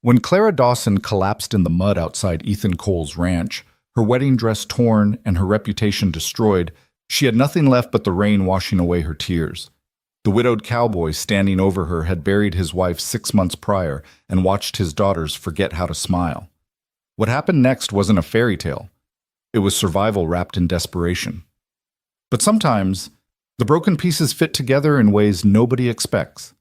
When Clara Dawson collapsed in the mud outside Ethan Cole's ranch, her wedding dress torn and her reputation destroyed, she had nothing left but the rain washing away her tears. The widowed cowboy standing over her had buried his wife 6 months prior and watched his daughters forget how to smile. What happened next wasn't a fairy tale. It was survival wrapped in desperation. But sometimes, the broken pieces fit together in ways nobody expects.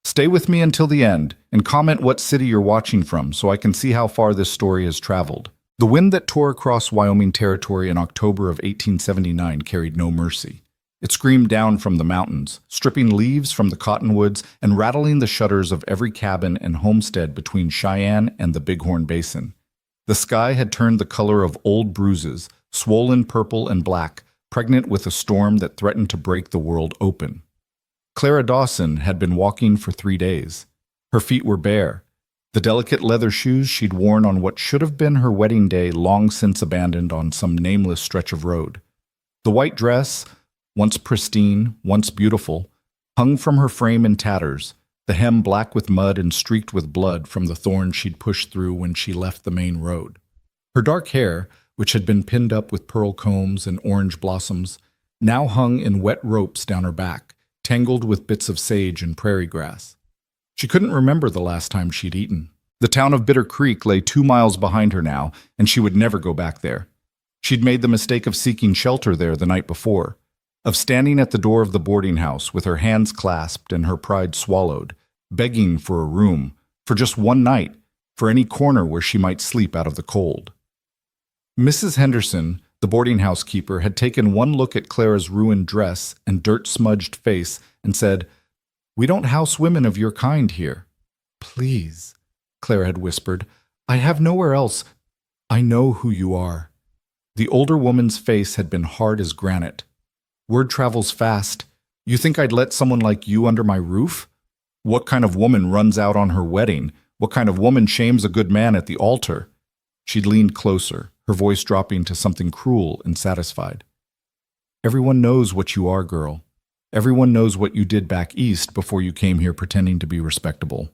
Stay with me until the end and comment what city you're watching from so I can see how far this story has traveled. The wind that tore across Wyoming territory in October of 1879 carried no mercy. It screamed down from the mountains, stripping leaves from the cottonwoods and rattling the shutters of every cabin and homestead between Cheyenne and the Bighorn Basin. The sky had turned the color of old bruises, swollen purple and black, pregnant with a storm that threatened to break the world open. Clara Dawson had been walking for 3 days. Her feet were bare. The delicate leather shoes she'd worn on what should have been her wedding day long since abandoned on some nameless stretch of road. The white dress, once pristine, once beautiful, hung from her frame in tatters, the hem black with mud and streaked with blood from the thorns she'd pushed through when she left the main road. Her dark hair, which had been pinned up with pearl combs and orange blossoms, now hung in wet ropes down her back, tangled with bits of sage and prairie grass. She couldn't remember the last time she'd eaten. The town of Bitter Creek lay 2 miles behind her now, and she would never go back there. She'd made the mistake of seeking shelter there the night before, of standing at the door of the boarding house with her hands clasped and her pride swallowed, begging for a room, for just one night, for any corner where she might sleep out of the cold. Mrs. Henderson, the boarding house keeper, had taken one look at Clara's ruined dress and dirt-smudged face and said, "We don't house women of your kind here." "Please," Clara had whispered, "I have nowhere else. I know who you are." The older woman's face had been hard as granite. "Word travels fast. You think I'd let someone like you under my roof? What kind of woman runs out on her wedding? What kind of woman shames a good man at the altar?" She'd leaned closer, her voice dropping to something cruel and satisfied. "Everyone knows what you are, girl. Everyone knows what you did back east before you came here pretending to be respectable."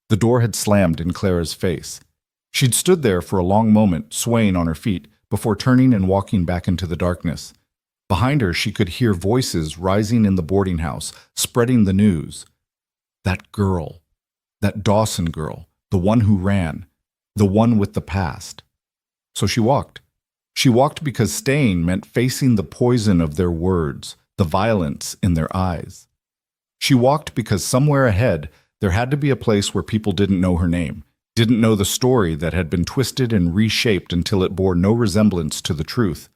The door had slammed in Clara's face. She'd stood there for a long moment, swaying on her feet, before turning and walking back into the darkness. Behind her, she could hear voices rising in the boarding house, spreading the news. That girl, that Dawson girl, the one who ran, the one with the past. So she walked. She walked because staying meant facing the poison of their words, the violence in their eyes. She walked because somewhere ahead, there had to be a place where people didn't know her name, didn't know the story that had been twisted and reshaped until it bore no resemblance to the truth.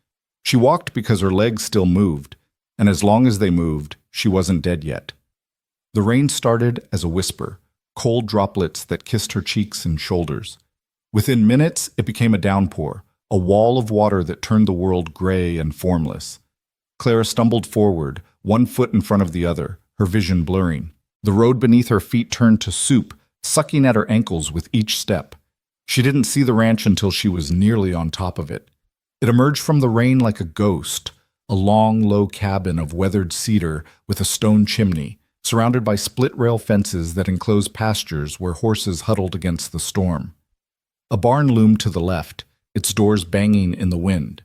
She walked because her legs still moved, and as long as they moved, she wasn't dead yet. The rain started as a whisper, cold droplets that kissed her cheeks and shoulders. Within minutes, it became a downpour, a wall of water that turned the world gray and formless. Clara stumbled forward, one foot in front of the other, her vision blurring. The road beneath her feet turned to soup, sucking at her ankles with each step. She didn't see the ranch until she was nearly on top of it. It emerged from the rain like a ghost, a long, low cabin of weathered cedar with a stone chimney, surrounded by split-rail fences that enclosed pastures where horses huddled against the storm. A barn loomed to the left, its doors banging in the wind.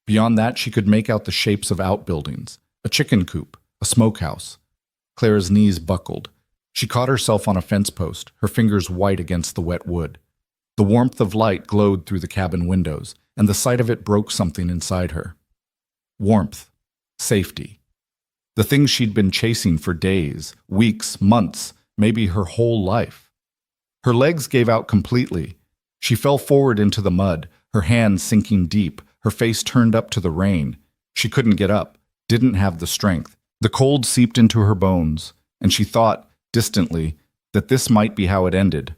Beyond that, she could make out the shapes of outbuildings, a chicken coop, a smokehouse. Clara's knees buckled. She caught herself on a fence post, her fingers white against the wet wood. The warmth of light glowed through the cabin windows, and the sight of it broke something inside her. Warmth, safety. The things she'd been chasing for days, weeks, months, maybe her whole life. Her legs gave out completely. She fell forward into the mud, her hands sinking deep, her face turned up to the rain. She couldn't get up, didn't have the strength. The cold seeped into her bones, and she thought, distantly, that this might be how it ended.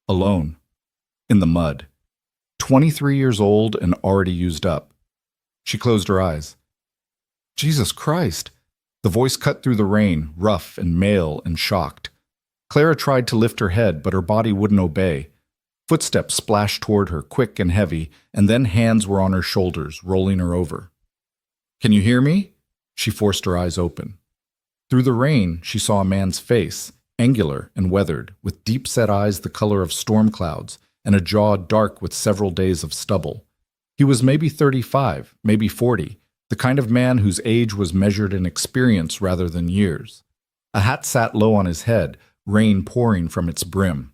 Alone. In the mud. 23 years old and already used up. She closed her eyes. Jesus Christ! The voice cut through the rain, rough and male and shocked. Clara tried to lift her head, but her body wouldn't obey. Footsteps splashed toward her, quick and heavy, and then hands were on her shoulders, rolling her over. "Can you hear me?" She forced her eyes open. Through the rain, she saw a man's face, angular and weathered, with deep-set eyes the color of storm clouds and a jaw dark with several days of stubble. He was maybe 35, maybe 40, the kind of man whose age was measured in experience rather than years. A hat sat low on his head, rain pouring from its brim.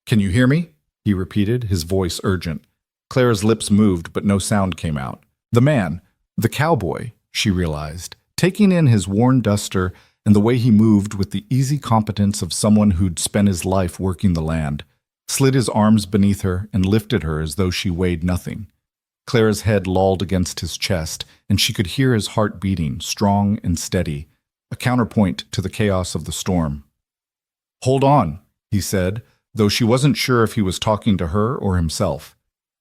"Can you hear me?" he repeated, his voice urgent. Clara's lips moved, but no sound came out. The man, the cowboy, she realized, taking in his worn duster and the way he moved with the easy competence of someone who'd spent his life working the land, slid his arms beneath her and lifted her as though she weighed nothing. Clara's head lolled against his chest, and she could hear his heart beating, strong and steady, a counterpoint to the chaos of the storm. "Hold on," he said, though she wasn't sure if he was talking to her or himself.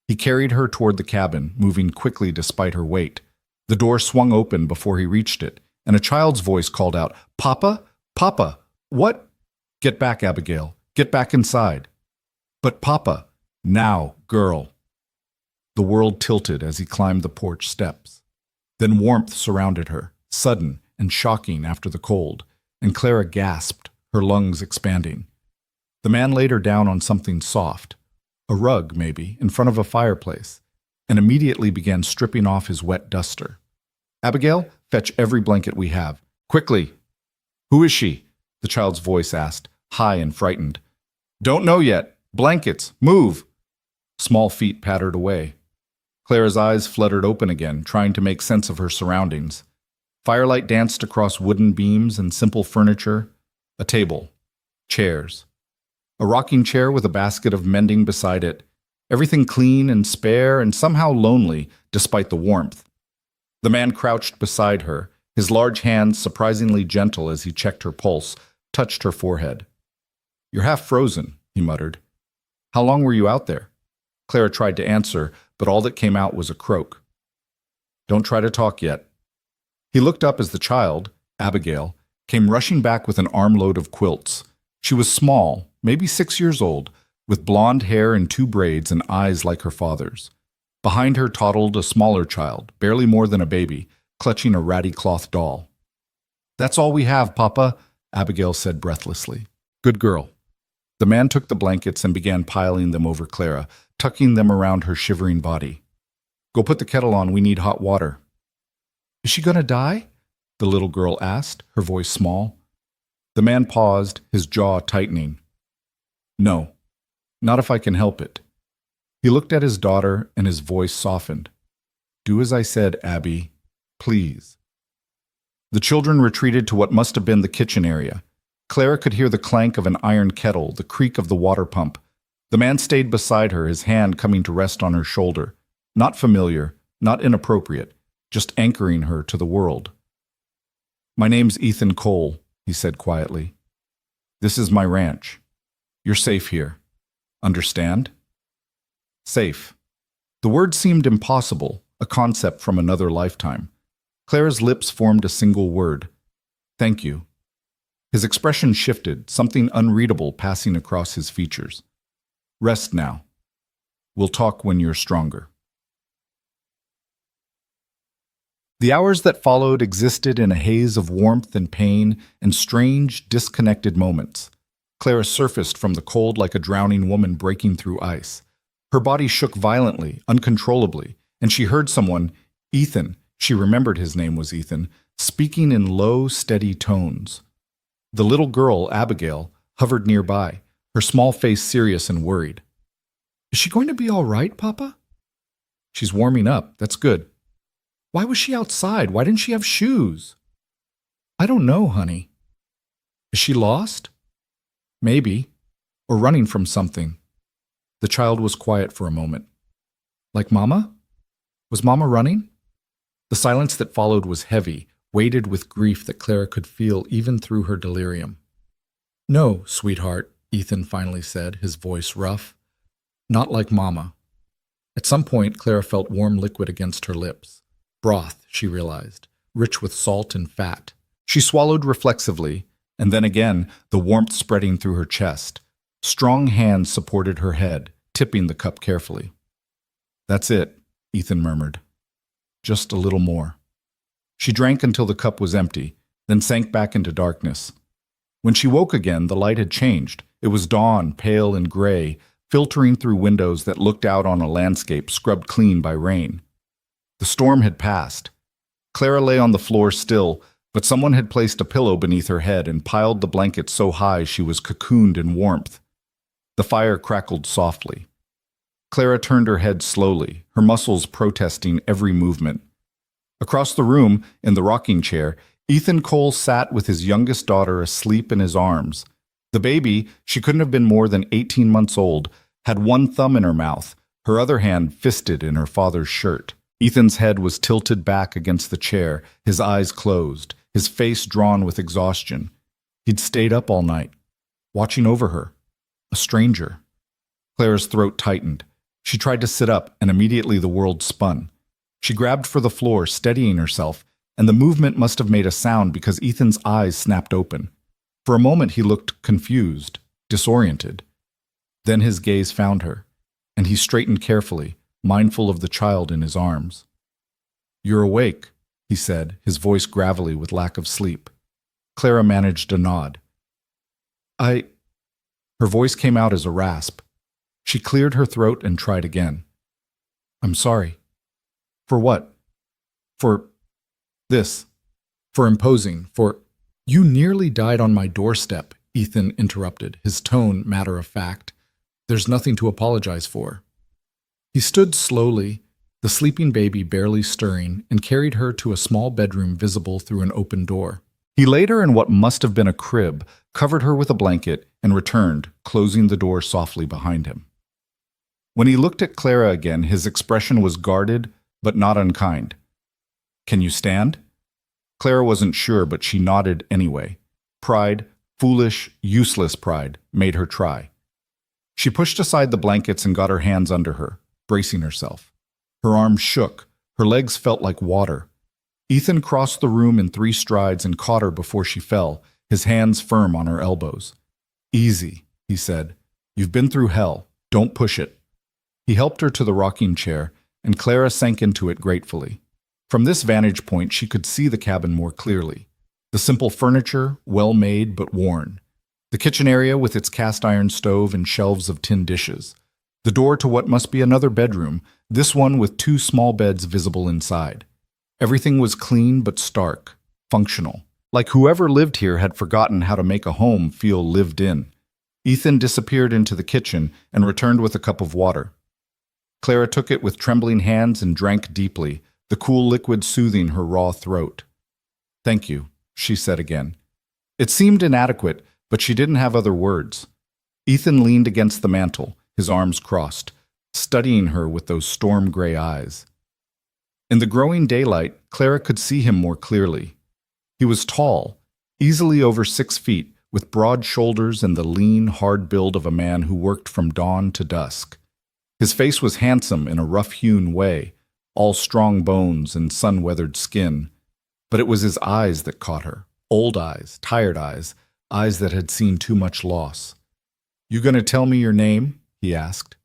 He carried her toward the cabin, moving quickly despite her weight. The door swung open before he reached it, and a child's voice called out, "Papa? Papa? What?" "Get back, Abigail. Get back inside." "But Papa." "Now, girl." The world tilted as he climbed the porch steps. Then warmth surrounded her, sudden and shocking after the cold, and Clara gasped, her lungs expanding. The man laid her down on something soft, a rug maybe, in front of a fireplace, and immediately began stripping off his wet duster. "Abigail, fetch every blanket we have. Quickly." "Who is she?" the child's voice asked, high and frightened. "Don't know yet. Blankets. Move." Small feet pattered away. Clara's eyes fluttered open again, trying to make sense of her surroundings. Firelight danced across wooden beams and simple furniture, a table, chairs. A rocking chair with a basket of mending beside it, everything clean and spare and somehow lonely despite the warmth. The man crouched beside her, his large hands surprisingly gentle as he checked her pulse, touched her forehead. "You're half frozen," he muttered. "How long were you out there?" Clara tried to answer, but all that came out was a croak. "Don't try to talk yet." He looked up as the child, Abigail, came rushing back with an armload of quilts. She was small, maybe 6 years old, with blonde hair in 2 braids and eyes like her father's. Behind her toddled a smaller child, barely more than a baby, clutching a ratty cloth doll. "That's all we have, Papa," Abigail said breathlessly. "Good girl." The man took the blankets and began piling them over Clara, tucking them around her shivering body. "Go put the kettle on, we need hot water." "Is she gonna die?" the little girl asked, her voice small. The man paused, his jaw tightening. "No, not if I can help it." He looked at his daughter and his voice softened. "Do as I said, Abby. Please." The children retreated to what must have been the kitchen area. Clara could hear the clank of an iron kettle, the creak of the water pump. The man stayed beside her, his hand coming to rest on her shoulder. Not familiar, not inappropriate, just anchoring her to the world. "My name's Ethan Cole," he said quietly. "This is my ranch. You're safe here. Understand?" Safe. The word seemed impossible, a concept from another lifetime. Clara's lips formed a single word. "Thank you." His expression shifted, something unreadable passing across his features. "Rest now. We'll talk when you're stronger." The hours that followed existed in a haze of warmth and pain and strange, disconnected moments. Clara surfaced from the cold like a drowning woman breaking through ice. Her body shook violently, uncontrollably, and she heard someone, Ethan, she remembered his name was Ethan, speaking in low, steady tones. The little girl, Abigail, hovered nearby, her small face serious and worried. "Is she going to be all right, Papa?" "She's warming up. That's good." "Why was she outside? Why didn't she have shoes?" "I don't know, honey." "Is she lost?" "Maybe. Or running from something." The child was quiet for a moment. "Like Mama? Was Mama running?" The silence that followed was heavy, weighted with grief that Clara could feel even through her delirium. "No, sweetheart," Ethan finally said, his voice rough. "Not like Mama." At some point, Clara felt warm liquid against her lips. Broth, she realized, rich with salt and fat. She swallowed reflexively, and then again, the warmth spreading through her chest. Strong hands supported her head, tipping the cup carefully. "That's it," Ethan murmured. "Just a little more." She drank until the cup was empty, then sank back into darkness. When she woke again, the light had changed. It was dawn, pale and gray, filtering through windows that looked out on a landscape scrubbed clean by rain. The storm had passed. Clara lay on the floor still, but someone had placed a pillow beneath her head and piled the blanket so high she was cocooned in warmth. The fire crackled softly. Clara turned her head slowly, her muscles protesting every movement. Across the room, in the rocking chair, Ethan Cole sat with his youngest daughter asleep in his arms. The baby, she couldn't have been more than 18 months old, had one thumb in her mouth, her other hand fisted in her father's shirt. Ethan's head was tilted back against the chair, his eyes closed, his face drawn with exhaustion. He'd stayed up all night, watching over her. A stranger. Clara's throat tightened. She tried to sit up, and immediately the world spun. She grabbed for the floor, steadying herself, and the movement must have made a sound because Ethan's eyes snapped open. For a moment he looked confused, disoriented. Then his gaze found her, and he straightened carefully, mindful of the child in his arms. "You're awake," he said, his voice gravelly with lack of sleep. Clara managed a nod. Her voice came out as a rasp. She cleared her throat and tried again. "I'm sorry." "For what?" "For this. For imposing. For—" "You nearly died on my doorstep," Ethan interrupted, his tone matter-of-fact. "There's nothing to apologize for." He stood slowly, the sleeping baby barely stirring, and carried her to a small bedroom visible through an open door. He laid her in what must have been a crib, covered her with a blanket, and returned, closing the door softly behind him. When he looked at Clara again, his expression was guarded, but not unkind. "Can you stand?" Clara wasn't sure, but she nodded anyway. Pride, foolish, useless pride, made her try. She pushed aside the blankets and got her hands under her, bracing herself. Her arms shook, her legs felt like water. Ethan crossed the room in 3 strides and caught her before she fell, his hands firm on her elbows. "Easy," he said. "You've been through hell. Don't push it." He helped her to the rocking chair, and Clara sank into it gratefully. From this vantage point, she could see the cabin more clearly. The simple furniture, well-made but worn. The kitchen area with its cast-iron stove and shelves of tin dishes. The door to what must be another bedroom, this one with 2 small beds visible inside. Everything was clean but stark, functional. Like whoever lived here had forgotten how to make a home feel lived in. Ethan disappeared into the kitchen and returned with a cup of water. Clara took it with trembling hands and drank deeply, the cool liquid soothing her raw throat. "Thank you," she said again. It seemed inadequate, but she didn't have other words. Ethan leaned against the mantel, his arms crossed, studying her with those storm-gray eyes. In the growing daylight, Clara could see him more clearly. He was tall, easily over 6 feet, with broad shoulders and the lean, hard build of a man who worked from dawn to dusk. His face was handsome in a rough-hewn way, all strong bones and sun-weathered skin. But it was his eyes that caught her, old eyes, tired eyes, eyes that had seen too much loss. "You gonna tell me your name?" he asked.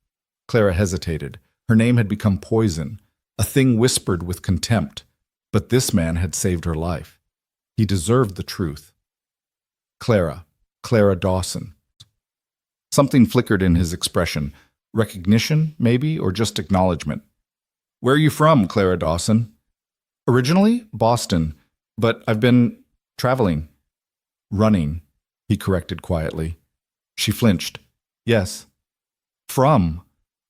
Clara hesitated. Her name had become poison, a thing whispered with contempt. But this man had saved her life. He deserved the truth. Clara Dawson. Something flickered in his expression. Recognition, maybe, or just acknowledgement. "Where are you from, Clara Dawson?" "Originally, Boston, but I've been traveling." "Running," he corrected quietly. She flinched. "Yes." "From?"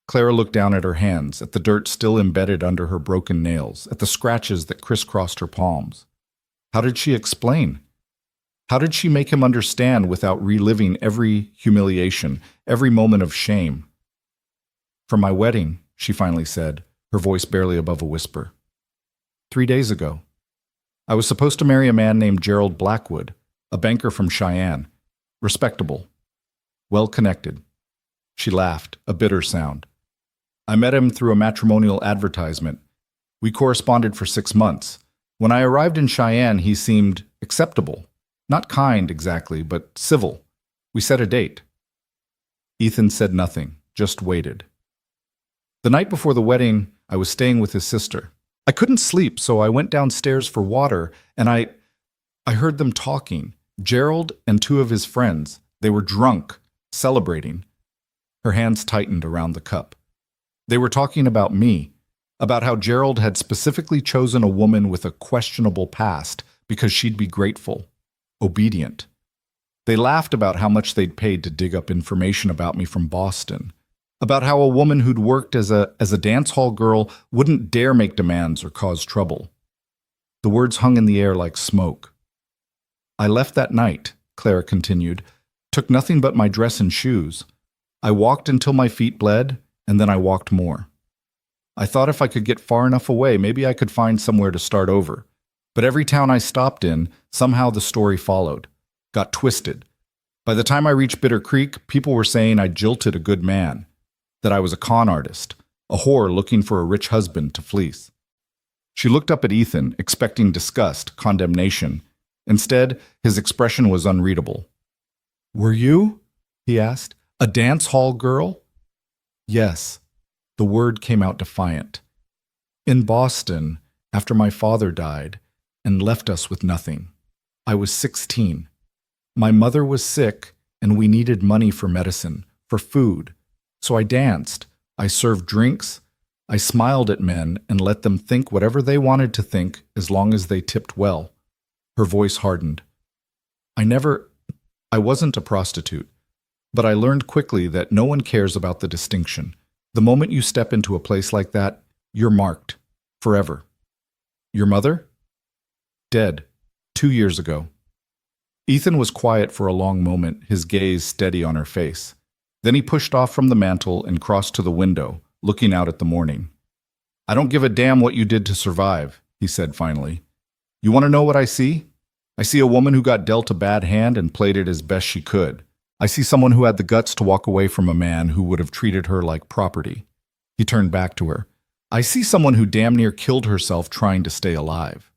Clara looked down at her hands, at the dirt still embedded under her broken nails, at the scratches that crisscrossed her palms. How did she explain? How did she make him understand without reliving every humiliation, every moment of shame? "For my wedding," she finally said, her voice barely above a whisper. 3 days ago. I was supposed to marry a man named Gerald Blackwood, a banker from Cheyenne. Respectable. Well-connected. She laughed, a bitter sound. I met him through a matrimonial advertisement. We corresponded for 6 months. When I arrived in Cheyenne, he seemed acceptable. Not kind, exactly, but civil. We set a date. Ethan said nothing, just waited. The night before the wedding, I was staying with his sister. I couldn't sleep, so I went downstairs for water, and I heard them talking, Gerald and two of his friends. They were drunk, celebrating. Her hands tightened around the cup. They were talking about me, about how Gerald had specifically chosen a woman with a questionable past because she'd be grateful, obedient. They laughed about how much they'd paid to dig up information about me from Boston, about how a woman who'd worked as a dance hall girl wouldn't dare make demands or cause trouble. The words hung in the air like smoke. I left that night, Clara continued, took nothing but my dress and shoes. I walked until my feet bled, and then I walked more. I thought if I could get far enough away, maybe I could find somewhere to start over. But every town I stopped in, somehow the story followed, got twisted. By the time I reached Bitter Creek, people were saying I jilted a good man, that I was a con artist, a whore looking for a rich husband to fleece. She looked up at Ethan, expecting disgust, condemnation. Instead, his expression was unreadable. "Were you?" he asked. "A dance hall girl?" "Yes." The word came out defiant. "In Boston, after my father died and left us with nothing. I was 16. My mother was sick, and we needed money for medicine, for food. So I danced. I served drinks. I smiled at men and let them think whatever they wanted to think as long as they tipped well." Her voice hardened. I wasn't a prostitute, but I learned quickly that no one cares about the distinction. The moment you step into a place like that, you're marked. Forever. Your mother? Dead. 2 years ago. Ethan was quiet for a long moment, his gaze steady on her face. Then he pushed off from the mantel and crossed to the window, looking out at the morning. "I don't give a damn what you did to survive," he said finally. "You want to know what I see? I see a woman who got dealt a bad hand and played it as best she could. I see someone who had the guts to walk away from a man who would have treated her like property." He turned back to her. "I see someone who damn near killed herself trying to stay alive."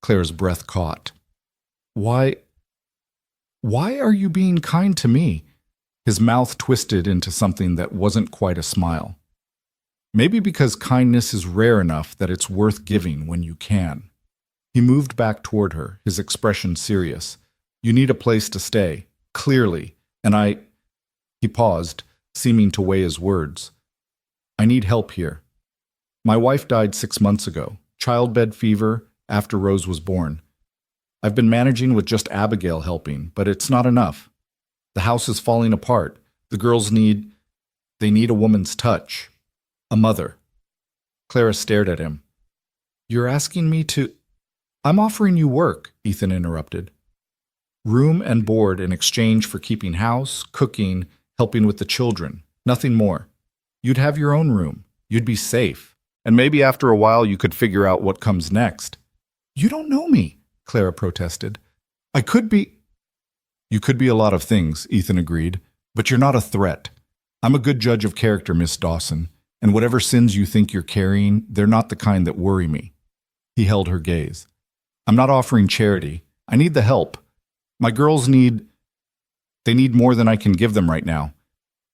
Claire's breath caught. Why are you being kind to me?" His mouth twisted into something that wasn't quite a smile. "Maybe because kindness is rare enough that it's worth giving when you can." He moved back toward her, his expression serious. "You need a place to stay, clearly, and He paused, seeming to weigh his words. "I need help here. My wife died 6 months ago, childbed fever, after Rose was born. I've been managing with just Abigail helping, but it's not enough. The house is falling apart. The girls need a woman's touch. A mother." Clara stared at him. "You're asking me to—" "I'm offering you work," Ethan interrupted. "Room and board in exchange for keeping house, cooking, helping with the children. Nothing more. You'd have your own room. You'd be safe. And maybe after a while you could figure out what comes next." "You don't know me," Clara protested. "I could be—" "You could be a lot of things," Ethan agreed, "but you're not a threat. I'm a good judge of character, Miss Dawson, and whatever sins you think you're carrying, they're not the kind that worry me." He held her gaze. "I'm not offering charity. I need the help. My girls need more than I can give them right now.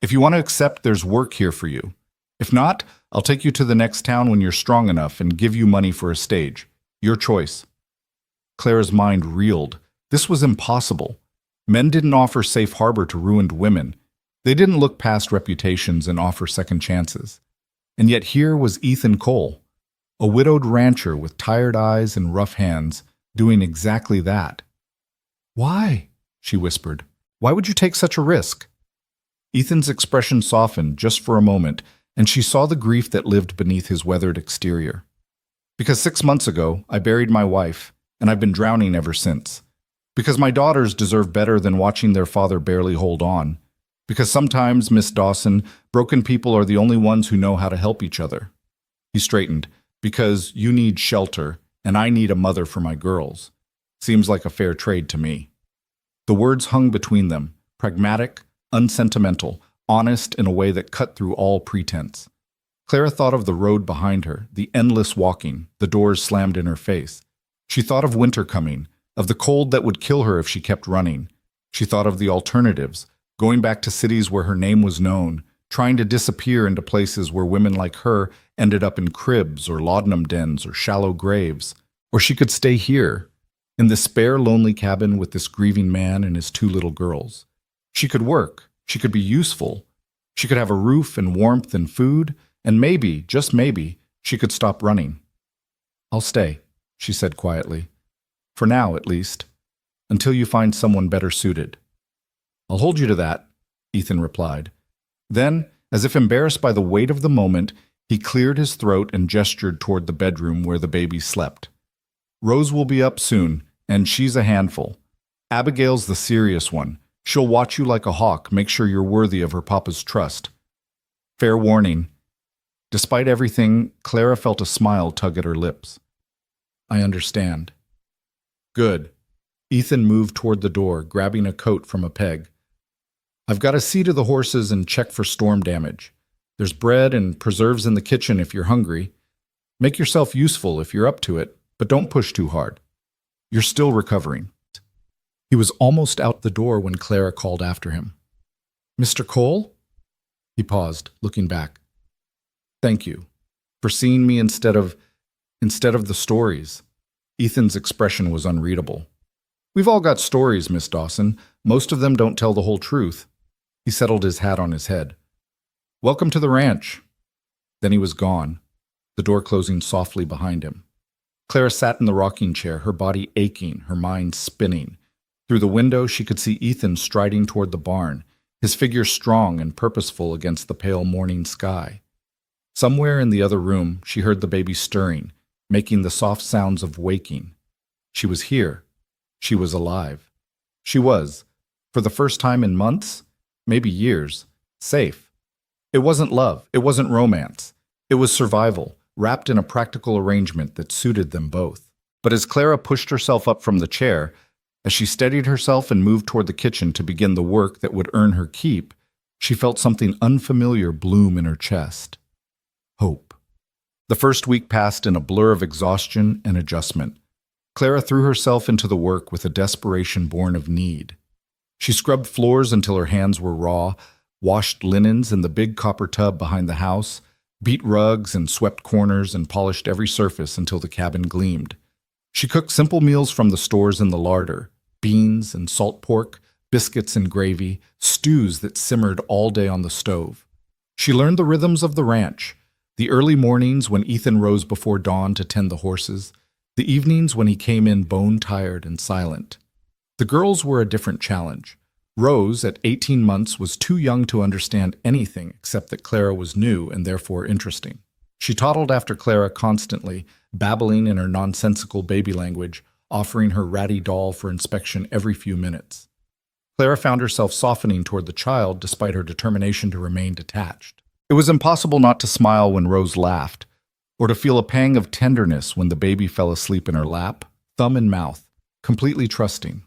If you want to accept, there's work here for you. If not, I'll take you to the next town when you're strong enough and give you money for a stage. Your choice." Clara's mind reeled. This was impossible. Men didn't offer safe harbor to ruined women. They didn't look past reputations and offer second chances. And yet here was Ethan Cole, a widowed rancher with tired eyes and rough hands, doing exactly that. "Why?" she whispered. "Why would you take such a risk?" Ethan's expression softened just for a moment, and she saw the grief that lived beneath his weathered exterior. "Because 6 months ago, I buried my wife, and I've been drowning ever since. Because my daughters deserve better than watching their father barely hold on. Because sometimes, Miss Dawson, broken people are the only ones who know how to help each other." He straightened. "Because you need shelter, and I need a mother for my girls. Seems like a fair trade to me." The words hung between them, pragmatic, unsentimental, honest in a way that cut through all pretense. Clara thought of the road behind her, the endless walking, the doors slammed in her face. She thought of winter coming, of the cold that would kill her if she kept running. She thought of the alternatives, going back to cities where her name was known, trying to disappear into places where women like her ended up in cribs or laudanum dens or shallow graves. Or she could stay here, in this spare, lonely cabin with this grieving man and his two little girls. She could work. She could be useful. She could have a roof and warmth and food, and maybe, just maybe, she could stop running. "I'll stay," she said quietly. "For now, at least. Until you find someone better suited." "I'll hold you to that," Ethan replied. Then, as if embarrassed by the weight of the moment, he cleared his throat and gestured toward the bedroom where the baby slept. "Rose will be up soon, and she's a handful. Abigail's the serious one. She'll watch you like a hawk, make sure you're worthy of her papa's trust. Fair warning." Despite everything, Clara felt a smile tug at her lips. "I understand." "Good." Ethan moved toward the door, grabbing a coat from a peg. "I've got to see to the horses and check for storm damage. There's bread and preserves in the kitchen if you're hungry. Make yourself useful if you're up to it, but don't push too hard. You're still recovering." He was almost out the door when Clara called after him. "Mr. Cole?" He paused, looking back. "Thank you for seeing me instead of the stories." Ethan's expression was unreadable. "We've all got stories, Miss Dawson. Most of them don't tell the whole truth." He settled his hat on his head. "Welcome to the ranch." Then he was gone, the door closing softly behind him. Clara sat in the rocking chair, her body aching, her mind spinning. Through the window, she could see Ethan striding toward the barn, his figure strong and purposeful against the pale morning sky. Somewhere in the other room, she heard the baby stirring, making the soft sounds of waking. She was here. She was alive. She was, for the first time in months, maybe years, safe. It wasn't love. It wasn't romance. It was survival, wrapped in a practical arrangement that suited them both. But as Clara pushed herself up from the chair, as she steadied herself and moved toward the kitchen to begin the work that would earn her keep, she felt something unfamiliar bloom in her chest. Hope. The first week passed in a blur of exhaustion and adjustment. Clara threw herself into the work with a desperation born of need. She scrubbed floors until her hands were raw, washed linens in the big copper tub behind the house, beat rugs and swept corners and polished every surface until the cabin gleamed. She cooked simple meals from the stores in the larder, beans and salt pork, biscuits and gravy, stews that simmered all day on the stove. She learned the rhythms of the ranch, the early mornings when Ethan rose before dawn to tend the horses, the evenings when he came in bone-tired and silent. The girls were a different challenge. Rose, at 18 months, was too young to understand anything except that Clara was new and therefore interesting. She toddled after Clara constantly, babbling in her nonsensical baby language, offering her ratty doll for inspection every few minutes. Clara found herself softening toward the child despite her determination to remain detached. It was impossible not to smile when Rose laughed, or to feel a pang of tenderness when the baby fell asleep in her lap, thumb in mouth, completely trusting.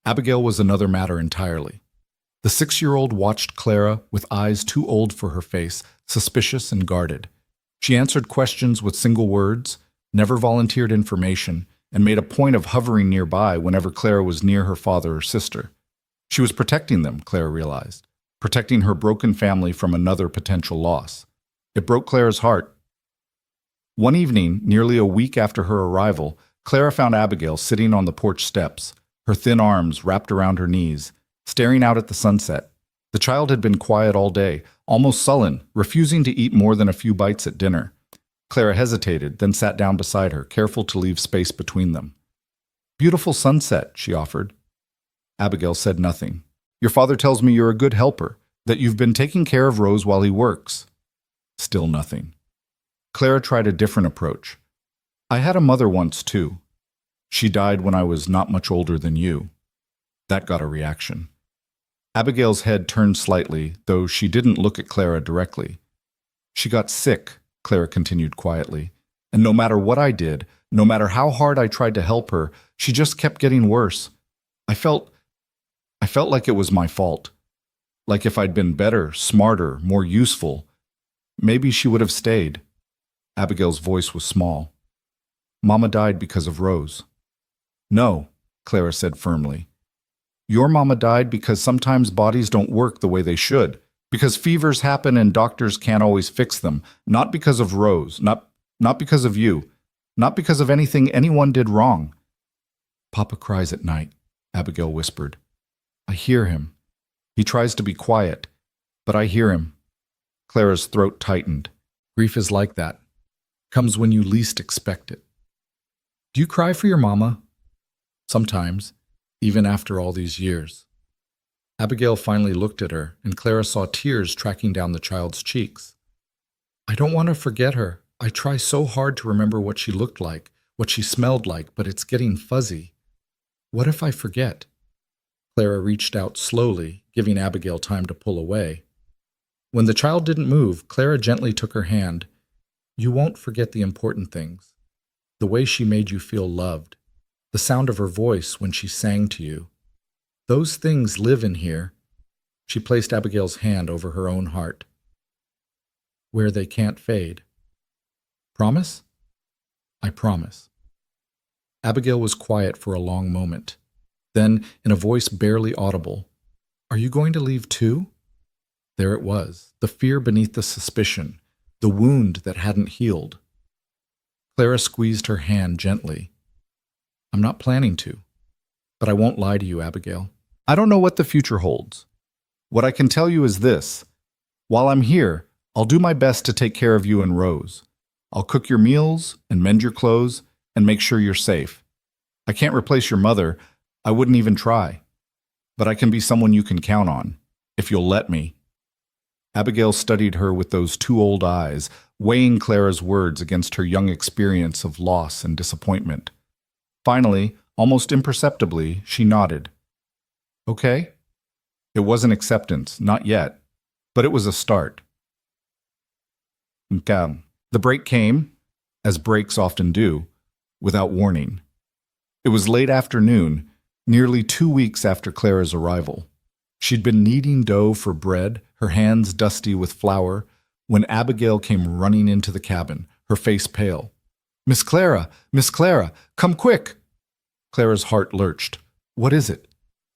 Abigail was another matter entirely. The 6-year-old watched Clara with eyes too old for her face, suspicious and guarded. She answered questions with single words, never volunteered information, and made a point of hovering nearby whenever Clara was near her father or sister. She was protecting them, Clara realized, protecting her broken family from another potential loss. It broke Clara's heart. One evening, nearly a week after her arrival, Clara found Abigail sitting on the porch steps, her thin arms wrapped around her knees, staring out at the sunset. The child had been quiet all day, almost sullen, refusing to eat more than a few bites at dinner. Clara hesitated, then sat down beside her, careful to leave space between them. "Beautiful sunset," she offered. Abigail said nothing. "Your father tells me you're a good helper, that you've been taking care of Rose while he works." Still nothing. Clara tried a different approach. "I had a mother once, too. She died when I was not much older than you." That got a reaction. Abigail's head turned slightly, though she didn't look at Clara directly. "She got sick," Clara continued quietly, "and no matter what I did, no matter how hard I tried to help her, she just kept getting worse. I felt like it was my fault. Like if I'd been better, smarter, more useful, maybe she would have stayed." Abigail's voice was small. "Mama died because of Rose." "No," Clara said firmly. "Your mama died because sometimes bodies don't work the way they should, because fevers happen and doctors can't always fix them, not because of Rose, not because of you, not because of anything anyone did wrong." Papa cries at night, Abigail whispered. I hear him. He tries to be quiet, but I hear him. Clara's throat tightened. Grief is like that. Comes when you least expect it. Do you cry for your mama? Sometimes, even after all these years. Abigail finally looked at her, and Clara saw tears tracking down the child's cheeks. I don't want to forget her. I try so hard to remember what she looked like, what she smelled like, but it's getting fuzzy. What if I forget? Clara reached out slowly, giving Abigail time to pull away. When the child didn't move, Clara gently took her hand. You won't forget the important things. The way she made you feel loved. The sound of her voice when she sang to you. Those things live in here. She placed Abigail's hand over her own heart. Where they can't fade. Promise? I promise. Abigail was quiet for a long moment. Then, in a voice barely audible, Are you going to leave too? There it was, the fear beneath the suspicion, the wound that hadn't healed. Clara squeezed her hand gently. I'm not planning to, but I won't lie to you, Abigail. I don't know what the future holds. What I can tell you is this. While I'm here, I'll do my best to take care of you and Rose. I'll cook your meals and mend your clothes and make sure you're safe. I can't replace your mother. I wouldn't even try. But I can be someone you can count on, if you'll let me. Abigail studied her with those two old eyes, weighing Clara's words against her young experience of loss and disappointment. Finally, almost imperceptibly, she nodded. Okay? It wasn't acceptance, not yet, but it was a start. The break came, as breaks often do, without warning. It was late afternoon, nearly 2 weeks after Clara's arrival. She'd been kneading dough for bread, her hands dusty with flour, when Abigail came running into the cabin, her face pale. Miss Clara, come quick! Clara's heart lurched. What is it?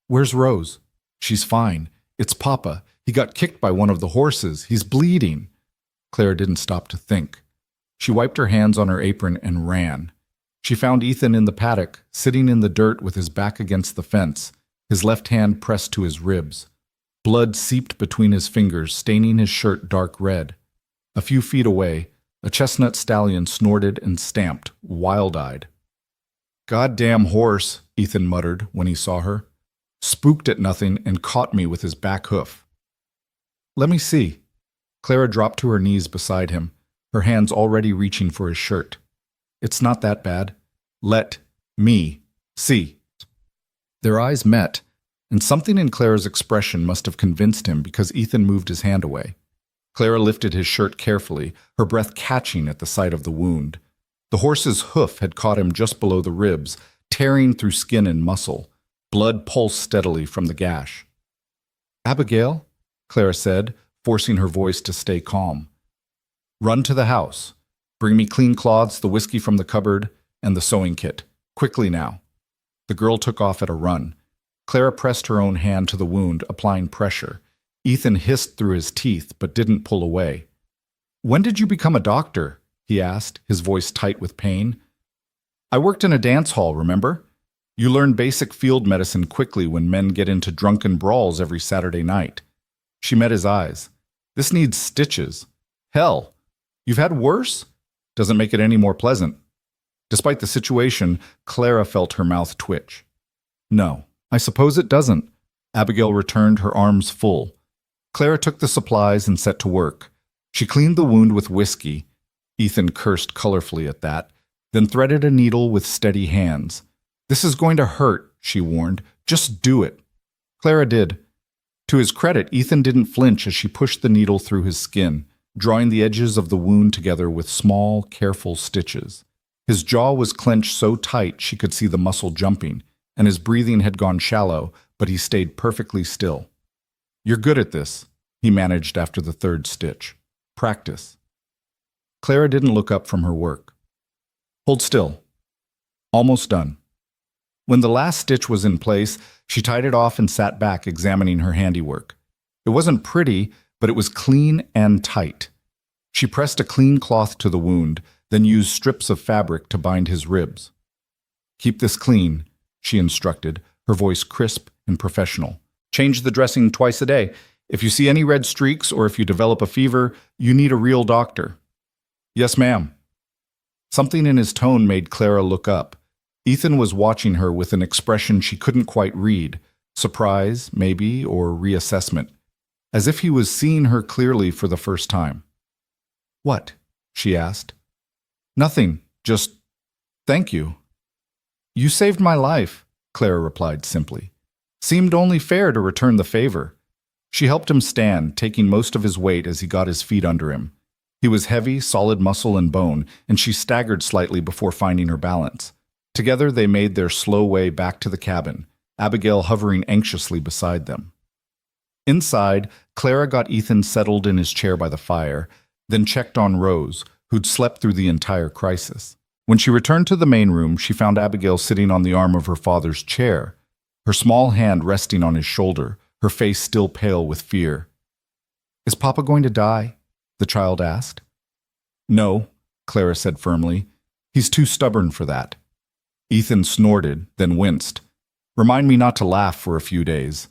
Where's Rose? She's fine. It's Papa. He got kicked by one of the horses. He's bleeding. Clara didn't stop to think. She wiped her hands on her apron and ran. She found Ethan in the paddock, sitting in the dirt with his back against the fence, his left hand pressed to his ribs. Blood seeped between his fingers, staining his shirt dark red. A few feet away, a chestnut stallion snorted and stamped, wild-eyed. "Goddamn horse," Ethan muttered when he saw her. "Spooked at nothing and caught me with his back hoof." "Let me see." Clara dropped to her knees beside him, her hands already reaching for his shirt. "It's not that bad. Let me see." Their eyes met, and something in Clara's expression must have convinced him because Ethan moved his hand away. Clara lifted his shirt carefully, her breath catching at the sight of the wound. The horse's hoof had caught him just below the ribs, tearing through skin and muscle. Blood pulsed steadily from the gash. "Abigail," Clara said, forcing her voice to stay calm. "Run to the house. Bring me clean cloths, the whiskey from the cupboard, and the sewing kit. Quickly now." The girl took off at a run. Clara pressed her own hand to the wound, applying pressure. Ethan hissed through his teeth, but didn't pull away. "When did you become a doctor?" he asked, his voice tight with pain. "I worked in a dance hall, remember? You learn basic field medicine quickly when men get into drunken brawls every Saturday night." She met his eyes. "This needs stitches. Hell, you've had worse? Doesn't make it any more pleasant." Despite the situation, Clara felt her mouth twitch. "No, I suppose it doesn't." Abigail returned, her arms full. Clara took the supplies and set to work. She cleaned the wound with whiskey. Ethan cursed colorfully at that, then threaded a needle with steady hands. "This is going to hurt," she warned. "Just do it." Clara did. To his credit, Ethan didn't flinch as she pushed the needle through his skin, drawing the edges of the wound together with small, careful stitches. His jaw was clenched so tight she could see the muscle jumping, and his breathing had gone shallow, but he stayed perfectly still. "You're good at this," he managed after the third stitch. "Practice." Clara didn't look up from her work. "Hold still." "Almost done." When the last stitch was in place, she tied it off and sat back, examining her handiwork. It wasn't pretty, but it was clean and tight. She pressed a clean cloth to the wound, then used strips of fabric to bind his ribs. "Keep this clean," she instructed, her voice crisp and professional. Change the dressing twice a day. If you see any red streaks or if you develop a fever, you need a real doctor. Yes, ma'am. Something in his tone made Clara look up. Ethan was watching her with an expression she couldn't quite read, surprise, maybe, or reassessment, as if he was seeing her clearly for the first time. What? She asked. Nothing, just thank you. You saved my life, Clara replied simply. Seemed only fair to return the favor. She helped him stand, taking most of his weight as he got his feet under him. He was heavy, solid muscle and bone, and she staggered slightly before finding her balance. Together they made their slow way back to the cabin, Abigail hovering anxiously beside them. Inside, Clara got Ethan settled in his chair by the fire, then checked on Rose, who'd slept through the entire crisis. When she returned to the main room, she found Abigail sitting on the arm of her father's chair, her small hand resting on his shoulder, her face still pale with fear. Is Papa going to die? The child asked. No, Clara said firmly. He's too stubborn for that. Ethan snorted, then winced. Remind me not to laugh for a few days.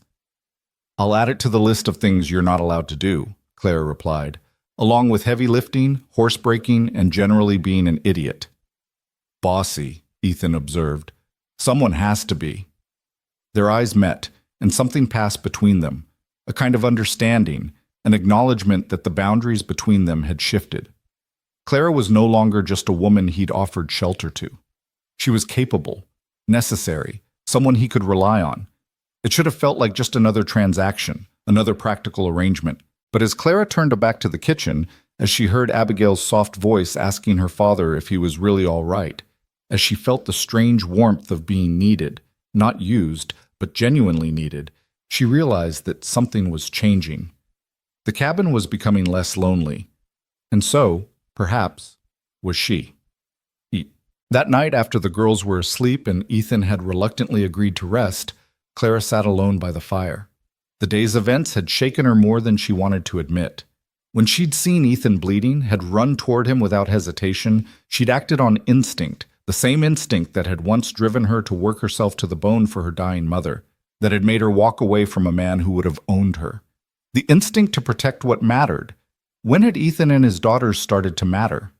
I'll add it to the list of things you're not allowed to do, Clara replied, along with heavy lifting, horse breaking, and generally being an idiot. Bossy, Ethan observed. Someone has to be. Their eyes met, and something passed between them, a kind of understanding, an acknowledgement that the boundaries between them had shifted. Clara was no longer just a woman he'd offered shelter to. She was capable, necessary, someone he could rely on. It should have felt like just another transaction, another practical arrangement. But as Clara turned back to the kitchen, as she heard Abigail's soft voice asking her father if he was really all right, as she felt the strange warmth of being needed, not used, but genuinely needed, she realized that something was changing. The cabin was becoming less lonely, and so, perhaps, was she. That night, after the girls were asleep and Ethan had reluctantly agreed to rest, Clara sat alone by the fire. The day's events had shaken her more than she wanted to admit. When she'd seen Ethan bleeding, had run toward him without hesitation, she'd acted on instinct, the same instinct that had once driven her to work herself to the bone for her dying mother, that had made her walk away from a man who would have owned her. The instinct to protect what mattered. When had Ethan and his daughters started to matter?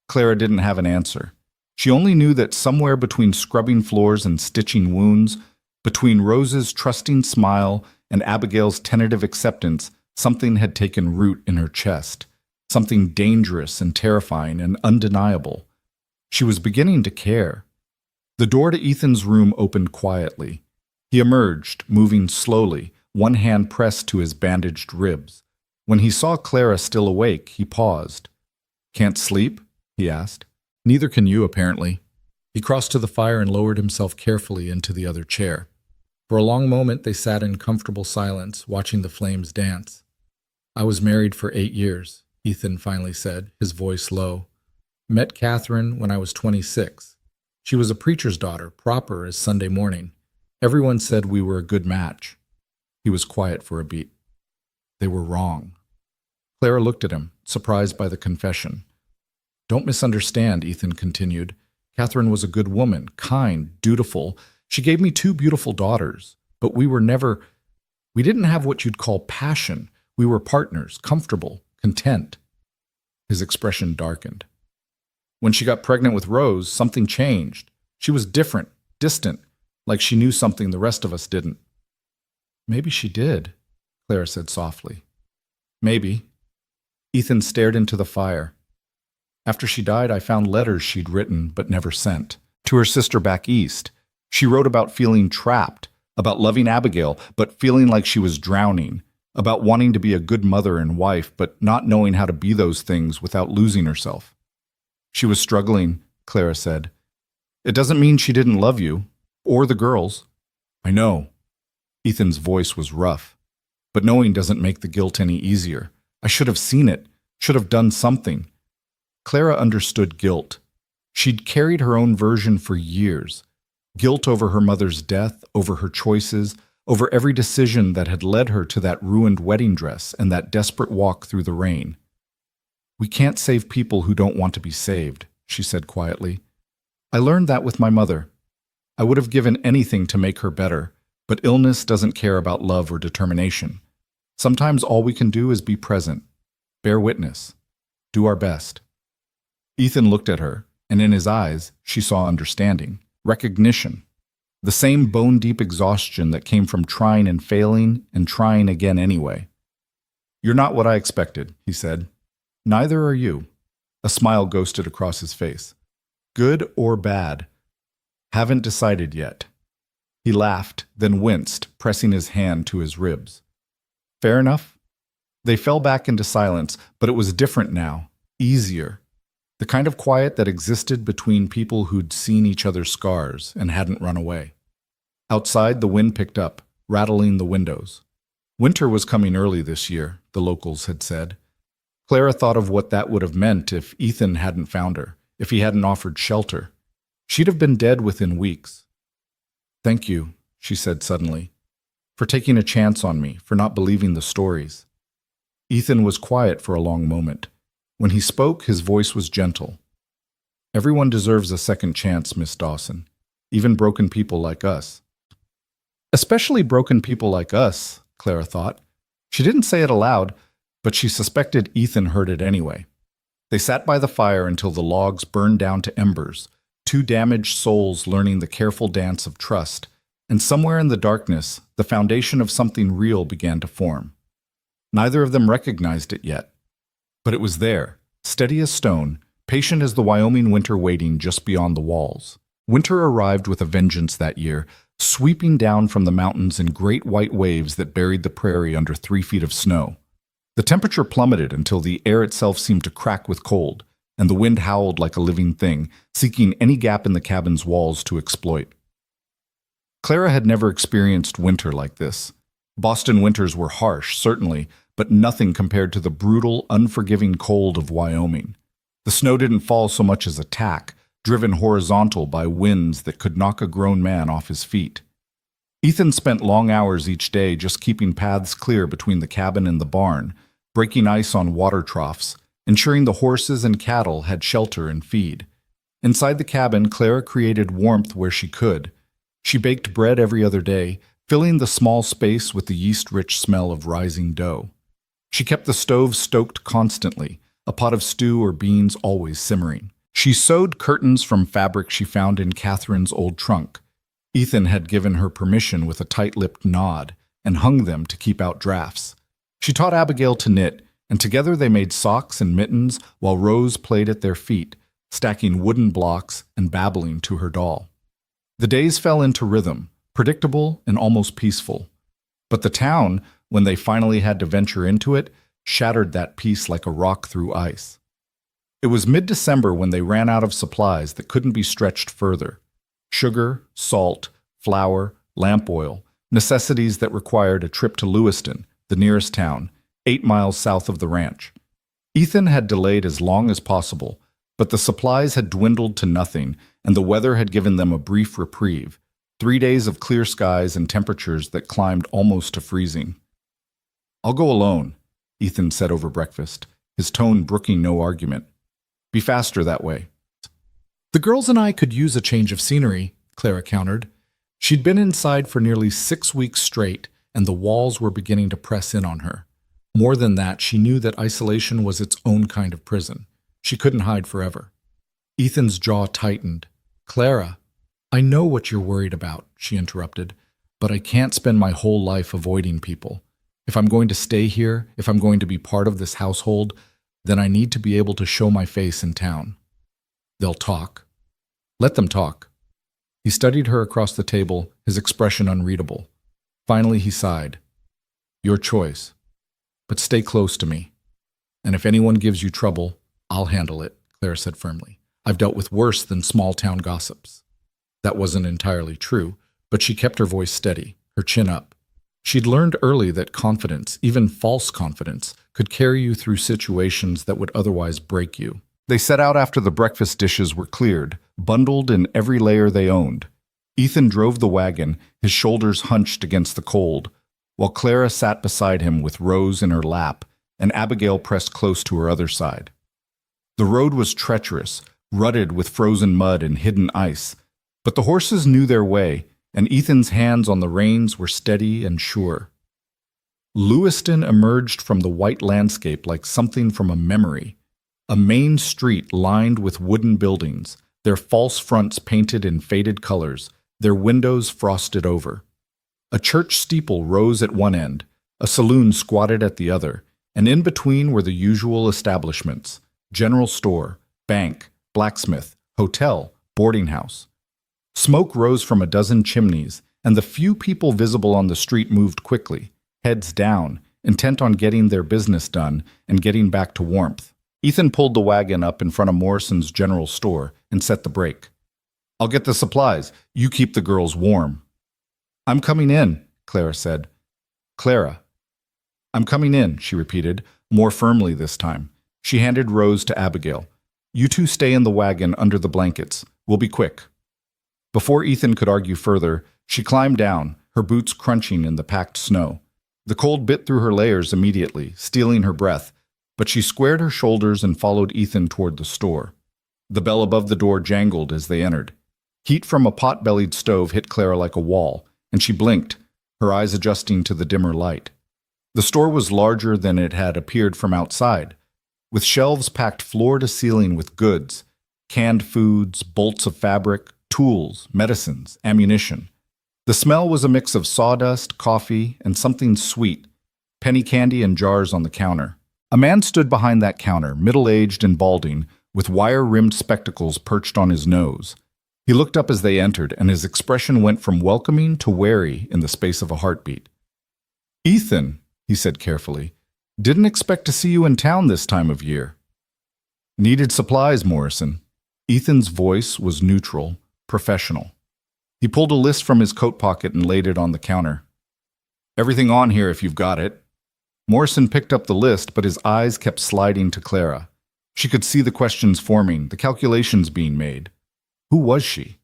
Clara didn't have an answer. She only knew that somewhere between scrubbing floors and stitching wounds, between Rose's trusting smile and Abigail's tentative acceptance, something had taken root in her chest, something dangerous and terrifying and undeniable. She was beginning to care. The door to Ethan's room opened quietly. He emerged, moving slowly, one hand pressed to his bandaged ribs. When he saw Clara still awake, he paused. Can't sleep? He asked. Neither can you, apparently. He crossed to the fire and lowered himself carefully into the other chair. For a long moment they sat in comfortable silence, watching the flames dance. I was married for 8 years, Ethan finally said, his voice low. Met Catherine when I was 26. She was a preacher's daughter, proper as Sunday morning. Everyone said we were a good match. He was quiet for a beat. They were wrong. Clara looked at him, surprised by the confession. Don't misunderstand, Ethan continued. Catherine was a good woman, kind, dutiful. She gave me 2 beautiful daughters, but we didn't have what you'd call passion. We were partners, comfortable, content. His expression darkened. When she got pregnant with Rose, something changed. She was different, distant, like she knew something the rest of us didn't. Maybe she did, Clara said softly. Maybe. Ethan stared into the fire. After she died, I found letters she'd written but never sent. To her sister back east. She wrote about feeling trapped, about loving Abigail, but feeling like she was drowning, about wanting to be a good mother and wife, but not knowing how to be those things without losing herself. She was struggling, Clara said. It doesn't mean she didn't love you, or the girls. I know. Ethan's voice was rough. But knowing doesn't make the guilt any easier. I should have seen it, should have done something. Clara understood guilt. She'd carried her own version for years. Guilt over her mother's death, over her choices, over every decision that had led her to that ruined wedding dress and that desperate walk through the rain. We can't save people who don't want to be saved, she said quietly. I learned that with my mother. I would have given anything to make her better, but illness doesn't care about love or determination. Sometimes all we can do is be present, bear witness, do our best. Ethan looked at her, and in his eyes, she saw understanding, recognition, the same bone-deep exhaustion that came from trying and failing and trying again anyway. "You're not what I expected," he said. "Neither are you." A smile ghosted across his face. "Good or bad? Haven't decided yet." He laughed, then winced, pressing his hand to his ribs. "Fair enough." They fell back into silence, but it was different now, easier. The kind of quiet that existed between people who'd seen each other's scars and hadn't run away. Outside, the wind picked up, rattling the windows. Winter was coming early this year, the locals had said. Clara thought of what that would have meant if Ethan hadn't found her, if he hadn't offered shelter. She'd have been dead within weeks. "Thank you," she said suddenly, "for taking a chance on me, for not believing the stories." Ethan was quiet for a long moment. When he spoke, his voice was gentle. "Everyone deserves a second chance, Miss Dawson, even broken people like us." "Especially broken people like us," Clara thought. She didn't say it aloud, but she suspected Ethan heard it anyway. They sat by the fire until the logs burned down to embers, two damaged souls learning the careful dance of trust, and somewhere in the darkness, the foundation of something real began to form. Neither of them recognized it yet, but it was there, steady as stone, patient as the Wyoming winter waiting just beyond the walls. Winter arrived with a vengeance that year, sweeping down from the mountains in great white waves that buried the prairie under 3 feet of snow. The temperature plummeted until the air itself seemed to crack with cold, and the wind howled like a living thing, seeking any gap in the cabin's walls to exploit. Clara had never experienced winter like this. Boston winters were harsh, certainly, but nothing compared to the brutal, unforgiving cold of Wyoming. The snow didn't fall so much as a tack, driven horizontal by winds that could knock a grown man off his feet. Ethan spent long hours each day just keeping paths clear between the cabin and the barn, breaking ice on water troughs, ensuring the horses and cattle had shelter and feed. Inside the cabin, Clara created warmth where she could. She baked bread every other day, filling the small space with the yeast-rich smell of rising dough. She kept the stove stoked constantly, a pot of stew or beans always simmering. She sewed curtains from fabric she found in Catherine's old trunk. Ethan had given her permission with a tight-lipped nod and hung them to keep out drafts. She taught Abigail to knit, and together they made socks and mittens while Rose played at their feet, stacking wooden blocks and babbling to her doll. The days fell into rhythm, predictable and almost peaceful. But the town, when they finally had to venture into it, shattered that peace like a rock through ice. It was mid-December when they ran out of supplies that couldn't be stretched further. Sugar, salt, flour, lamp oil, necessities that required a trip to Lewiston, the nearest town, 8 miles south of the ranch. Ethan had delayed as long as possible, but the supplies had dwindled to nothing, and the weather had given them a brief reprieve, 3 days of clear skies and temperatures that climbed almost to freezing. "I'll go alone," Ethan said over breakfast, his tone brooking no argument. "Be faster that way." "The girls and I could use a change of scenery," Clara countered. She'd been inside for nearly 6 weeks straight, and the walls were beginning to press in on her. More than that, she knew that isolation was its own kind of prison. She couldn't hide forever. Ethan's jaw tightened. "Clara, I know what you're worried about," she interrupted, "but I can't spend my whole life avoiding people. If I'm going to stay here, if I'm going to be part of this household, then I need to be able to show my face in town. They'll talk. Let them talk." He studied her across the table, his expression unreadable. Finally, he sighed. "Your choice. But stay close to me. And if anyone gives you trouble, I'll handle it," Clara said firmly. "I've dealt with worse than small-town gossips." That wasn't entirely true, but she kept her voice steady, her chin up. She'd learned early that confidence, even false confidence, could carry you through situations that would otherwise break you. They set out after the breakfast dishes were cleared, bundled in every layer they owned. Ethan drove the wagon, his shoulders hunched against the cold, while Clara sat beside him with Rose in her lap and Abigail pressed close to her other side. The road was treacherous, rutted with frozen mud and hidden ice, But the horses knew their way, and Ethan's hands on the reins were steady and sure. Lewiston emerged from the white landscape like something from a memory. A main street lined with wooden buildings, their false fronts painted in faded colors, their windows frosted over. A church steeple rose at one end, a saloon squatted at the other, and in between were the usual establishments: general store, bank, blacksmith, hotel, boarding house. Smoke rose from a dozen chimneys, and the few people visible on the street moved quickly, heads down, intent on getting their business done and getting back to warmth. Ethan pulled the wagon up in front of Morrison's general store and set the brake. "I'll get the supplies. You keep the girls warm." "I'm coming in," Clara said. "Clara." "I'm coming in," she repeated, more firmly this time. She handed Rose to Abigail. "You two stay in the wagon under the blankets. We'll be quick." Before Ethan could argue further, she climbed down, her boots crunching in the packed snow. The cold bit through her layers immediately, stealing her breath, but she squared her shoulders and followed Ethan toward the store. The bell above the door jangled as they entered. Heat from a pot-bellied stove hit Clara like a wall, and she blinked, her eyes adjusting to the dimmer light. The store was larger than it had appeared from outside, with shelves packed floor to ceiling with goods, canned foods, bolts of fabric, tools, medicines, ammunition. The smell was a mix of sawdust, coffee, and something sweet, penny candy and jars on the counter. A man stood behind that counter, middle-aged and balding, with wire-rimmed spectacles perched on his nose. He looked up as they entered, and his expression went from welcoming to wary in the space of a heartbeat. "Ethan," he said carefully, "didn't expect to see you in town this time of year." "Needed supplies, Morrison." Ethan's voice was neutral, professional. He pulled a list from his coat pocket and laid it on the counter. "Everything on here if you've got it." Morrison picked up the list, but his eyes kept sliding to Clara. She could see the questions forming, the calculations being made. Who was she?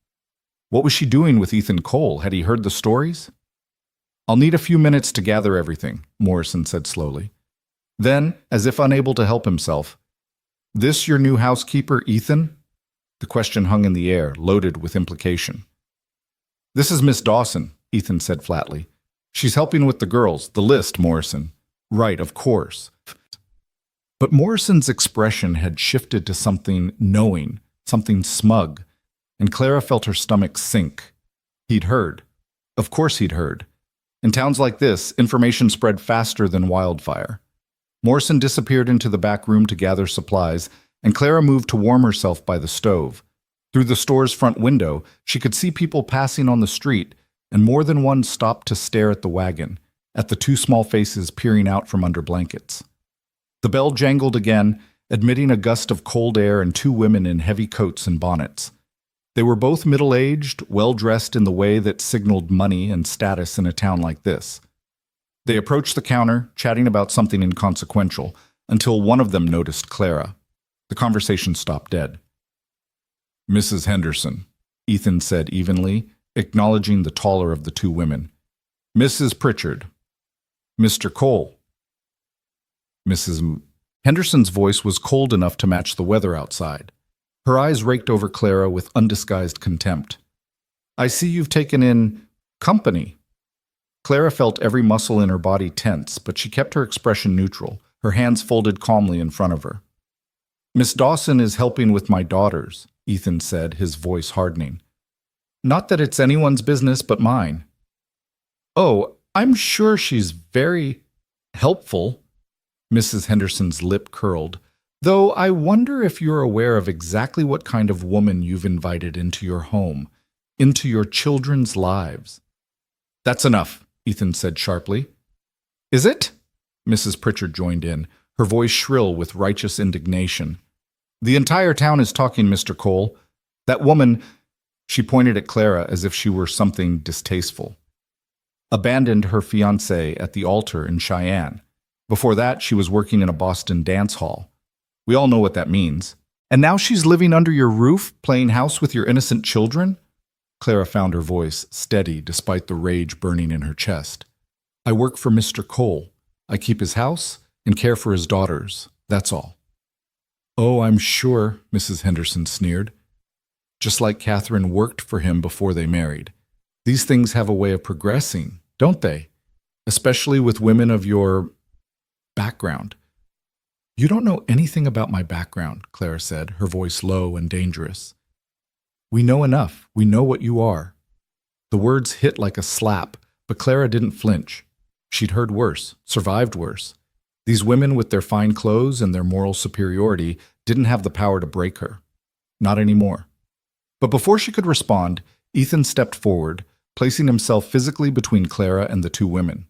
What was she doing with Ethan Cole? Had he heard the stories? "I'll need a few minutes to gather everything," Morrison said slowly. Then, as if unable to help himself, "This your new housekeeper, Ethan?" The question hung in the air, loaded with implication. "This is Miss Dawson," Ethan said flatly. "She's helping with the girls, the list, Morrison." "Right, of course." But Morrison's expression had shifted to something knowing, something smug, and Clara felt her stomach sink. He'd heard. Of course he'd heard. In towns like this, information spread faster than wildfire. Morrison disappeared into the back room to gather supplies, and Clara moved to warm herself by the stove. Through the store's front window, she could see people passing on the street, and more than one stopped to stare at the wagon, at the two small faces peering out from under blankets. The bell jangled again, admitting a gust of cold air and two women in heavy coats and bonnets. They were both middle-aged, well-dressed in the way that signaled money and status in a town like this. They approached the counter, chatting about something inconsequential, until one of them noticed Clara. The conversation stopped dead. "Mrs. Henderson," Ethan said evenly, acknowledging the taller of the two women. "Mrs. Pritchard." "Mr. Cole." Henderson's voice was cold enough to match the weather outside. Her eyes raked over Clara with undisguised contempt. "I see you've taken in company." Clara felt every muscle in her body tense, but she kept her expression neutral, her hands folded calmly in front of her. "Miss Dawson is helping with my daughters," Ethan said, his voice hardening. "Not that it's anyone's business but mine." "Oh, I'm sure she's very helpful." Mrs. Henderson's lip curled. "Though I wonder if you're aware of exactly what kind of woman you've invited into your home, into your children's lives." "That's enough," Ethan said sharply. "Is it?" Mrs. Pritchard joined in, her voice shrill with righteous indignation. "The entire town is talking, Mr. Cole. That woman," she pointed at Clara as if she were something distasteful, "abandoned her fiancé at the altar in Cheyenne. Before that, she was working in a Boston dance hall. We all know what that means. And now she's living under your roof, playing house with your innocent children?" Clara found her voice steady despite the rage burning in her chest. "I work for Mr. Cole. I keep his house and care for his daughters. That's all." "Oh, I'm sure," Mrs. Henderson sneered. just like Catherine worked for him before they married. These things have a way of progressing, don't they? Especially with women of your background. You don't know anything about my background, Clara said, her voice low and dangerous. We know enough. We know what you are. The words hit like a slap, but Clara didn't flinch. She'd heard worse, survived worse. These women with their fine clothes and their moral superiority didn't have the power to break her. Not anymore. But before she could respond, Ethan stepped forward, placing himself physically between Clara and the two women.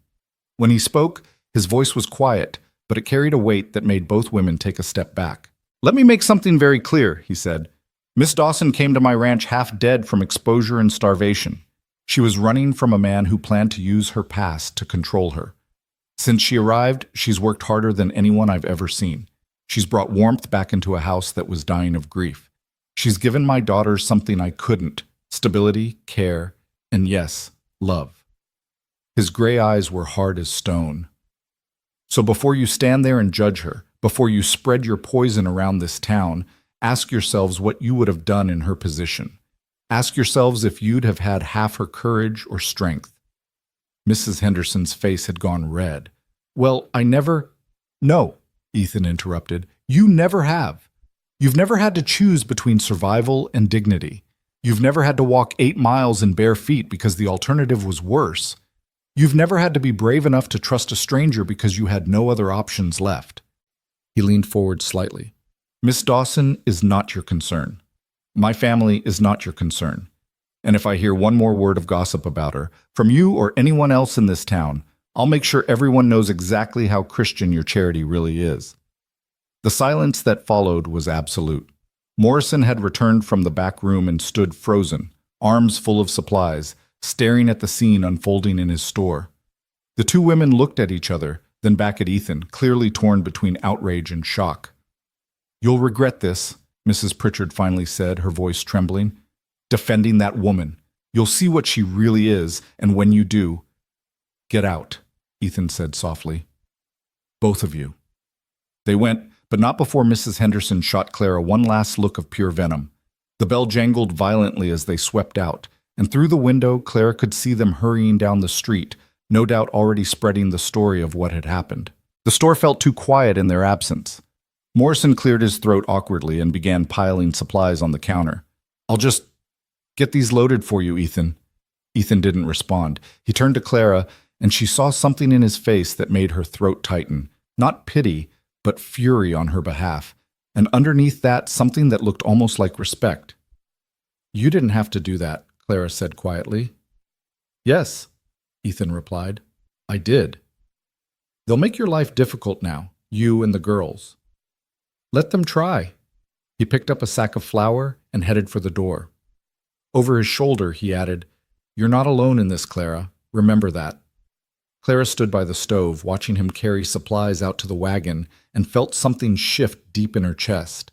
When he spoke, his voice was quiet, but it carried a weight that made both women take a step back. Let me make something very clear, he said. Miss Dawson came to my ranch half dead from exposure and starvation. She was running from a man who planned to use her past to control her. Since she arrived, she's worked harder than anyone I've ever seen. She's brought warmth back into a house that was dying of grief. She's given my daughters something I couldn't: stability, care, and yes, love. His gray eyes were hard as stone. So before you stand there and judge her, before you spread your poison around this town, ask yourselves what you would have done in her position. Ask yourselves if you'd have had half her courage or strength. Mrs. Henderson's face had gone red. Well, I never... No, Ethan interrupted. You never have. You've never had to choose between survival and dignity. You've never had to walk 8 miles in bare feet because the alternative was worse. You've never had to be brave enough to trust a stranger because you had no other options left. He leaned forward slightly. Miss Dawson is not your concern. My family is not your concern. And if I hear one more word of gossip about her, from you or anyone else in this town, I'll make sure everyone knows exactly how Christian your charity really is. The silence that followed was absolute. Morrison had returned from the back room and stood frozen, arms full of supplies, staring at the scene unfolding in his store. The two women looked at each other, then back at Ethan, clearly torn between outrage and shock. You'll regret this, Mrs. Pritchard finally said, her voice trembling. Defending that woman. You'll see what she really is, and when you do... Get out, Ethan said softly. Both of you. They went, but not before Mrs. Henderson shot Clara one last look of pure venom. The bell jangled violently as they swept out, and through the window, Clara could see them hurrying down the street, no doubt already spreading the story of what had happened. The store felt too quiet in their absence. Morrison cleared his throat awkwardly and began piling supplies on the counter. I'll just get these loaded for you, Ethan. Ethan didn't respond. He turned to Clara, and she saw something in his face that made her throat tighten. Not pity, but fury on her behalf. And underneath that, something that looked almost like respect. You didn't have to do that, Clara said quietly. Yes, Ethan replied. I did. They'll make your life difficult now, you and the girls. Let them try. He picked up a sack of flour and headed for the door. Over his shoulder, he added, You're not alone in this, Clara. Remember that. Clara stood by the stove, watching him carry supplies out to the wagon, and felt something shift deep in her chest.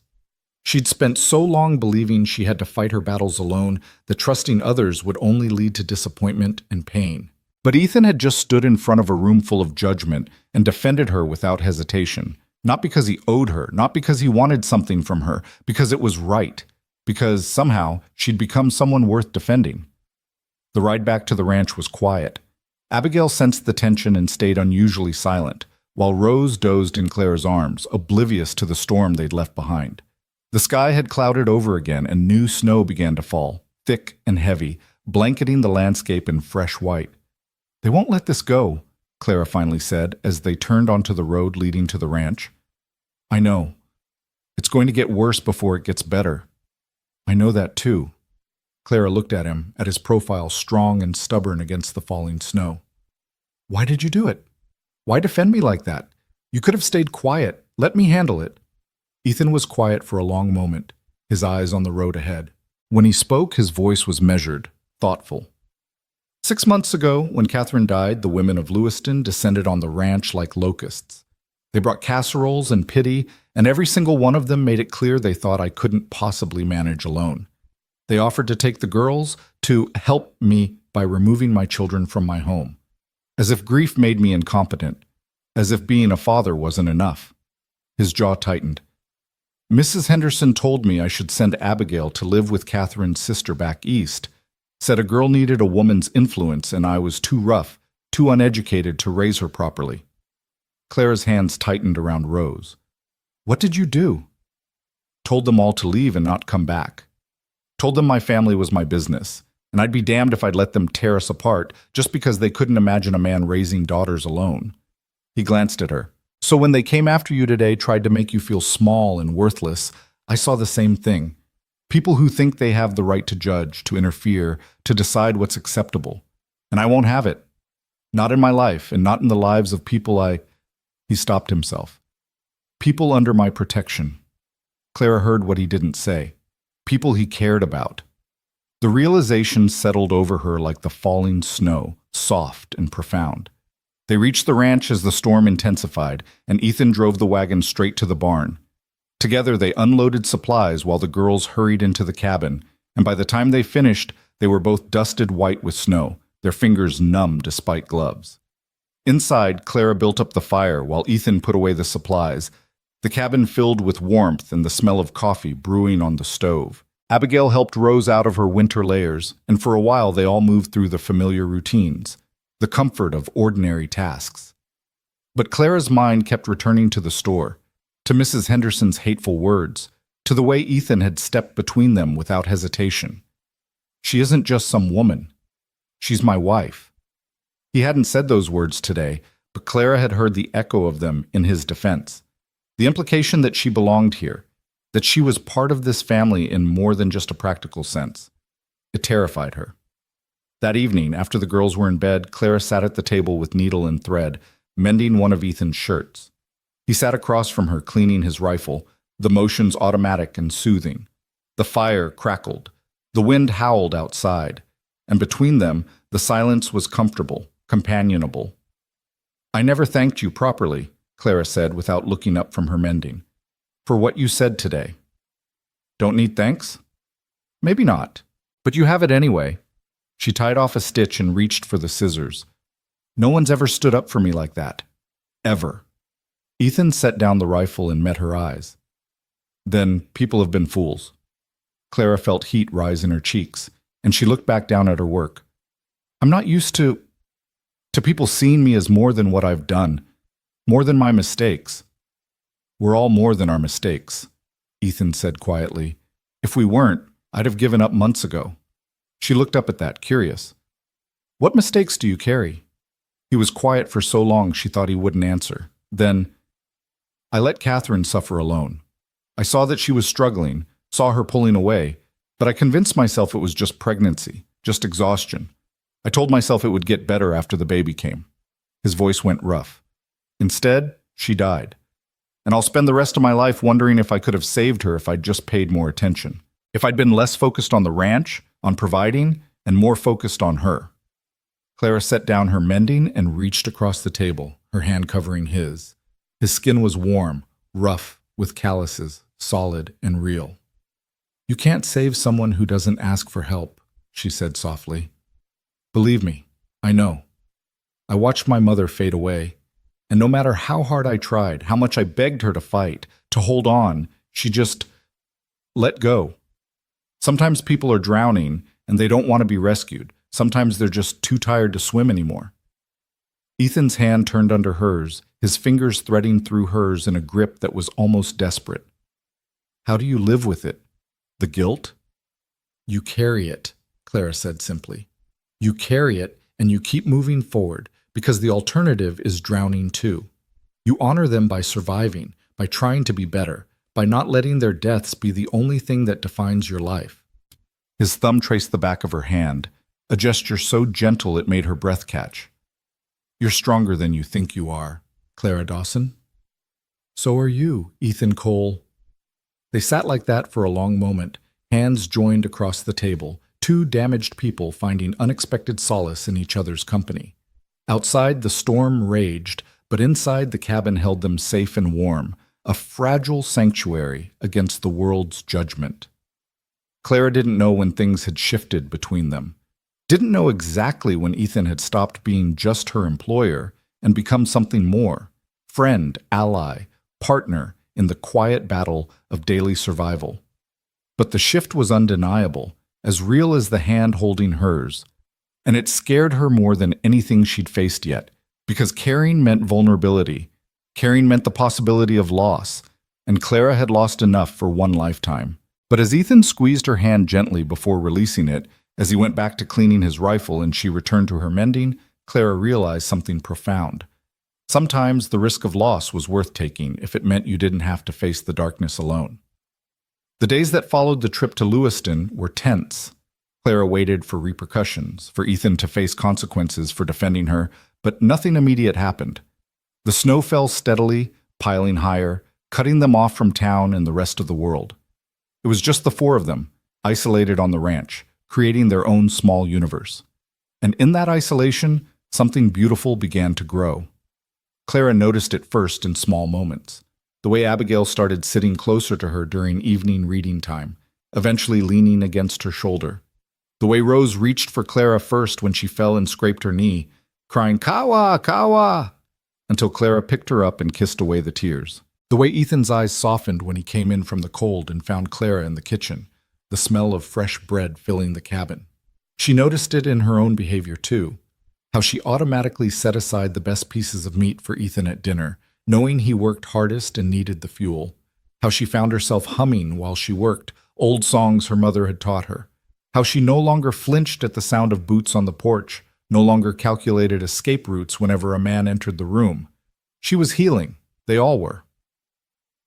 She'd spent so long believing she had to fight her battles alone that trusting others would only lead to disappointment and pain. But Ethan had just stood in front of a room full of judgment and defended her without hesitation, not because he owed her, not because he wanted something from her, because it was right, because somehow she'd become someone worth defending. The ride back to the ranch was quiet. Abigail sensed the tension and stayed unusually silent, while Rose dozed in Clara's arms, oblivious to the storm they'd left behind. The sky had clouded over again, and new snow began to fall, thick and heavy, blanketing the landscape in fresh white. They won't let this go, Clara finally said as they turned onto the road leading to the ranch. I know. It's going to get worse before it gets better. I know that too. Clara looked at him, at his profile strong and stubborn against the falling snow. Why did you do it? Why defend me like that? You could have stayed quiet. Let me handle it. Ethan was quiet for a long moment, his eyes on the road ahead. When he spoke, his voice was measured, thoughtful. 6 months ago, when Catherine died, the women of Lewiston descended on the ranch like locusts. They brought casseroles and pity, and every single one of them made it clear they thought I couldn't possibly manage alone. They offered to take the girls, to help me by removing my children from my home. As if grief made me incompetent, as if being a father wasn't enough. His jaw tightened. Mrs. Henderson told me I should send Abigail to live with Catherine's sister back east. Said a girl needed a woman's influence and I was too rough, too uneducated to raise her properly. Clara's hands tightened around Rose. What did you do? Told them all to leave and not come back. Told them my family was my business, and I'd be damned if I'd let them tear us apart just because they couldn't imagine a man raising daughters alone. He glanced at her. So when they came after you today, tried to make you feel small and worthless, I saw the same thing. People who think they have the right to judge, to interfere, to decide what's acceptable. And I won't have it. Not in my life, and not in the lives of people He stopped himself. People under my protection. Clara heard what he didn't say. People he cared about. The realization settled over her like the falling snow, soft and profound. They reached the ranch as the storm intensified, and Ethan drove the wagon straight to the barn. Together they unloaded supplies while the girls hurried into the cabin, and by the time they finished, they were both dusted white with snow, their fingers numb despite gloves. Inside, Clara built up the fire while Ethan put away the supplies, the cabin filled with warmth and the smell of coffee brewing on the stove. Abigail helped Rose out of her winter layers, and for a while they all moved through the familiar routines, the comfort of ordinary tasks. But Clara's mind kept returning to the store, to Mrs. Henderson's hateful words, to the way Ethan had stepped between them without hesitation. She isn't just some woman. She's my wife. He hadn't said those words today, but Clara had heard the echo of them in his defense. The implication that she belonged here, that she was part of this family in more than just a practical sense. It terrified her. That evening, after the girls were in bed, Clara sat at the table with needle and thread, mending one of Ethan's shirts. He sat across from her, cleaning his rifle, the motions automatic and soothing. The fire crackled. The wind howled outside. And between them, the silence was comfortable, companionable. I never thanked you properly, Clara said without looking up from her mending, for what you said today. Don't need thanks? Maybe not, but you have it anyway. She tied off a stitch and reached for the scissors. No one's ever stood up for me like that. Ever. Ethan set down the rifle and met her eyes. Then people have been fools. Clara felt heat rise in her cheeks, and she looked back down at her work. I'm not used to people seeing me as more than what I've done, more than my mistakes. We're all more than our mistakes, Ethan said quietly. If we weren't, I'd have given up months ago. She looked up at that, curious. What mistakes do you carry? He was quiet for so long she thought he wouldn't answer. Then, I let Catherine suffer alone. I saw that she was struggling, saw her pulling away, but I convinced myself it was just pregnancy, just exhaustion. I told myself it would get better after the baby came. His voice went rough. Instead, she died. And I'll spend the rest of my life wondering if I could have saved her if I'd just paid more attention. If I'd been less focused on the ranch, on providing, and more focused on her. Clara set down her mending and reached across the table, her hand covering his. His skin was warm, rough, with calluses, solid and real. You can't save someone who doesn't ask for help, she said softly. Believe me, I know. I watched my mother fade away, and no matter how hard I tried, how much I begged her to fight, to hold on, she just let go. Sometimes people are drowning and they don't want to be rescued. Sometimes they're just too tired to swim anymore. Ethan's hand turned under hers, his fingers threading through hers in a grip that was almost desperate. How do you live with it? The guilt? You carry it, Clara said simply. You carry it and you keep moving forward because the alternative is drowning too. You honor them by surviving, by trying to be better, by not letting their deaths be the only thing that defines your life. His thumb traced the back of her hand, a gesture so gentle it made her breath catch. You're stronger than you think you are, Clara Dawson. So are you, Ethan Cole. They sat like that for a long moment, hands joined across the table, two damaged people finding unexpected solace in each other's company. Outside, the storm raged, but inside the cabin held them safe and warm, a fragile sanctuary against the world's judgment. Clara didn't know when things had shifted between them. Didn't know exactly when Ethan had stopped being just her employer and become something more, friend, ally, partner, in the quiet battle of daily survival. But the shift was undeniable, as real as the hand holding hers, and it scared her more than anything she'd faced yet, because caring meant vulnerability, caring meant the possibility of loss, and Clara had lost enough for one lifetime. But as Ethan squeezed her hand gently before releasing it, as he went back to cleaning his rifle and she returned to her mending, Clara realized something profound. Sometimes the risk of loss was worth taking if it meant you didn't have to face the darkness alone. The days that followed the trip to Lewiston were tense. Clara waited for repercussions, for Ethan to face consequences for defending her, but nothing immediate happened. The snow fell steadily, piling higher, cutting them off from town and the rest of the world. It was just the four of them, isolated on the ranch, creating their own small universe. And in that isolation, something beautiful began to grow. Clara noticed it first in small moments. The way Abigail started sitting closer to her during evening reading time, eventually leaning against her shoulder. The way Rose reached for Clara first when she fell and scraped her knee, crying, "Kawa, Kawa!" until Clara picked her up and kissed away the tears. The way Ethan's eyes softened when he came in from the cold and found Clara in the kitchen, the smell of fresh bread filling the cabin. She noticed it in her own behavior too, how she automatically set aside the best pieces of meat for Ethan at dinner, knowing he worked hardest and needed the fuel. How she found herself humming while she worked, old songs her mother had taught her. How she no longer flinched at the sound of boots on the porch, no longer calculated escape routes whenever a man entered the room. She was healing. They all were.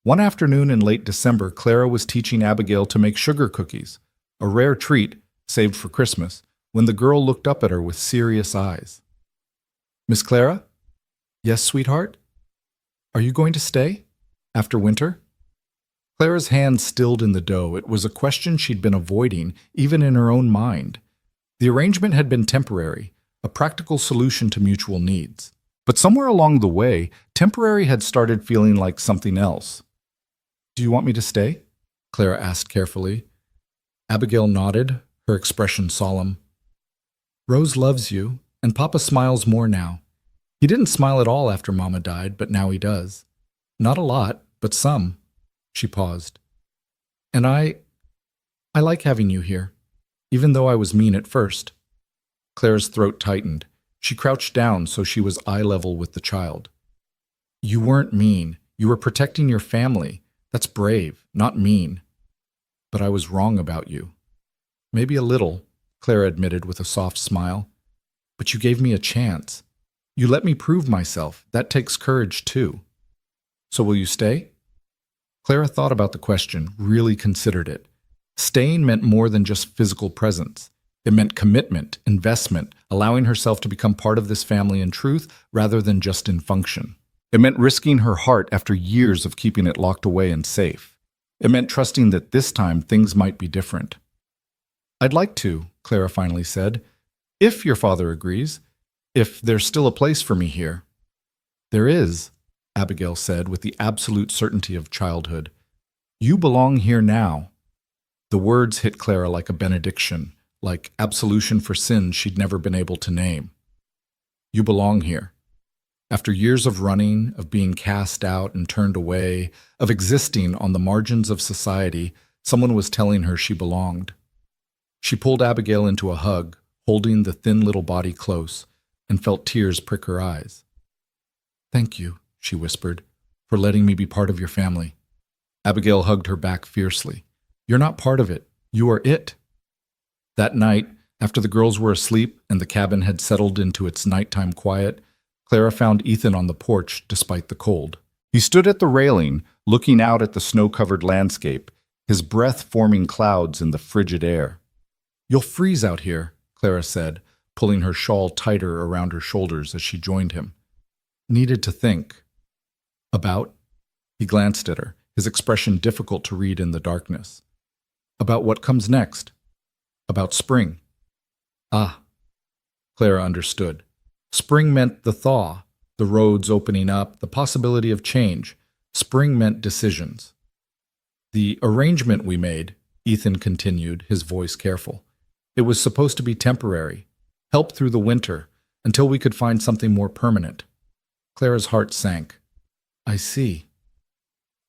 One afternoon in late December, Clara was teaching Abigail to make sugar cookies, a rare treat saved for Christmas, when the girl looked up at her with serious eyes. "Miss Clara?" "Yes, sweetheart?" "Are you going to stay? After winter?" Clara's hand stilled in the dough. It was a question she'd been avoiding, even in her own mind. The arrangement had been temporary, a practical solution to mutual needs. But somewhere along the way, temporary had started feeling like something else. "Do you want me to stay?" Clara asked carefully. Abigail nodded, her expression solemn. "Rose loves you, and Papa smiles more now. He didn't smile at all after Mama died, but now he does. Not a lot, but some." She paused. "And I like having you here, even though I was mean at first." Clara's throat tightened. She crouched down so she was eye level with the child. "You weren't mean. You were protecting your family. That's brave, not mean. But I was wrong about you." "Maybe a little," Clara admitted with a soft smile. "But you gave me a chance. You let me prove myself. That takes courage, too." "So will you stay?" Clara thought about the question, really considered it. Staying meant more than just physical presence. It meant commitment, investment, allowing herself to become part of this family in truth rather than just in function. It meant risking her heart after years of keeping it locked away and safe. It meant trusting that this time things might be different. "I'd like to," Clara finally said, "if your father agrees, if there's still a place for me here." "There is," Abigail said with the absolute certainty of childhood. "You belong here now." The words hit Clara like a benediction, like absolution for sins she'd never been able to name. You belong here. After years of running, of being cast out and turned away, of existing on the margins of society, someone was telling her she belonged. She pulled Abigail into a hug, holding the thin little body close, and felt tears prick her eyes. "Thank you," she whispered, "for letting me be part of your family." Abigail hugged her back fiercely. "You're not part of it. You are it." That night, after the girls were asleep and the cabin had settled into its nighttime quiet, Clara found Ethan on the porch despite the cold. He stood at the railing, looking out at the snow-covered landscape, his breath forming clouds in the frigid air. "You'll freeze out here," Clara said, pulling her shawl tighter around her shoulders as she joined him. "Needed to think." "About?" He glanced at her, his expression difficult to read in the darkness. "About what comes next. About spring." Ah, Clara understood. Spring meant the thaw, the roads opening up, the possibility of change. Spring meant decisions. "The arrangement we made," Ethan continued, his voice careful. "It was supposed to be temporary, help through the winter, until we could find something more permanent." Clara's heart sank. "I see."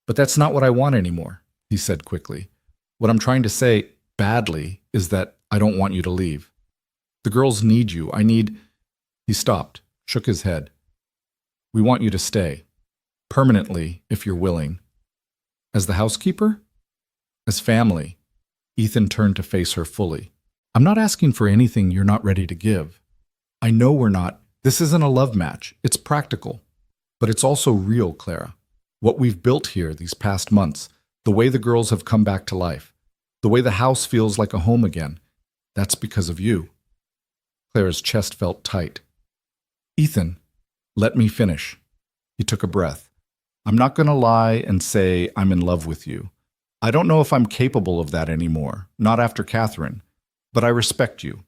But that's not what I want anymore, he said quickly. What I'm trying to say, badly, is that I don't want you to leave. The girls need you. He stopped, shook his head. We want you to stay. Permanently, if you're willing. As the housekeeper? As family. Ethan turned to face her fully. I'm not asking for anything you're not ready to give. I know we're not. This isn't a love match. It's practical. But it's also real, Clara. What we've built here these past months, the way the girls have come back to life, the way the house feels like a home again, that's because of you. Clara's chest felt tight. Ethan, let me finish. He took a breath. I'm not going to lie and say I'm in love with you. I don't know if I'm capable of that anymore, not after Catherine, but I respect you.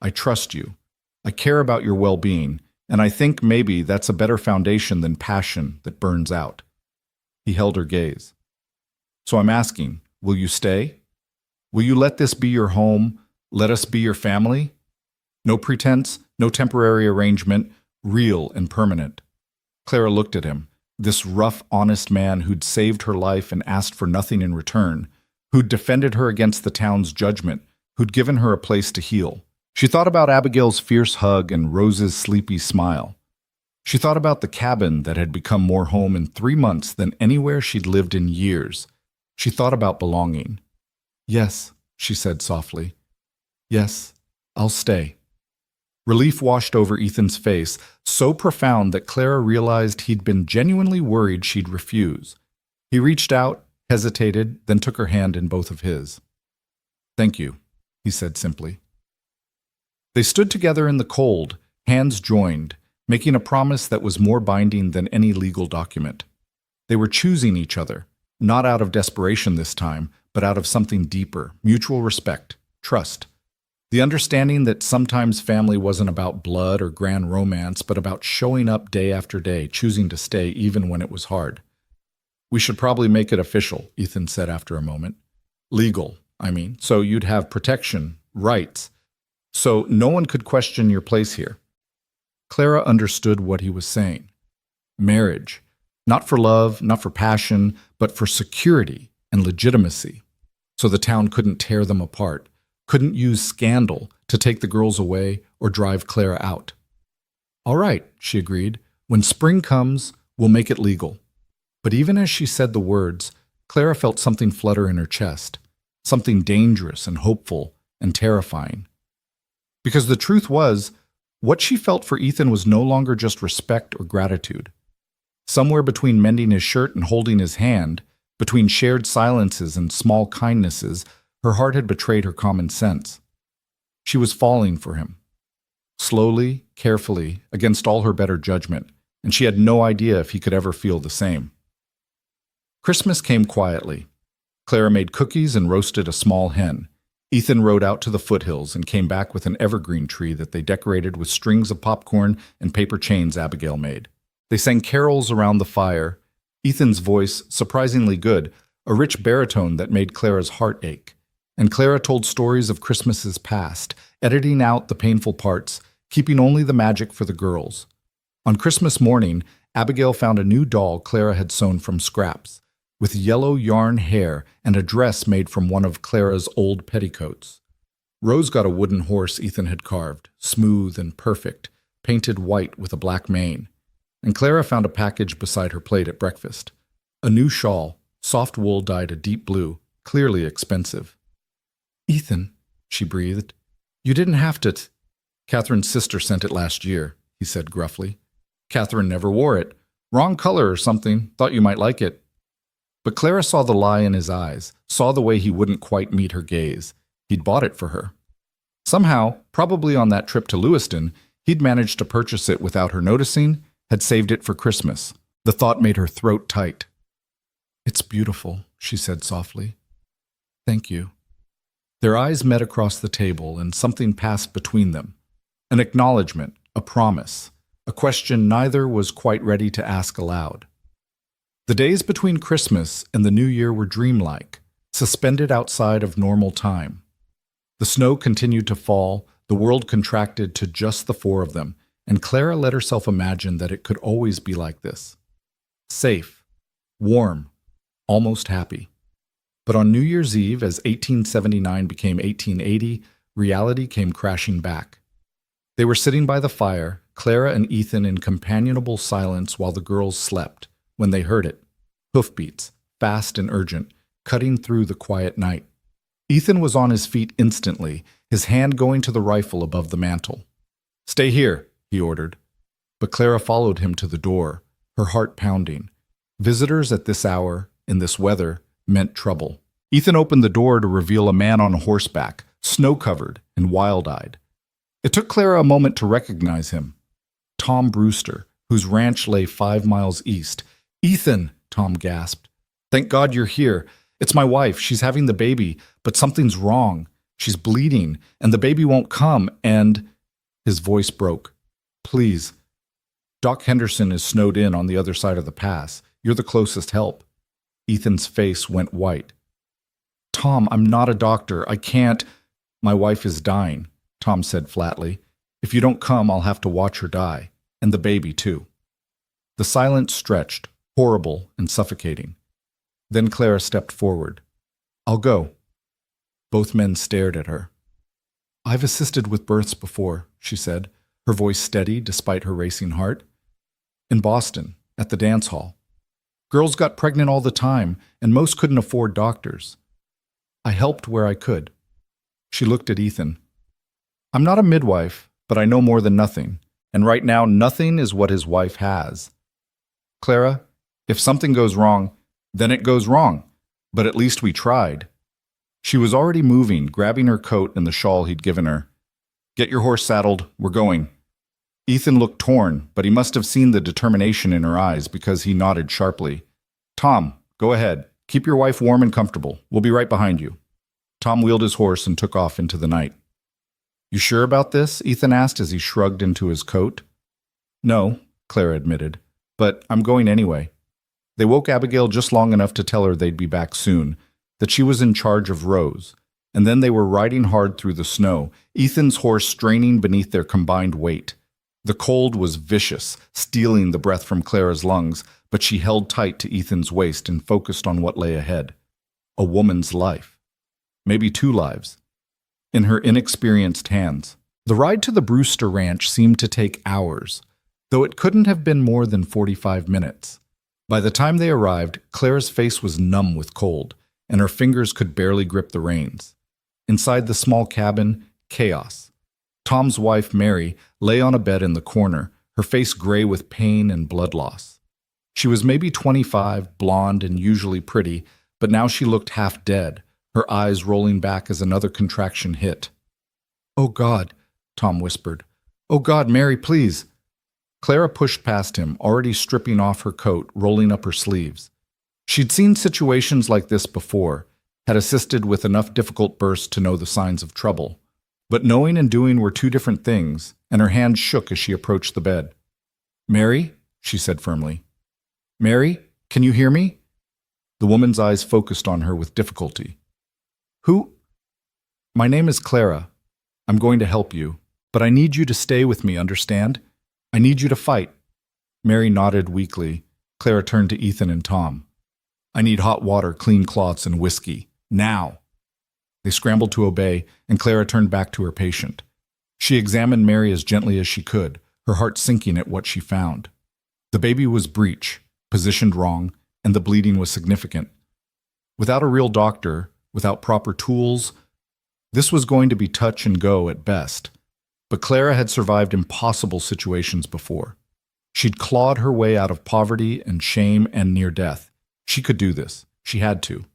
I trust you. I care about your well-being, and I think maybe that's a better foundation than passion that burns out. He held her gaze. So I'm asking, will you stay? Will you let this be your home? Let us be your family? No pretense, no temporary arrangement, real and permanent. Clara looked at him, this rough, honest man who'd saved her life and asked for nothing in return, who'd defended her against the town's judgment, who'd given her a place to heal. She thought about Abigail's fierce hug and Rose's sleepy smile. She thought about the cabin that had become more home in 3 months than anywhere she'd lived in years. She thought about belonging. Yes, she said softly. Yes, I'll stay. Relief washed over Ethan's face, so profound that Clara realized he'd been genuinely worried she'd refuse. He reached out, hesitated, then took her hand in both of his. Thank you, he said simply. They stood together in the cold, hands joined, making a promise that was more binding than any legal document. They were choosing each other, not out of desperation this time, but out of something deeper, mutual respect, trust. The understanding that sometimes family wasn't about blood or grand romance, but about showing up day after day, choosing to stay even when it was hard. We should probably make it official, Ethan said after a moment. Legal, so you'd have protection, rights. So no one could question your place here. Clara understood what he was saying. Marriage, not for love, not for passion, but for security and legitimacy. So the town couldn't tear them apart, couldn't use scandal to take the girls away or drive Clara out. All right, she agreed. When spring comes, we'll make it legal. But even as she said the words, Clara felt something flutter in her chest, something dangerous and hopeful and terrifying. Because the truth was, what she felt for Ethan was no longer just respect or gratitude. Somewhere between mending his shirt and holding his hand, between shared silences and small kindnesses, her heart had betrayed her common sense. She was falling for him. Slowly, carefully, against all her better judgment, and she had no idea if he could ever feel the same. Christmas came quietly. Clara made cookies and roasted a small hen. Ethan rode out to the foothills and came back with an evergreen tree that they decorated with strings of popcorn and paper chains Abigail made. They sang carols around the fire. Ethan's voice, surprisingly good, a rich baritone that made Clara's heart ache. And Clara told stories of Christmases past, editing out the painful parts, keeping only the magic for the girls. On Christmas morning, Abigail found a new doll Clara had sewn from scraps, with yellow yarn hair and a dress made from one of Clara's old petticoats. Rose got a wooden horse Ethan had carved, smooth and perfect, painted white with a black mane. And Clara found a package beside her plate at breakfast. A new shawl, soft wool dyed a deep blue, clearly expensive. Ethan, she breathed, you didn't have to. Catherine's sister sent it last year, he said gruffly. Catherine never wore it. Wrong color or something. Thought you might like it. But Clara saw the lie in his eyes, saw the way he wouldn't quite meet her gaze. He'd bought it for her. Somehow, probably on that trip to Lewiston, he'd managed to purchase it without her noticing, had saved it for Christmas. The thought made her throat tight. It's beautiful, she said softly. Thank you. Their eyes met across the table, and something passed between them. An acknowledgement, a promise, a question neither was quite ready to ask aloud. The days between Christmas and the New Year were dreamlike, suspended outside of normal time. The snow continued to fall, the world contracted to just the four of them, and Clara let herself imagine that it could always be like this. Safe, warm, almost happy. But on New Year's Eve, as 1879 became 1880, reality came crashing back. They were sitting by the fire, Clara and Ethan in companionable silence while the girls slept, when they heard it. Hoofbeats, fast and urgent, cutting through the quiet night. Ethan was on his feet instantly, his hand going to the rifle above the mantel. "Stay here," he ordered. But Clara followed him to the door, her heart pounding. Visitors at this hour, in this weather, meant trouble. Ethan opened the door to reveal a man on horseback, snow-covered and wild-eyed. It took Clara a moment to recognize him. Tom Brewster, whose ranch lay 5 miles east. "Ethan," Tom gasped. "Thank God you're here. It's my wife. She's having the baby, but something's wrong. She's bleeding, and the baby won't come, and—" His voice broke. "Please. Doc Henderson is snowed in on the other side of the pass. You're the closest help." Ethan's face went white. "Tom, I'm not a doctor. I can't—" "My wife is dying," Tom said flatly. "If you don't come, I'll have to watch her die. And the baby, too." The silence stretched, horrible and suffocating. Then Clara stepped forward. "I'll go." Both men stared at her. "I've assisted with births before," she said, her voice steady despite her racing heart. "In Boston, at the dance hall. Girls got pregnant all the time, and most couldn't afford doctors. I helped where I could." She looked at Ethan. "I'm not a midwife, but I know more than nothing, and right now nothing is what his wife has. Clara, if something goes wrong, then it goes wrong, but at least we tried." She was already moving, grabbing her coat and the shawl he'd given her. "Get your horse saddled, we're going." Ethan looked torn, but he must have seen the determination in her eyes because he nodded sharply. "Tom, go ahead. Keep your wife warm and comfortable. We'll be right behind you." Tom wheeled his horse and took off into the night. "You sure about this?" Ethan asked as he shrugged into his coat. "No," Clara admitted, "but I'm going anyway." They woke Abigail just long enough to tell her they'd be back soon, that she was in charge of Rose, and then they were riding hard through the snow, Ethan's horse straining beneath their combined weight. The cold was vicious, stealing the breath from Clara's lungs, but she held tight to Ethan's waist and focused on what lay ahead. A woman's life. Maybe 2 lives. In her inexperienced hands. The ride to the Brewster Ranch seemed to take hours, though it couldn't have been more than 45 minutes. By the time they arrived, Clara's face was numb with cold, and her fingers could barely grip the reins. Inside the small cabin, chaos. Tom's wife, Mary, lay on a bed in the corner, her face gray with pain and blood loss. She was maybe 25, blonde and usually pretty, but now she looked half dead, her eyes rolling back as another contraction hit. "Oh God," Tom whispered. "Oh God, Mary, please." Clara pushed past him, already stripping off her coat, rolling up her sleeves. She'd seen situations like this before, had assisted with enough difficult births to know the signs of trouble. But knowing and doing were 2 different things, and her hand shook as she approached the bed. "Mary," she said firmly. "Mary, can you hear me?" The woman's eyes focused on her with difficulty. "Who?" "My name is Clara. I'm going to help you, but I need you to stay with me, understand? I need you to fight." Mary nodded weakly. Clara turned to Ethan and Tom. "I need hot water, clean cloths, and whiskey. Now." They scrambled to obey, and Clara turned back to her patient. She examined Mary as gently as she could, her heart sinking at what she found. The baby was breech, positioned wrong, and the bleeding was significant. Without a real doctor, without proper tools, this was going to be touch and go at best. But Clara had survived impossible situations before. She'd clawed her way out of poverty and shame and near death. She could do this. She had to.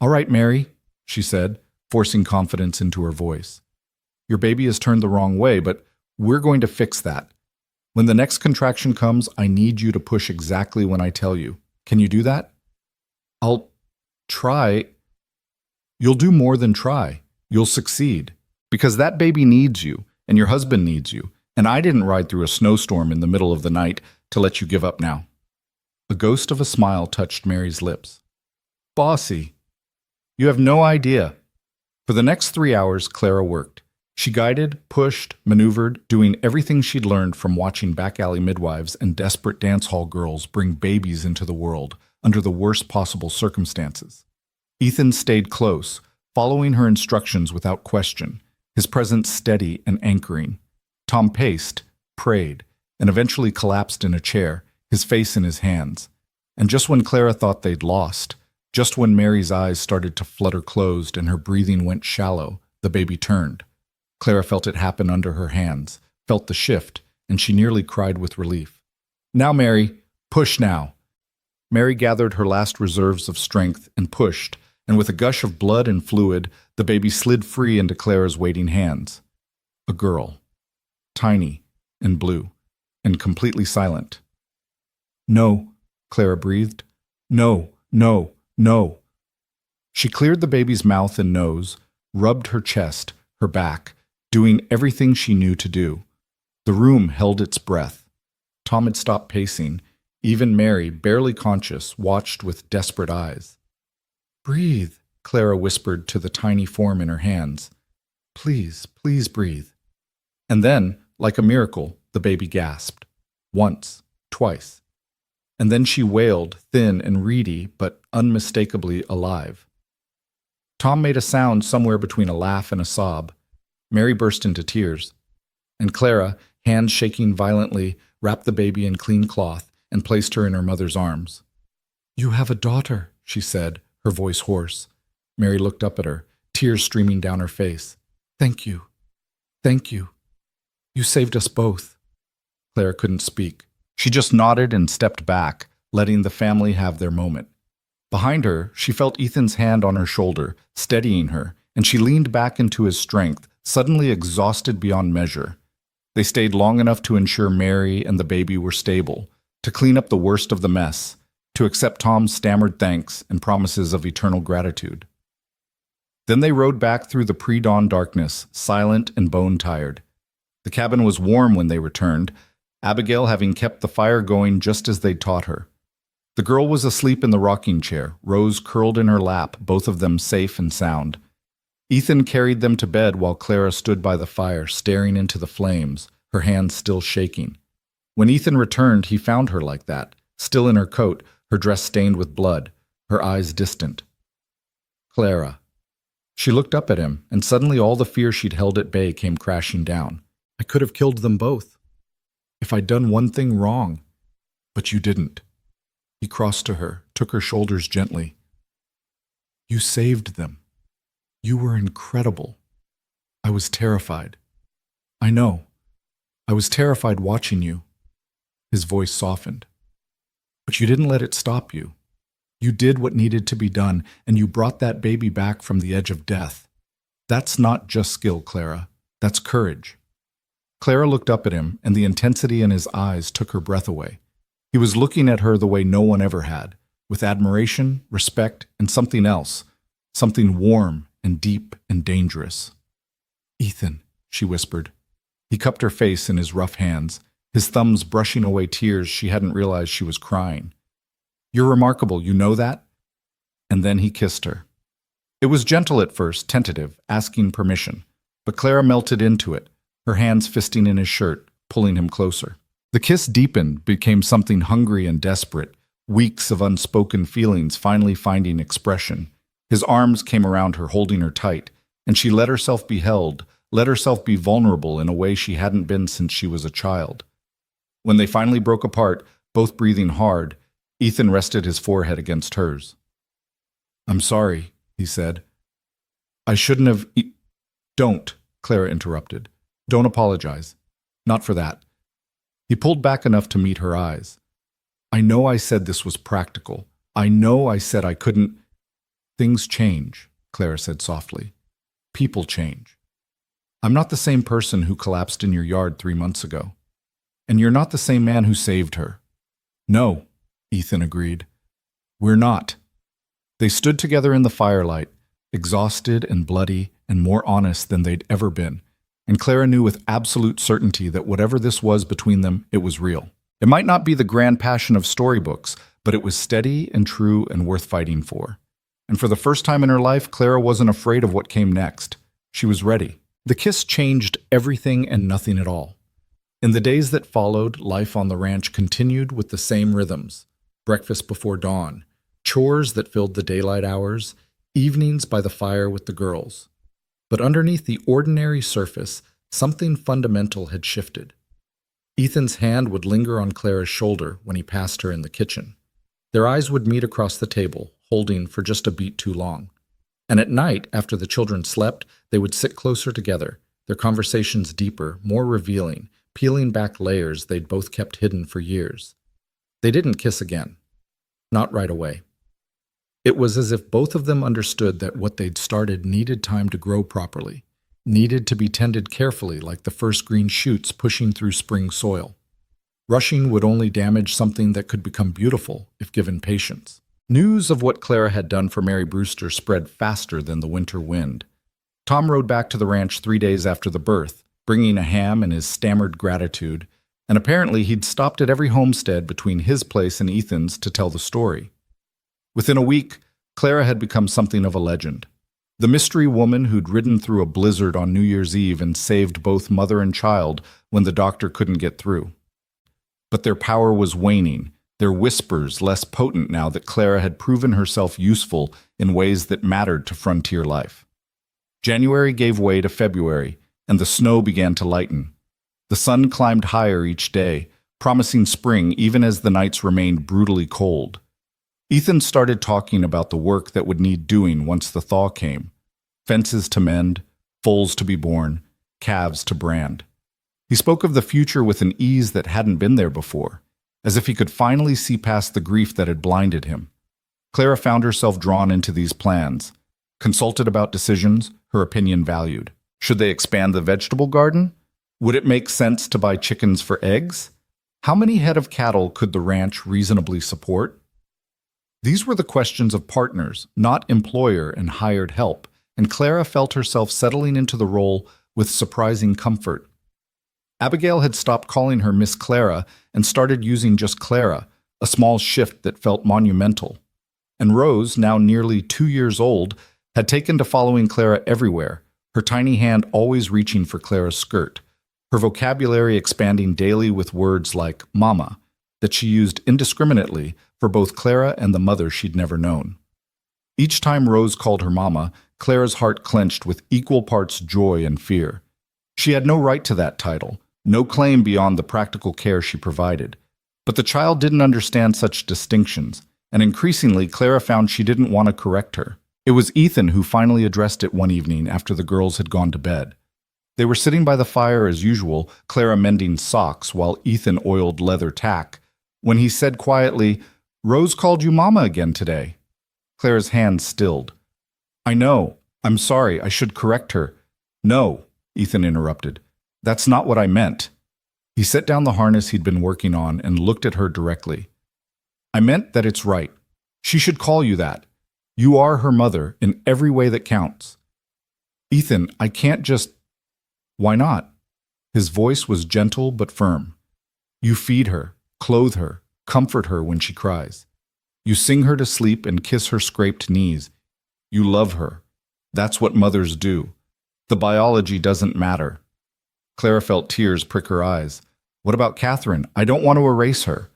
"All right, Mary," she said, forcing confidence into her voice. "Your baby has turned the wrong way, but we're going to fix that. When the next contraction comes, I need you to push exactly when I tell you. Can you do that?" "I'll try." "You'll do more than try. You'll succeed. Because that baby needs you, and your husband needs you, and I didn't ride through a snowstorm in the middle of the night to let you give up now." A ghost of a smile touched Mary's lips. "Bossy. You have no idea." For the next 3 hours, Clara worked. She guided, pushed, maneuvered, doing everything she'd learned from watching back alley midwives and desperate dance hall girls bring babies into the world, under the worst possible circumstances. Ethan stayed close, following her instructions without question, his presence steady and anchoring. Tom paced, prayed, and eventually collapsed in a chair, his face in his hands. And just when Clara thought they'd lost, just when Mary's eyes started to flutter closed and her breathing went shallow, the baby turned. Clara felt it happen under her hands, felt the shift, and she nearly cried with relief. "Now, Mary, push now." Mary gathered her last reserves of strength and pushed, and with a gush of blood and fluid, the baby slid free into Clara's waiting hands. A girl, tiny and blue, and completely silent. "No," Clara breathed. "No, no, no." She cleared the baby's mouth and nose, rubbed her chest, her back, doing everything she knew to do. The room held its breath. Tom had stopped pacing. Even Mary, barely conscious, watched with desperate eyes. "Breathe," Clara whispered to the tiny form in her hands. "Please, please breathe." And then, like a miracle, the baby gasped. Once, twice. And then she wailed, thin and reedy, but unmistakably alive. Tom made a sound somewhere between a laugh and a sob. Mary burst into tears. And Clara, hands shaking violently, wrapped the baby in clean cloth and placed her in her mother's arms. "You have a daughter," she said, her voice hoarse. Mary looked up at her, tears streaming down her face. "Thank you. Thank you. You saved us both." Clara couldn't speak. She just nodded and stepped back, letting the family have their moment. Behind her, she felt Ethan's hand on her shoulder, steadying her, and she leaned back into his strength, suddenly exhausted beyond measure. They stayed long enough to ensure Mary and the baby were stable, to clean up the worst of the mess, to accept Tom's stammered thanks and promises of eternal gratitude. Then they rode back through the pre-dawn darkness, silent and bone-tired. The cabin was warm when they returned, Abigail having kept the fire going just as they'd taught her. The girl was asleep in the rocking chair, Rose curled in her lap, both of them safe and sound. Ethan carried them to bed while Clara stood by the fire, staring into the flames, her hands still shaking. When Ethan returned, he found her like that, still in her coat, her dress stained with blood, her eyes distant. "Clara." She looked up at him, and suddenly all the fear she'd held at bay came crashing down. "I could have killed them both. If I'd done one thing wrong. But you didn't." He crossed to her, took her shoulders gently. "You saved them. You were incredible. I was terrified. I know. I was terrified watching you." His voice softened. "But you didn't let it stop you. You did what needed to be done, and you brought that baby back from the edge of death. That's not just skill, Clara. That's courage." Clara looked up at him, and the intensity in his eyes took her breath away. He was looking at her the way no one ever had, with admiration, respect, and something else, something warm and deep and dangerous. "Ethan," she whispered. He cupped her face in his rough hands, his thumbs brushing away tears she hadn't realized she was crying. "You're remarkable, you know that?" And then he kissed her. It was gentle at first, tentative, asking permission, but Clara melted into it, her hands fisting in his shirt, pulling him closer. The kiss deepened, became something hungry and desperate, weeks of unspoken feelings finally finding expression. His arms came around her, holding her tight, and she let herself be held, let herself be vulnerable in a way she hadn't been since she was a child. When they finally broke apart, both breathing hard, Ethan rested his forehead against hers. "I'm sorry," he said. "I shouldn't have—" "Don't," Clara interrupted. "Don't apologize. Not for that." He pulled back enough to meet her eyes. "I know I said this was practical. I know I said I couldn't—" "Things change," Clara said softly. "People change. I'm not the same person who collapsed in your yard 3 months ago. And you're not the same man who saved her." "No," Ethan agreed. "We're not." They stood together in the firelight, exhausted and bloody and more honest than they'd ever been, and Clara knew with absolute certainty that whatever this was between them, it was real. It might not be the grand passion of storybooks, but it was steady and true and worth fighting for. And for the first time in her life, Clara wasn't afraid of what came next. She was ready. The kiss changed everything and nothing at all. In the days that followed, life on the ranch continued with the same rhythms. Breakfast before dawn, chores that filled the daylight hours, evenings by the fire with the girls. But underneath the ordinary surface, something fundamental had shifted. Ethan's hand would linger on Clara's shoulder when he passed her in the kitchen. Their eyes would meet across the table, holding for just a beat too long. And at night, after the children slept, they would sit closer together, their conversations deeper, more revealing, peeling back layers they'd both kept hidden for years. They didn't kiss again. Not right away. It was as if both of them understood that what they'd started needed time to grow properly, needed to be tended carefully like the first green shoots pushing through spring soil. Rushing would only damage something that could become beautiful if given patience. News of what Clara had done for Mary Brewster spread faster than the winter wind. Tom rode back to the ranch 3 days after the birth, bringing a ham and his stammered gratitude, and apparently he'd stopped at every homestead between his place and Ethan's to tell the story. Within a week, Clara had become something of a legend. The mystery woman who'd ridden through a blizzard on New Year's Eve and saved both mother and child when the doctor couldn't get through. But their power was waning, their whispers less potent now that Clara had proven herself useful in ways that mattered to frontier life. January gave way to February, and the snow began to lighten. The sun climbed higher each day, promising spring even as the nights remained brutally cold. Ethan started talking about the work that would need doing once the thaw came. Fences to mend, foals to be born, calves to brand. He spoke of the future with an ease that hadn't been there before, as if he could finally see past the grief that had blinded him. Clara found herself drawn into these plans. Consulted about decisions, her opinion valued. Should they expand the vegetable garden? Would it make sense to buy chickens for eggs? How many head of cattle could the ranch reasonably support? These were the questions of partners, not employer and hired help, and Clara felt herself settling into the role with surprising comfort. Abigail had stopped calling her Miss Clara and started using just Clara, a small shift that felt monumental. And Rose, now nearly 2 years old, had taken to following Clara everywhere, her tiny hand always reaching for Clara's skirt, her vocabulary expanding daily with words like mama, that she used indiscriminately for both Clara and the mother she'd never known. Each time Rose called her mama, Clara's heart clenched with equal parts joy and fear. She had no right to that title, no claim beyond the practical care she provided. But the child didn't understand such distinctions, and increasingly Clara found she didn't want to correct her. It was Ethan who finally addressed it one evening after the girls had gone to bed. They were sitting by the fire as usual, Clara mending socks while Ethan oiled leather tack, when he said quietly, "Rose called you Mama again today." Clara's hand stilled. "I know. I'm sorry. I should correct her." "No," Ethan interrupted. "That's not what I meant." He set down the harness he'd been working on and looked at her directly. "I meant that it's right. She should call you that. You are her mother in every way that counts." "Ethan, I can't just—" "Why not?" His voice was gentle but firm. "You feed her, clothe her, comfort her when she cries. You sing her to sleep and kiss her scraped knees. You love her. That's what mothers do. The biology doesn't matter." Clara felt tears prick her eyes. "What about Catherine? I don't want to erase her."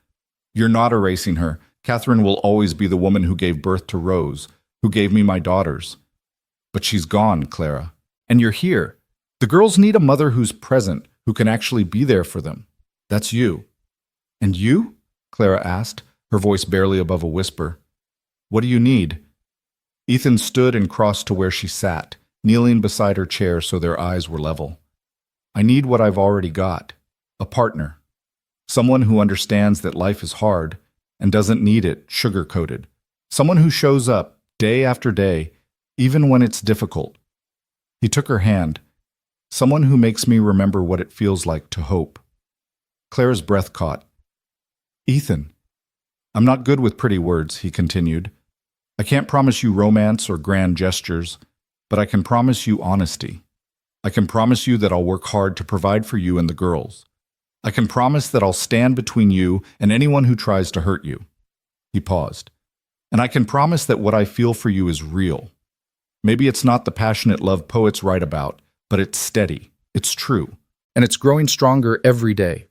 "You're not erasing her. Catherine will always be the woman who gave birth to Rose, who gave me my daughters." "But she's gone, Clara. And you're here. The girls need a mother who's present, who can actually be there for them. That's you." "And you?" Clara asked, her voice barely above a whisper. "What do you need?" Ethan stood and crossed to where she sat, kneeling beside her chair so their eyes were level. "I need what I've already got. A partner. Someone who understands that life is hard and doesn't need it sugar-coated. Someone who shows up day after day, even when it's difficult." He took her hand. "Someone who makes me remember what it feels like to hope." Clara's breath caught. "Ethan, I'm not good with pretty words," he continued. "I can't promise you romance or grand gestures, but I can promise you honesty. I can promise you that I'll work hard to provide for you and the girls. I can promise that I'll stand between you and anyone who tries to hurt you." He paused. "And I can promise that what I feel for you is real. Maybe it's not the passionate love poets write about, but it's steady, it's true, and it's growing stronger every day."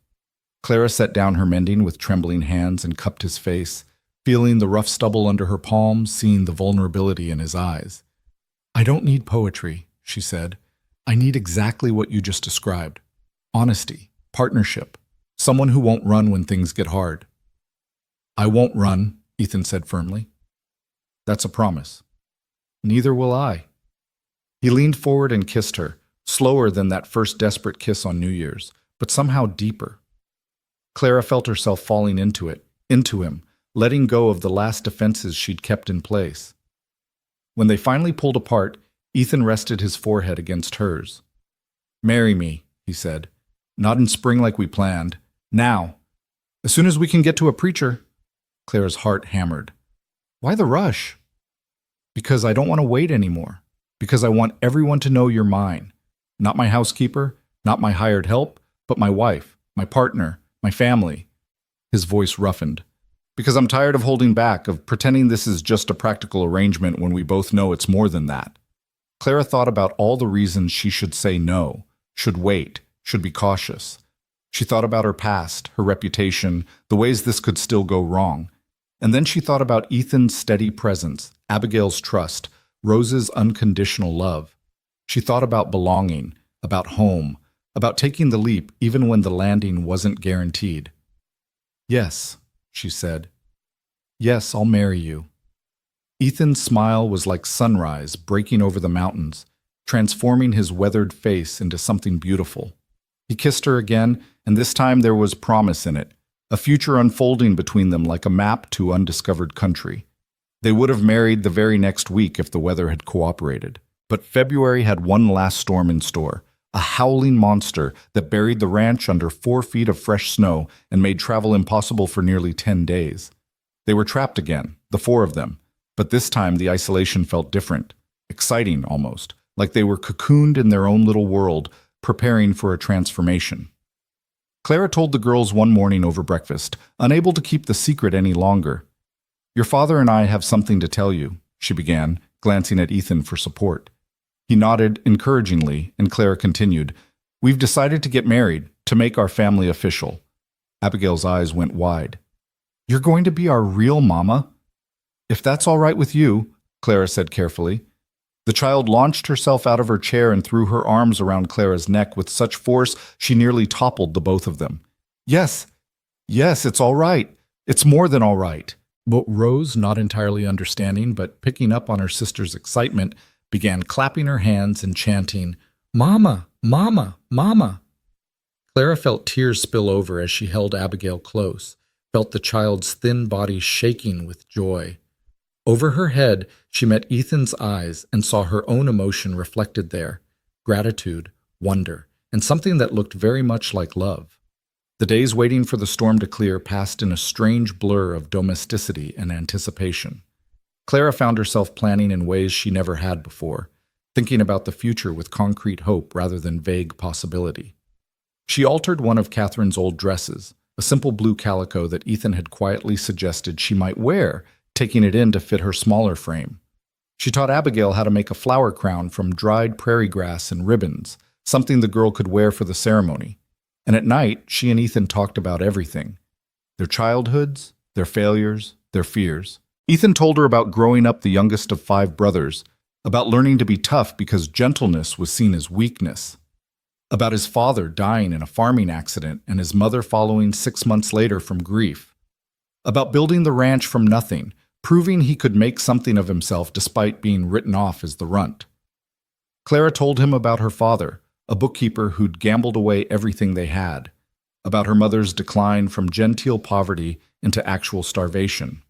Clara set down her mending with trembling hands and cupped his face. feeling the rough stubble under her palms, seeing the vulnerability in his eyes. "I don't need poetry," she said. "I need exactly what you just described. Honesty, partnership, someone who won't run when things get hard." "I won't run," Ethan said firmly. "That's a promise." "Neither will I." He leaned forward and kissed her, slower than that first desperate kiss on New Year's, but somehow deeper. Clara felt herself falling into him, letting go of the last defenses she'd kept in place. When they finally pulled apart, Ethan rested his forehead against hers. "Marry me," he said. "Not in spring like we planned. Now. As soon as we can get to a preacher." Clara's heart hammered. "Why the rush?" "Because I don't want to wait anymore. Because I want everyone to know you're mine. Not my housekeeper, not my hired help, but my wife, my partner, my family." His voice roughened. "Because I'm tired of holding back, of pretending this is just a practical arrangement when we both know it's more than that." Clara thought about all the reasons she should say no, should wait, should be cautious. She thought about her past, her reputation, the ways this could still go wrong. And then she thought about Ethan's steady presence, Abigail's trust, Rose's unconditional love. She thought about belonging, about home, about taking the leap even when the landing wasn't guaranteed. "Yes," she said. "Yes, I'll marry you." Ethan's smile was like sunrise breaking over the mountains, transforming his weathered face into something beautiful. He kissed her again, and this time there was promise in it, a future unfolding between them like a map to undiscovered country. They would have married the very next week if the weather had cooperated. But February had one last storm in store, a howling monster that buried the ranch under 4 feet of fresh snow and made travel impossible for nearly 10 days. They were trapped again, the 4 of them, but this time the isolation felt different, exciting almost, like they were cocooned in their own little world, preparing for a transformation. Clara told the girls one morning over breakfast, unable to keep the secret any longer. "Your father and I have something to tell you," she began, glancing at Ethan for support. He nodded encouragingly, and Clara continued, "We've decided to get married, to make our family official." Abigail's eyes went wide. "You're going to be our real mama?" "If that's all right with you," Clara said carefully. The child launched herself out of her chair and threw her arms around Clara's neck with such force she nearly toppled the both of them. Yes, it's all right. It's more than all right." But Rose, not entirely understanding, but picking up on her sister's excitement, began clapping her hands and chanting, "Mama, Mama, Mama." Clara felt tears spill over as she held Abigail close, felt the child's thin body shaking with joy. Over her head, she met Ethan's eyes and saw her own emotion reflected there, gratitude, wonder, and something that looked very much like love. The days waiting for the storm to clear passed in a strange blur of domesticity and anticipation. Clara found herself planning in ways she never had before, thinking about the future with concrete hope rather than vague possibility. She altered one of Catherine's old dresses, a simple blue calico that Ethan had quietly suggested she might wear, taking it in to fit her smaller frame. She taught Abigail how to make a flower crown from dried prairie grass and ribbons, something the girl could wear for the ceremony. And at night, she and Ethan talked about everything. Their childhoods, their failures, their fears. Ethan told her about growing up the youngest of 5 brothers, about learning to be tough because gentleness was seen as weakness, about his father dying in a farming accident and his mother following 6 months later from grief, about building the ranch from nothing, proving he could make something of himself despite being written off as the runt. Clara told him about her father, a bookkeeper who'd gambled away everything they had, about her mother's decline from genteel poverty into actual starvation,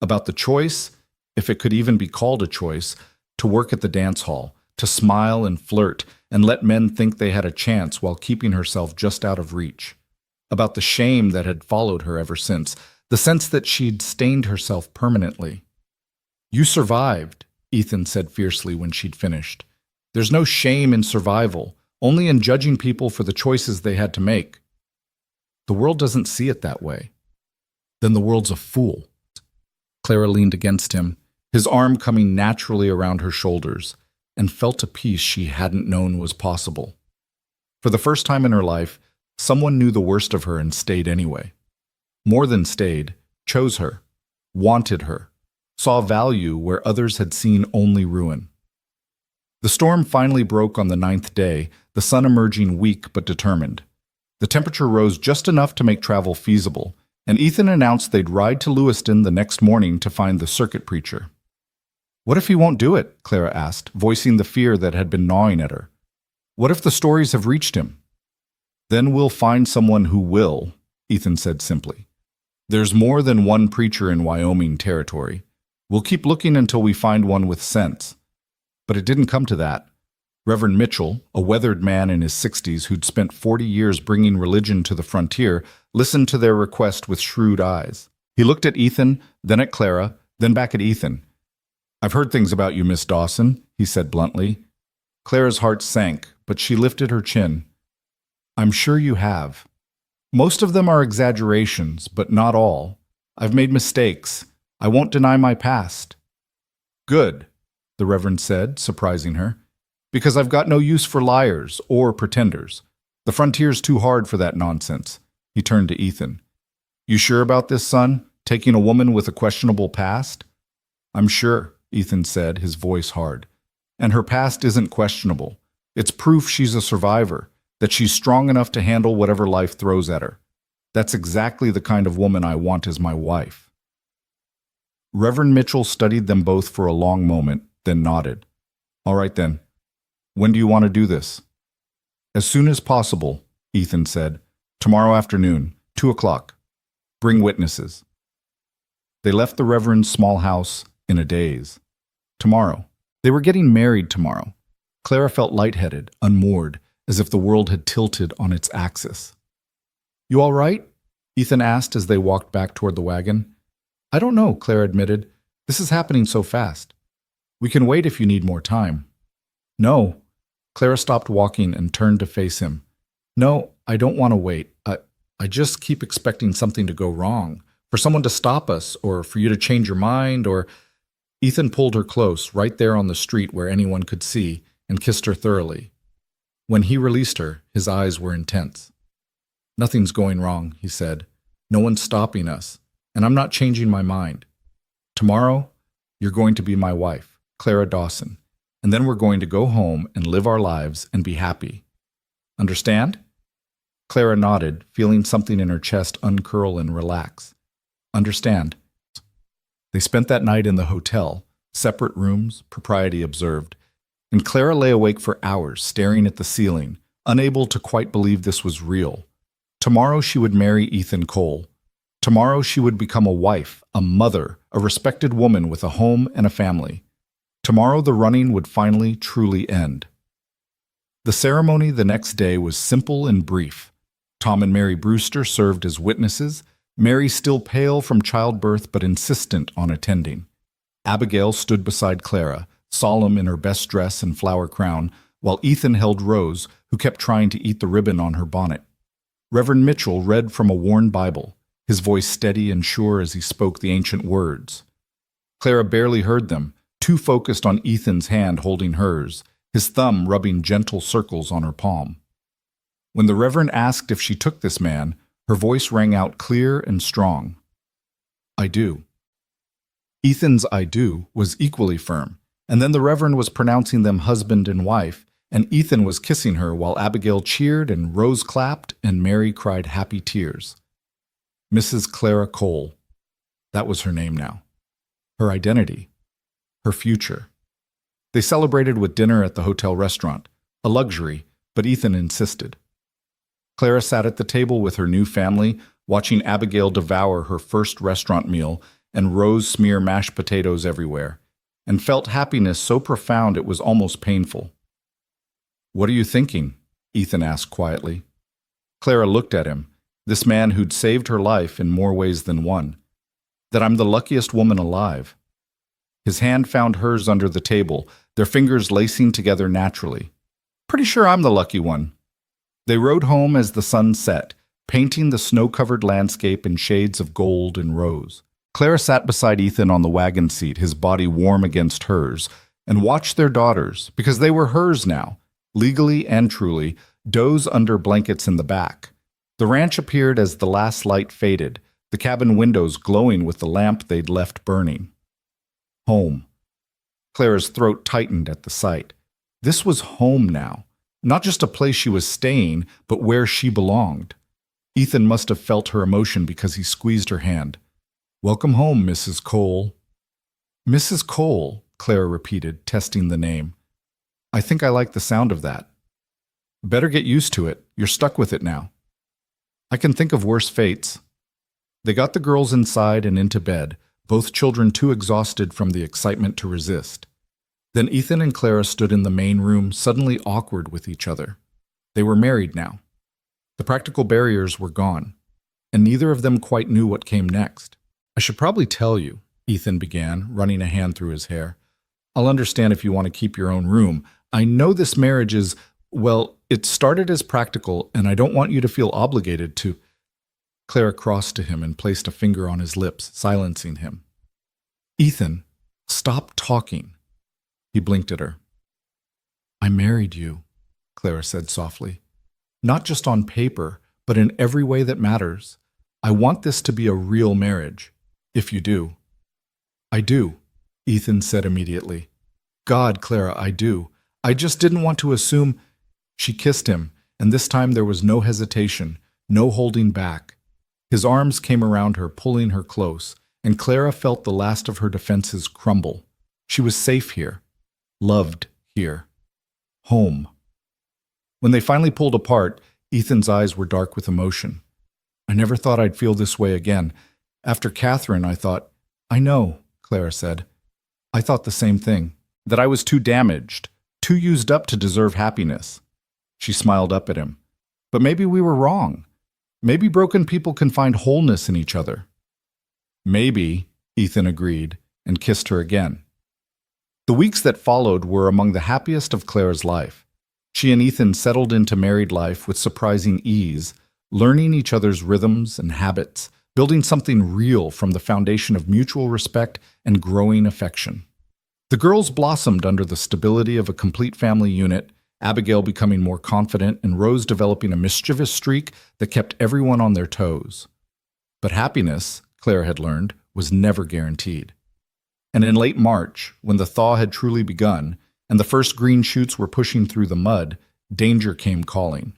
about the choice, if it could even be called a choice, to work at the dance hall, to smile and flirt and let men think they had a chance while keeping herself just out of reach, about the shame that had followed her ever since, the sense that she'd stained herself permanently. "You survived," Ethan said fiercely when she'd finished. "There's no shame in survival, only in judging people for the choices they had to make." "The world doesn't see it that way." "Then the world's a fool." Clara leaned against him, his arm coming naturally around her shoulders, and felt a peace she hadn't known was possible. For the first time in her life, someone knew the worst of her and stayed anyway. More than stayed, chose her. wanted her, saw value where others had seen only ruin. The storm finally broke on the 9th day, the sun emerging weak but determined. The temperature rose just enough to make travel feasible, and Ethan announced they'd ride to Lewiston the next morning to find the circuit preacher. "What if he won't do it?" Clara asked, voicing the fear that had been gnawing at her. "What if the stories have reached him?" "Then we'll find someone who will," Ethan said simply. "There's more than one preacher in Wyoming territory. We'll keep looking until we find one with sense." But it didn't come to that. Reverend Mitchell, a weathered man in his 60s who'd spent 40 years bringing religion to the frontier, listened to their request with shrewd eyes. He looked at Ethan, then at Clara, then back at Ethan. "I've heard things about you, Miss Dawson," he said bluntly. Clara's heart sank, but she lifted her chin. "I'm sure you have. Most of them are exaggerations, but not all. I've made mistakes. I won't deny my past." "Good," the Reverend said, surprising her, "because I've got no use for liars or pretenders. The frontier's too hard for that nonsense." He turned to Ethan. "You sure about this, son? Taking a woman with a questionable past?" "I'm sure," Ethan said, his voice hard. "And her past isn't questionable. It's proof she's a survivor, that she's strong enough to handle whatever life throws at her. That's exactly the kind of woman I want as my wife." Reverend Mitchell studied them both for a long moment, then nodded. "All right then. When do you want to do this?" "As soon as possible," Ethan said. "Tomorrow afternoon, 2 o'clock. Bring witnesses." They left the Reverend's small house in a daze. Tomorrow. They were getting married tomorrow. Clara felt lightheaded, unmoored, as if the world had tilted on its axis. "You all right?" Ethan asked as they walked back toward the wagon. "I don't know," Clara admitted. "This is happening so fast. We can wait if you need more time." "No." Clara stopped walking and turned to face him. "No, I don't want to wait. I just keep expecting something to go wrong, for someone to stop us, or for you to change your mind, or—" Ethan pulled her close, right there on the street where anyone could see, and kissed her thoroughly. When he released her, his eyes were intense. "Nothing's going wrong," he said. "No one's stopping us, and I'm not changing my mind. Tomorrow, you're going to be my wife, Clara Dawson, and then we're going to go home and live our lives and be happy. Understand?" Clara nodded, feeling something in her chest uncurl and relax. "Understand." They spent that night in the hotel, separate rooms, propriety observed, and Clara lay awake for hours, staring at the ceiling, unable to quite believe this was real. Tomorrow she would marry Ethan Cole. Tomorrow she would become a wife, a mother, a respected woman with a home and a family. Tomorrow the running would finally, truly end. The ceremony the next day was simple and brief. Tom and Mary Brewster served as witnesses, Mary still pale from childbirth but insistent on attending. Abigail stood beside Clara, solemn in her best dress and flower crown, while Ethan held Rose, who kept trying to eat the ribbon on her bonnet. Reverend Mitchell read from a worn Bible, his voice steady and sure as he spoke the ancient words. Clara barely heard them, too focused on Ethan's hand holding hers, his thumb rubbing gentle circles on her palm. When the Reverend asked if she took this man, her voice rang out clear and strong. "I do." Ethan's "I do" was equally firm, and then the Reverend was pronouncing them husband and wife, and Ethan was kissing her while Abigail cheered and Rose clapped and Mary cried happy tears. Mrs. Clara Cole. That was her name now. Her identity. Her future. They celebrated with dinner at the hotel restaurant, a luxury, but Ethan insisted. Clara sat at the table with her new family, watching Abigail devour her first restaurant meal and Rose smear mashed potatoes everywhere, and felt happiness so profound it was almost painful. "What are you thinking?" Ethan asked quietly. Clara looked at him, this man who'd saved her life in more ways than one. "That I'm the luckiest woman alive." His hand found hers under the table, their fingers lacing together naturally. "Pretty sure I'm the lucky one." They rode home as the sun set, painting the snow-covered landscape in shades of gold and rose. Clara sat beside Ethan on the wagon seat, his body warm against hers, and watched their daughters, because they were hers now, legally and truly, doze under blankets in the back. The ranch appeared as the last light faded, the the cabin windows glowing with the lamp they'd left burning. Home. Clara's throat tightened at the sight. This was home now. Not just a place she was staying, but where she belonged. Ethan must have felt her emotion because he squeezed her hand. "Welcome home, Mrs. Cole." "Mrs. Cole," Clara repeated, testing the name. "I think I like the sound of that." "Better get used to it. You're stuck with it now." "I can think of worse fates." They got the girls inside and into bed, both children too exhausted from the excitement to resist. Then Ethan and Clara stood in the main room, suddenly awkward with each other. They were married now. The practical barriers were gone, and neither of them quite knew what came next. "I should probably tell you," Ethan began, running a hand through his hair. "I'll understand if you want to keep your own room. I know this marriage is, well, it started as practical, and I don't want you to feel obligated to—" Clara crossed to him and placed a finger on his lips, silencing him. "Ethan, stop talking." He blinked at her. "I married you," Clara said softly. "Not just on paper, but in every way that matters. I want this to be a real marriage, if you do." "I do," Ethan said immediately. "God, Clara, I do. I just didn't want to assume—" She kissed him, and this time there was no hesitation, no holding back. His arms came around her, pulling her close, and Clara felt the last of her defenses crumble. She was safe here, loved here, home. When they finally pulled apart, Ethan's eyes were dark with emotion. "I never thought I'd feel this way again. After Catherine, I thought—" "I know," Clara said. "I thought the same thing, that I was too damaged, too used up to deserve happiness." She smiled up at him. "But maybe we were wrong. Maybe broken people can find wholeness in each other." "Maybe," Ethan agreed, and kissed her again. The weeks that followed were among the happiest of Clara's life. She and Ethan settled into married life with surprising ease, learning each other's rhythms and habits, building something real from the foundation of mutual respect and growing affection. The girls blossomed under the stability of a complete family unit, Abigail becoming more confident and Rose developing a mischievous streak that kept everyone on their toes. But happiness, Clara had learned, was never guaranteed. And in late March, when the thaw had truly begun, and the first green shoots were pushing through the mud, danger came calling.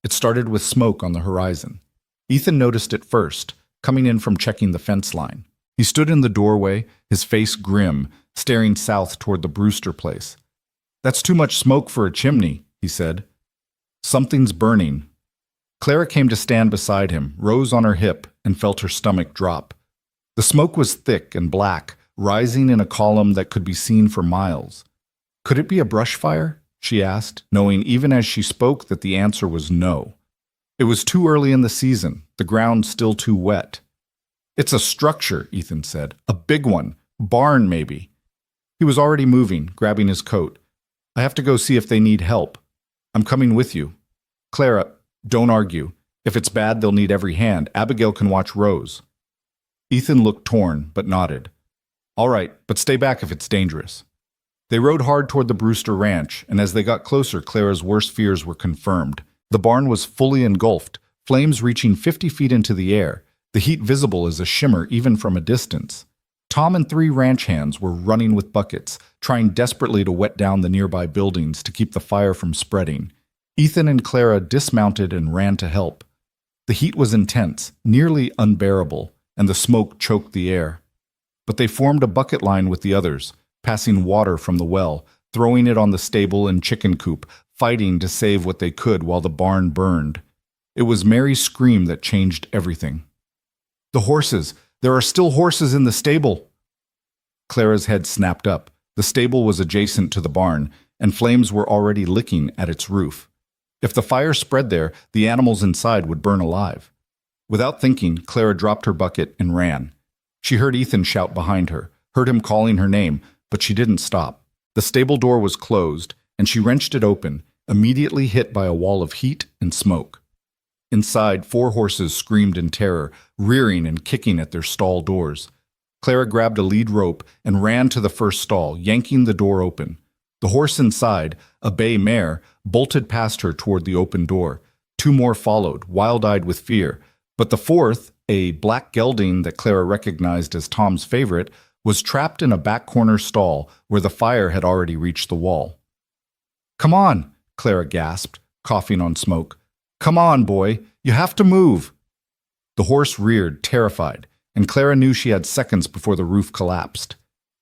It started with smoke on the horizon. Ethan noticed it first, coming in from checking the fence line. He stood in the doorway, his face grim, staring south toward the Brewster place. "That's too much smoke for a chimney," he said. "Something's burning." Clara came to stand beside him, Rose on her hip, and felt her stomach drop. The smoke was thick and black, rising in a column that could be seen for miles. "Could it be a brush fire?" she asked, knowing even as she spoke that the answer was no. It was too early in the season, the ground still too wet. "It's a structure," Ethan said. "A big one. Barn, maybe." He was already moving, grabbing his coat. "I have to go see if they need help. I'm coming with you." "Clara, don't argue. If it's bad, they'll need every hand. Abigail can watch Rose." Ethan looked torn, but nodded. "All right, but stay back if it's dangerous." They rode hard toward the Brewster ranch, and as they got closer, Clara's worst fears were confirmed. The barn was fully engulfed, flames reaching 50 feet into the air, the heat visible as a shimmer even from a distance. Tom and 3 ranch hands were running with buckets, trying desperately to wet down the nearby buildings to keep the fire from spreading. Ethan and Clara dismounted and ran to help. The heat was intense, nearly unbearable, and the smoke choked the air. But they formed a bucket line with the others, passing water from the well, throwing it on the stable and chicken coop, fighting to save what they could while the barn burned. It was Mary's scream that changed everything. "The horses! There are still horses in the stable!" Clara's head snapped up. The stable was adjacent to the barn, and flames were already licking at its roof. If the fire spread there, the animals inside would burn alive. Without thinking, Clara dropped her bucket and ran. She heard Ethan shout behind her, heard him calling her name, but she didn't stop. The stable door was closed, and she wrenched it open, immediately hit by a wall of heat and smoke. Inside, 4 horses screamed in terror, rearing and kicking at their stall doors. Clara grabbed a lead rope and ran to the first stall, yanking the door open. The horse inside, a bay mare, bolted past her toward the open door. 2 more followed, wild-eyed with fear, but the 4th, A black gelding that Clara recognized as Tom's favorite was trapped in a back corner stall where the fire had already reached the wall. "Come on," Clara gasped, coughing on smoke. "Come on, boy, you have to move." The horse reared, terrified, and Clara knew she had seconds before the roof collapsed.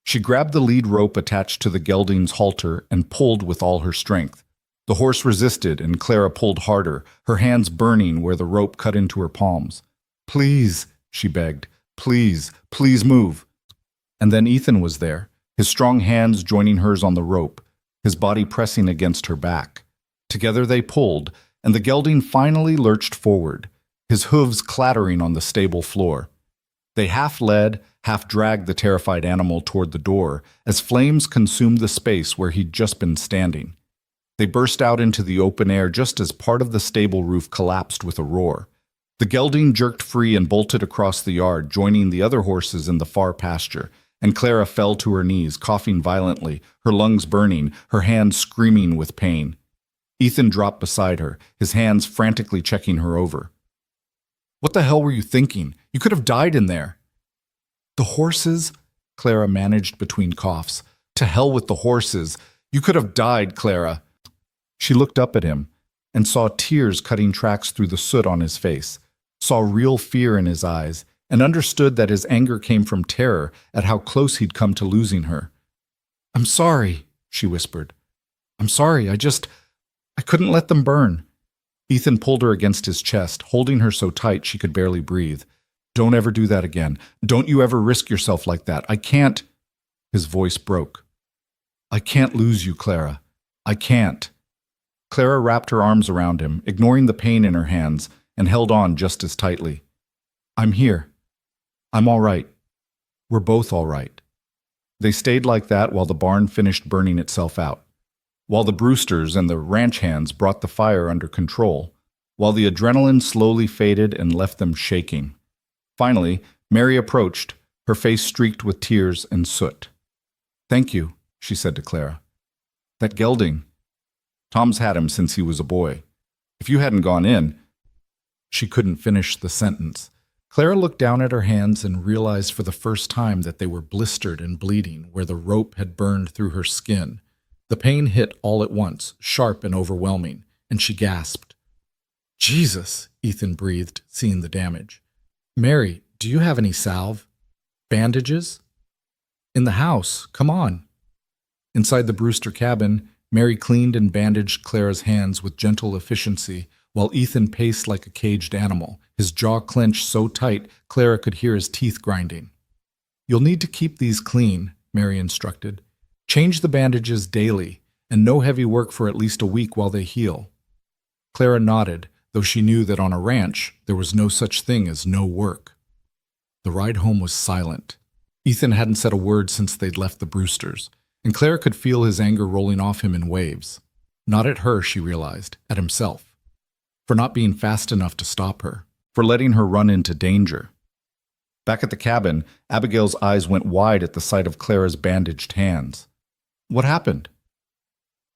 She grabbed the lead rope attached to the gelding's halter and pulled with all her strength. The horse resisted, and Clara pulled harder, her hands burning where the rope cut into her palms. "Please," she begged, "please, please move." And then Ethan was there, his strong hands joining hers on the rope, his body pressing against her back. Together they pulled, and the gelding finally lurched forward, his hooves clattering on the stable floor. They half led, half dragged the terrified animal toward the door as flames consumed the space where he'd just been standing. They burst out into the open air just as part of the stable roof collapsed with a roar. The gelding jerked free and bolted across the yard, joining the other horses in the far pasture, and Clara fell to her knees, coughing violently, her lungs burning, her hands screaming with pain. Ethan dropped beside her, his hands frantically checking her over. "What the hell were you thinking? You could have died in there." "The horses?" Clara managed between coughs. "To hell with the horses. You could have died, Clara." She looked up at him and saw tears cutting tracks through the soot on his face, saw real fear in his eyes, and understood that his anger came from terror at how close he'd come to losing her. "I'm sorry," she whispered. "I'm sorry, I couldn't let them burn." Ethan pulled her against his chest, holding her so tight she could barely breathe. "Don't ever do that again. Don't you ever risk yourself like that. I can't." His voice broke. "I can't lose you, Clara. I can't." Clara wrapped her arms around him, ignoring the pain in her hands, and held on just as tightly. "I'm here. I'm all right. We're both all right." They stayed like that while the barn finished burning itself out, while the Brewsters and the ranch hands brought the fire under control, while the adrenaline slowly faded and left them shaking. Finally, Mary approached, her face streaked with tears and soot. "Thank you," she said to Clara. "That gelding. Tom's had him since he was a boy. If you hadn't gone in—" She couldn't finish the sentence. Clara looked down at her hands and realized for the first time that they were blistered and bleeding where the rope had burned through her skin. The pain hit all at once, sharp and overwhelming, and she gasped. "Jesus," Ethan breathed, seeing the damage. "Mary, do you have any salve? Bandages?" "In the house. Come on." Inside the Brewster cabin, Mary cleaned and bandaged Clara's hands with gentle efficiency, while Ethan paced like a caged animal, his jaw clenched so tight Clara could hear his teeth grinding. "You'll need to keep these clean," Mary instructed. "Change the bandages daily, and no heavy work for at least a week while they heal." Clara nodded, though she knew that on a ranch there was no such thing as no work. The ride home was silent. Ethan hadn't said a word since they'd left the Brewsters, and Clara could feel his anger rolling off him in waves. Not at her, she realized, at himself. For not being fast enough to stop her, for letting her run into danger. Back at the cabin, Abigail's eyes went wide at the sight of Clara's bandaged hands. "What happened?"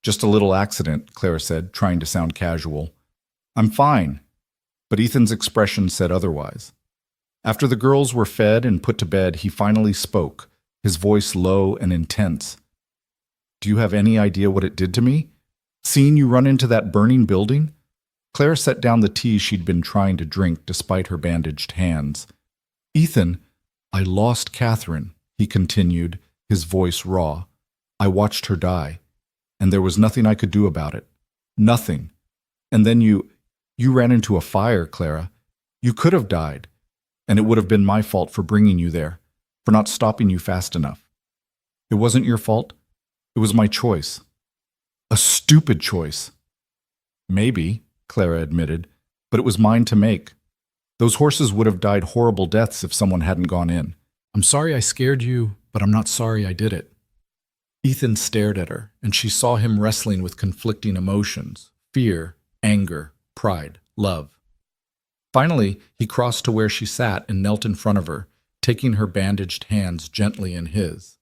"Just a little accident," Clara said, trying to sound casual. "I'm fine." But Ethan's expression said otherwise. After the girls were fed and put to bed, he finally spoke, his voice low and intense. "Do you have any idea what it did to me? Seeing you run into that burning building?" Clara set down the tea she'd been trying to drink despite her bandaged hands. "Ethan, I lost Catherine," he continued, his voice raw. "I watched her die, and there was nothing I could do about it. Nothing. And then you ran into a fire, Clara. You could have died, and it would have been my fault for bringing you there, for not stopping you fast enough. It wasn't your fault. It was my choice. A stupid choice." "Maybe," Clara admitted, "but it was mine to make. Those horses would have died horrible deaths if someone hadn't gone in. I'm sorry I scared you, but I'm not sorry I did it." Ethan stared at her, and she saw him wrestling with conflicting emotions: fear, anger, pride, love. Finally, he crossed to where she sat and knelt in front of her, taking her bandaged hands gently in his.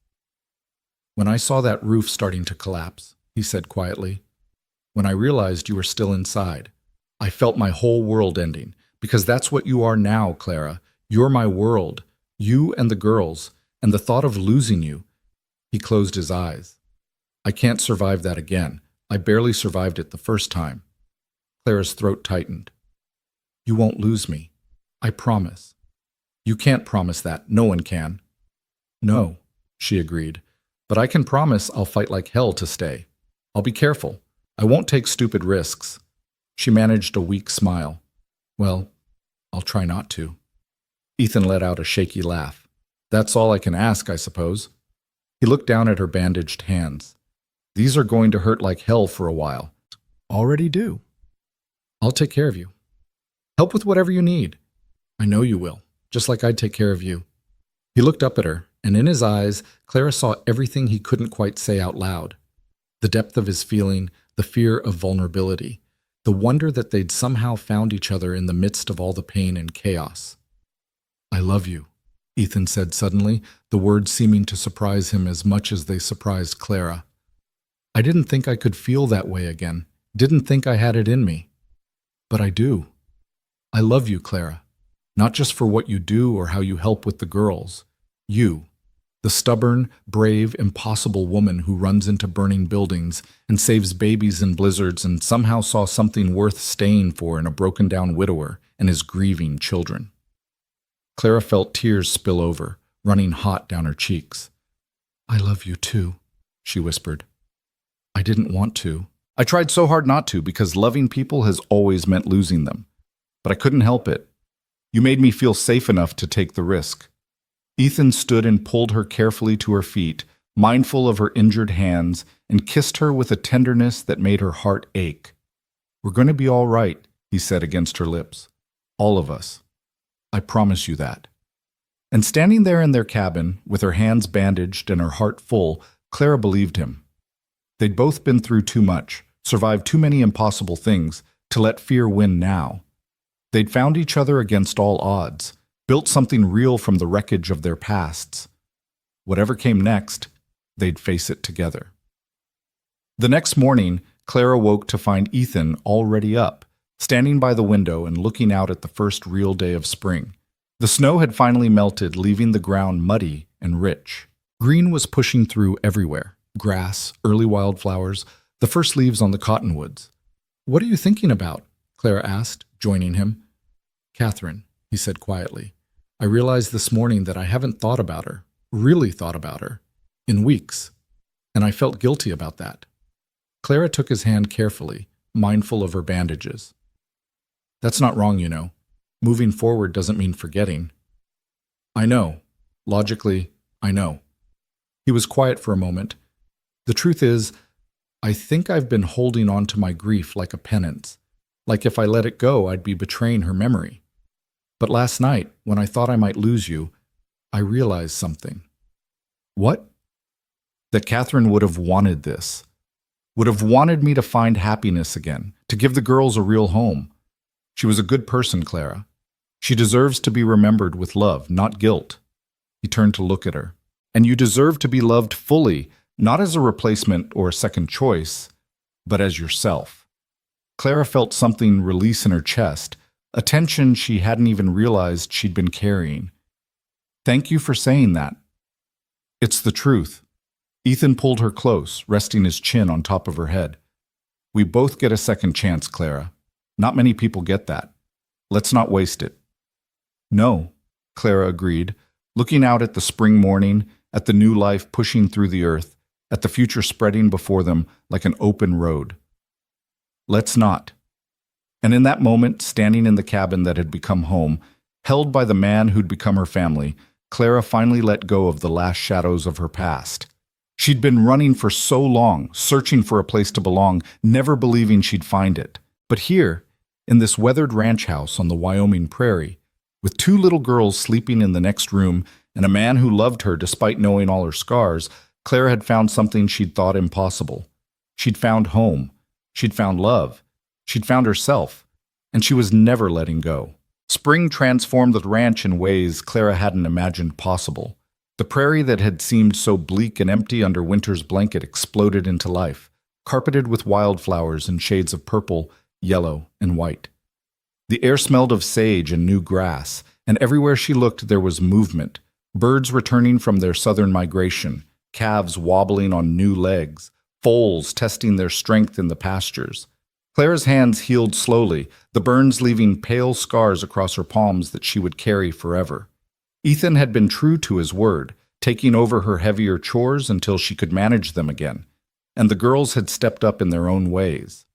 "When I saw that roof starting to collapse," he said quietly, "when I realized you were still inside, I felt my whole world ending, because that's what you are now, Clara. You're my world, you and the girls, and the thought of losing you. He closed his eyes. I can't survive that again. I barely survived it the first time. Clara's throat tightened. You won't lose me. I promise. You can't promise that. No one can. No, she agreed. But I can promise I'll fight like hell to stay. I'll be careful. I won't take stupid risks. She managed a weak smile. Well, I'll try not to. Ethan let out a shaky laugh. That's all I can ask, I suppose. He looked down at her bandaged hands. These are going to hurt like hell for a while. Already do. I'll take care of you. Help with whatever you need. I know you will, just like I'd take care of you. He looked up at her, and in his eyes, Clara saw everything he couldn't quite say out loud. The depth of his feeling, the fear of vulnerability, the wonder that they'd somehow found each other in the midst of all the pain and chaos. I love you, Ethan said suddenly, the words seeming to surprise him as much as they surprised Clara. I didn't think I could feel that way again, didn't think I had it in me. But I do. I love you, Clara, not just for what you do or how you help with the girls. You, the stubborn, brave, impossible woman who runs into burning buildings and saves babies in blizzards and somehow saw something worth staying for in a broken-down widower and his grieving children. Clara felt tears spill over, running hot down her cheeks. I love you too, she whispered. I didn't want to. I tried so hard not to because loving people has always meant losing them. But I couldn't help it. You made me feel safe enough to take the risk. Ethan stood and pulled her carefully to her feet, mindful of her injured hands, and kissed her with a tenderness that made her heart ache. We're going to be all right, he said against her lips. All of us. I promise you that. And standing there in their cabin, with her hands bandaged and her heart full, Clara believed him. They'd both been through too much, survived too many impossible things, to let fear win now. They'd found each other against all odds, built something real from the wreckage of their pasts. Whatever came next, they'd face it together. The next morning, Clara woke to find Ethan already up, standing by the window and looking out at the first real day of spring. The snow had finally melted, leaving the ground muddy and rich. Green was pushing through everywhere. Grass, early wildflowers, the first leaves on the cottonwoods. What are you thinking about? Clara asked, joining him. Catherine, he said quietly. I realized this morning that I haven't thought about her, really thought about her, in weeks, and I felt guilty about that. Clara took his hand carefully, mindful of her bandages. That's not wrong, you know. Moving forward doesn't mean forgetting. I know. Logically, I know. He was quiet for a moment. The truth is, I think I've been holding on to my grief like a penance, like if I let it go, I'd be betraying her memory. But last night, when I thought I might lose you, I realized something. What? That Catherine would have wanted this. Would have wanted me to find happiness again, to give the girls a real home. She was a good person, Clara. She deserves to be remembered with love, not guilt. He turned to look at her. And you deserve to be loved fully, not as a replacement or a second choice, but as yourself. Clara felt something release in her chest, a tension she hadn't even realized she'd been carrying. Thank you for saying that. It's the truth. Ethan pulled her close, resting his chin on top of her head. We both get a second chance, Clara. Not many people get that. Let's not waste it. No, Clara agreed, looking out at the spring morning, at the new life pushing through the earth, at the future spreading before them like an open road. Let's not. And in that moment, standing in the cabin that had become home, held by the man who'd become her family, Clara finally let go of the last shadows of her past. She'd been running for so long, searching for a place to belong, never believing she'd find it. But here, in this weathered ranch house on the Wyoming prairie, with two little girls sleeping in the next room and a man who loved her despite knowing all her scars, Clara had found something she'd thought impossible. She'd found home. She'd found love. She'd found herself. And she was never letting go. Spring transformed the ranch in ways Clara hadn't imagined possible. The prairie that had seemed so bleak and empty under winter's blanket exploded into life, carpeted with wildflowers in shades of purple, yellow, and white. The air smelled of sage and new grass, and everywhere she looked there was movement. Birds returning from their southern migration, calves wobbling on new legs, foals testing their strength in the pastures. Clara's hands healed slowly, the burns leaving pale scars across her palms that she would carry forever. Ethan had been true to his word, taking over her heavier chores until she could manage them again, and the girls had stepped up in their own ways.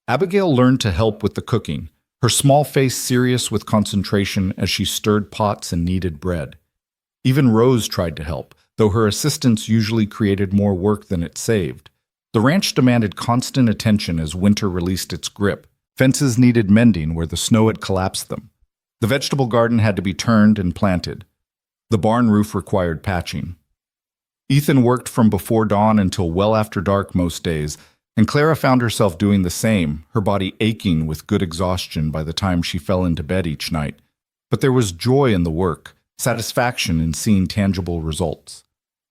Abigail learned to help with the cooking, her small face serious with concentration as she stirred pots and kneaded bread. Even Rose tried to help, though her assistance usually created more work than it saved. The ranch demanded constant attention as winter released its grip. Fences needed mending where the snow had collapsed them. The vegetable garden had to be turned and planted. The barn roof required patching. Ethan worked from before dawn until well after dark most days, and Clara found herself doing the same, her body aching with good exhaustion by the time she fell into bed each night. But there was joy in the work, satisfaction in seeing tangible results.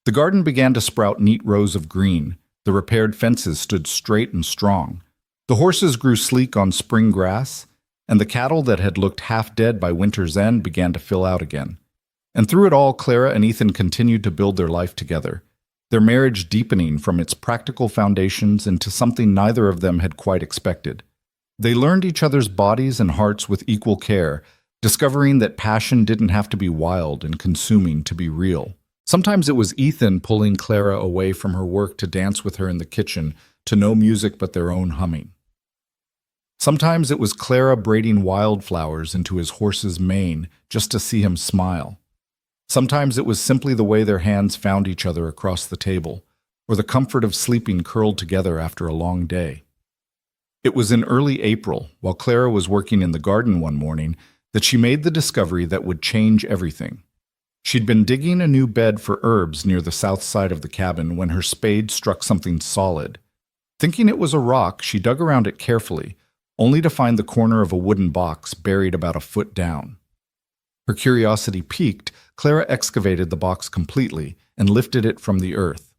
The garden began to sprout neat rows of green. The repaired fences stood straight and strong. The horses grew sleek on spring grass, and the cattle that had looked half dead by winter's end began to fill out again. And through it all, Clara and Ethan continued to build their life together, their marriage deepening from its practical foundations into something neither of them had quite expected. They learned each other's bodies and hearts with equal care, discovering that passion didn't have to be wild and consuming to be real. Sometimes it was Ethan pulling Clara away from her work to dance with her in the kitchen, to no music but their own humming. Sometimes it was Clara braiding wildflowers into his horse's mane just to see him smile. Sometimes it was simply the way their hands found each other across the table, or the comfort of sleeping curled together after a long day. It was in early April, while Clara was working in the garden one morning, that she made the discovery that would change everything. She'd been digging a new bed for herbs near the south side of the cabin when her spade struck something solid. Thinking it was a rock, she dug around it carefully, only to find the corner of a wooden box buried about a foot down. Her curiosity piqued, Clara excavated the box completely and lifted it from the earth.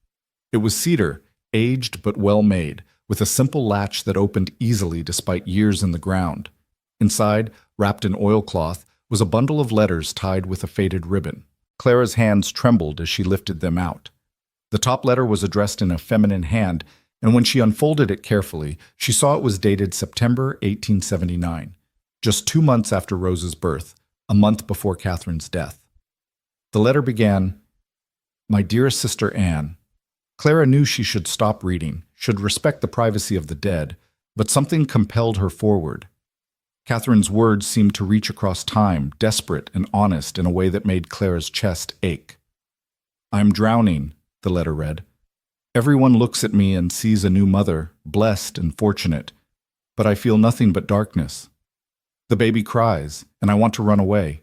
It was cedar, aged but well made, with a simple latch that opened easily despite years in the ground. Inside, wrapped in oilcloth, was a bundle of letters tied with a faded ribbon. Clara's hands trembled as she lifted them out. The top letter was addressed in a feminine hand, and when she unfolded it carefully, she saw it was dated September 1879, just 2 months after Rose's birth, a month before Catherine's death. The letter began, "My dearest sister Anne." Clara knew she should stop reading, should respect the privacy of the dead, but something compelled her forward. Catherine's words seemed to reach across time, desperate and honest in a way that made Clara's chest ache. "I'm drowning," the letter read. "Everyone looks at me and sees a new mother, blessed and fortunate, but I feel nothing but darkness. The baby cries, and I want to run away.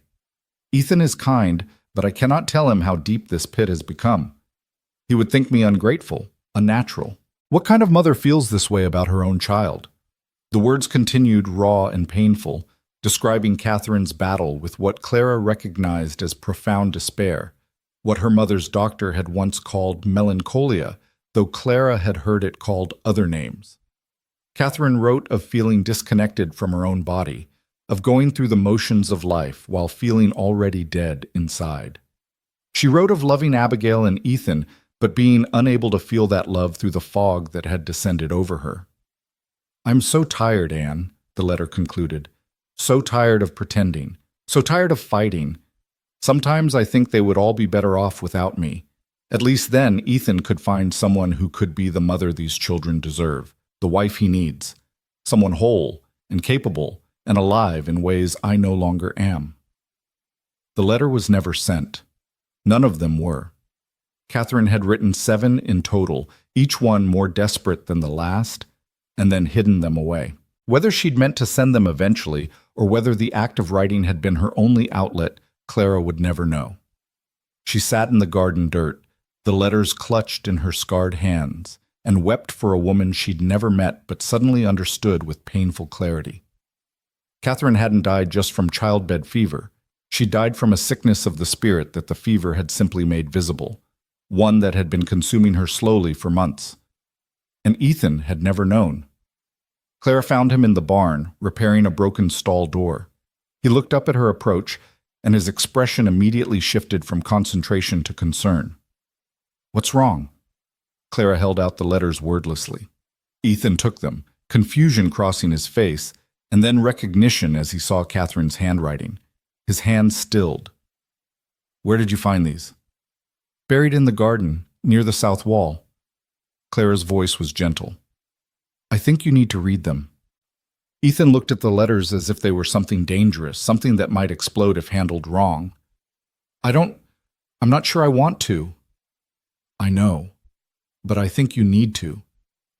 Ethan is kind, but I cannot tell him how deep this pit has become. He would think me ungrateful, unnatural. What kind of mother feels this way about her own child?" The words continued raw and painful, describing Catherine's battle with what Clara recognized as profound despair, what her mother's doctor had once called melancholia, though Clara had heard it called other names. Catherine wrote of feeling disconnected from her own body, of going through the motions of life while feeling already dead inside. She wrote of loving Abigail and Ethan, but being unable to feel that love through the fog that had descended over her. "I'm so tired, Anne," the letter concluded. "So tired of pretending. So tired of fighting. Sometimes I think they would all be better off without me. At least then Ethan could find someone who could be the mother these children deserve, the wife he needs. Someone whole and capable and alive in ways I no longer am." The letter was never sent. None of them were. Catherine had written 7 in total, each one more desperate than the last, and then hidden them away. Whether she'd meant to send them eventually, or whether the act of writing had been her only outlet, Clara would never know. She sat in the garden dirt, the letters clutched in her scarred hands, and wept for a woman she'd never met but suddenly understood with painful clarity. Catherine hadn't died just from childbed fever. She died from a sickness of the spirit that the fever had simply made visible, one that had been consuming her slowly for months. And Ethan had never known. Clara found him in the barn, repairing a broken stall door. He looked up at her approach, and his expression immediately shifted from concentration to concern. "What's wrong?" Clara held out the letters wordlessly. Ethan took them, confusion crossing his face, and then recognition as he saw Catherine's handwriting. His hand stilled. "Where did you find these?" "Buried in the garden, near the south wall." Clara's voice was gentle. "I think you need to read them." Ethan looked at the letters as if they were something dangerous, something that might explode if handled wrong. I'm not sure I want to." "I know, but I think you need to."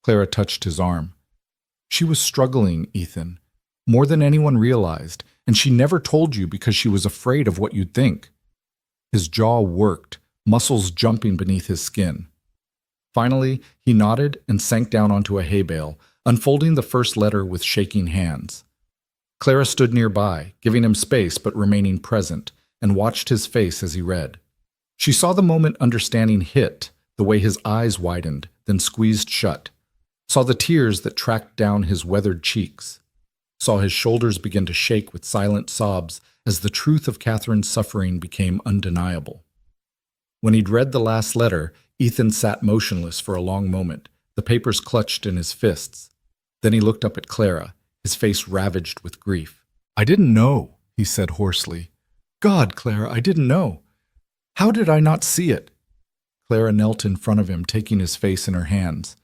Clara touched his arm. "She was struggling, Ethan, more than anyone realized, and she never told you because she was afraid of what you'd think." His jaw worked, muscles jumping beneath his skin. Finally, he nodded and sank down onto a hay bale, unfolding the first letter with shaking hands. Clara stood nearby, giving him space but remaining present, and watched his face as he read. She saw the moment understanding hit, the way his eyes widened, then squeezed shut, saw the tears that tracked down his weathered cheeks, saw his shoulders begin to shake with silent sobs as the truth of Catherine's suffering became undeniable. When he'd read the last letter, Ethan sat motionless for a long moment, the papers clutched in his fists. Then he looked up at Clara, his face ravaged with grief. "I didn't know," he said hoarsely. "God, Clara, I didn't know. How did I not see it?" Clara knelt in front of him, taking his face in her hands.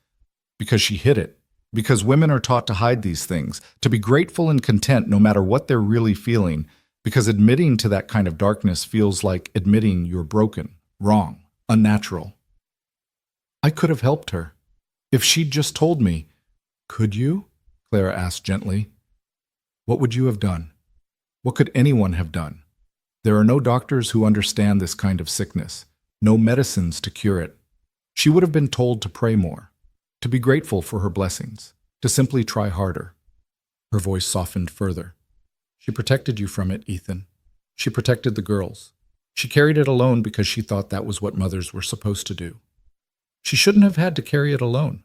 "Because she hid it. Because women are taught to hide these things, to be grateful and content no matter what they're really feeling, because admitting to that kind of darkness feels like admitting you're broken, wrong, unnatural. I could have helped her. If she'd just told me." "Could you?" Clara asked gently. "What would you have done? What could anyone have done? There are no doctors who understand this kind of sickness, no medicines to cure it. She would have been told to pray more, to be grateful for her blessings, to simply try harder." Her voice softened further. "She protected you from it, Ethan. She protected the girls. She carried it alone because she thought that was what mothers were supposed to do. She shouldn't have had to carry it alone.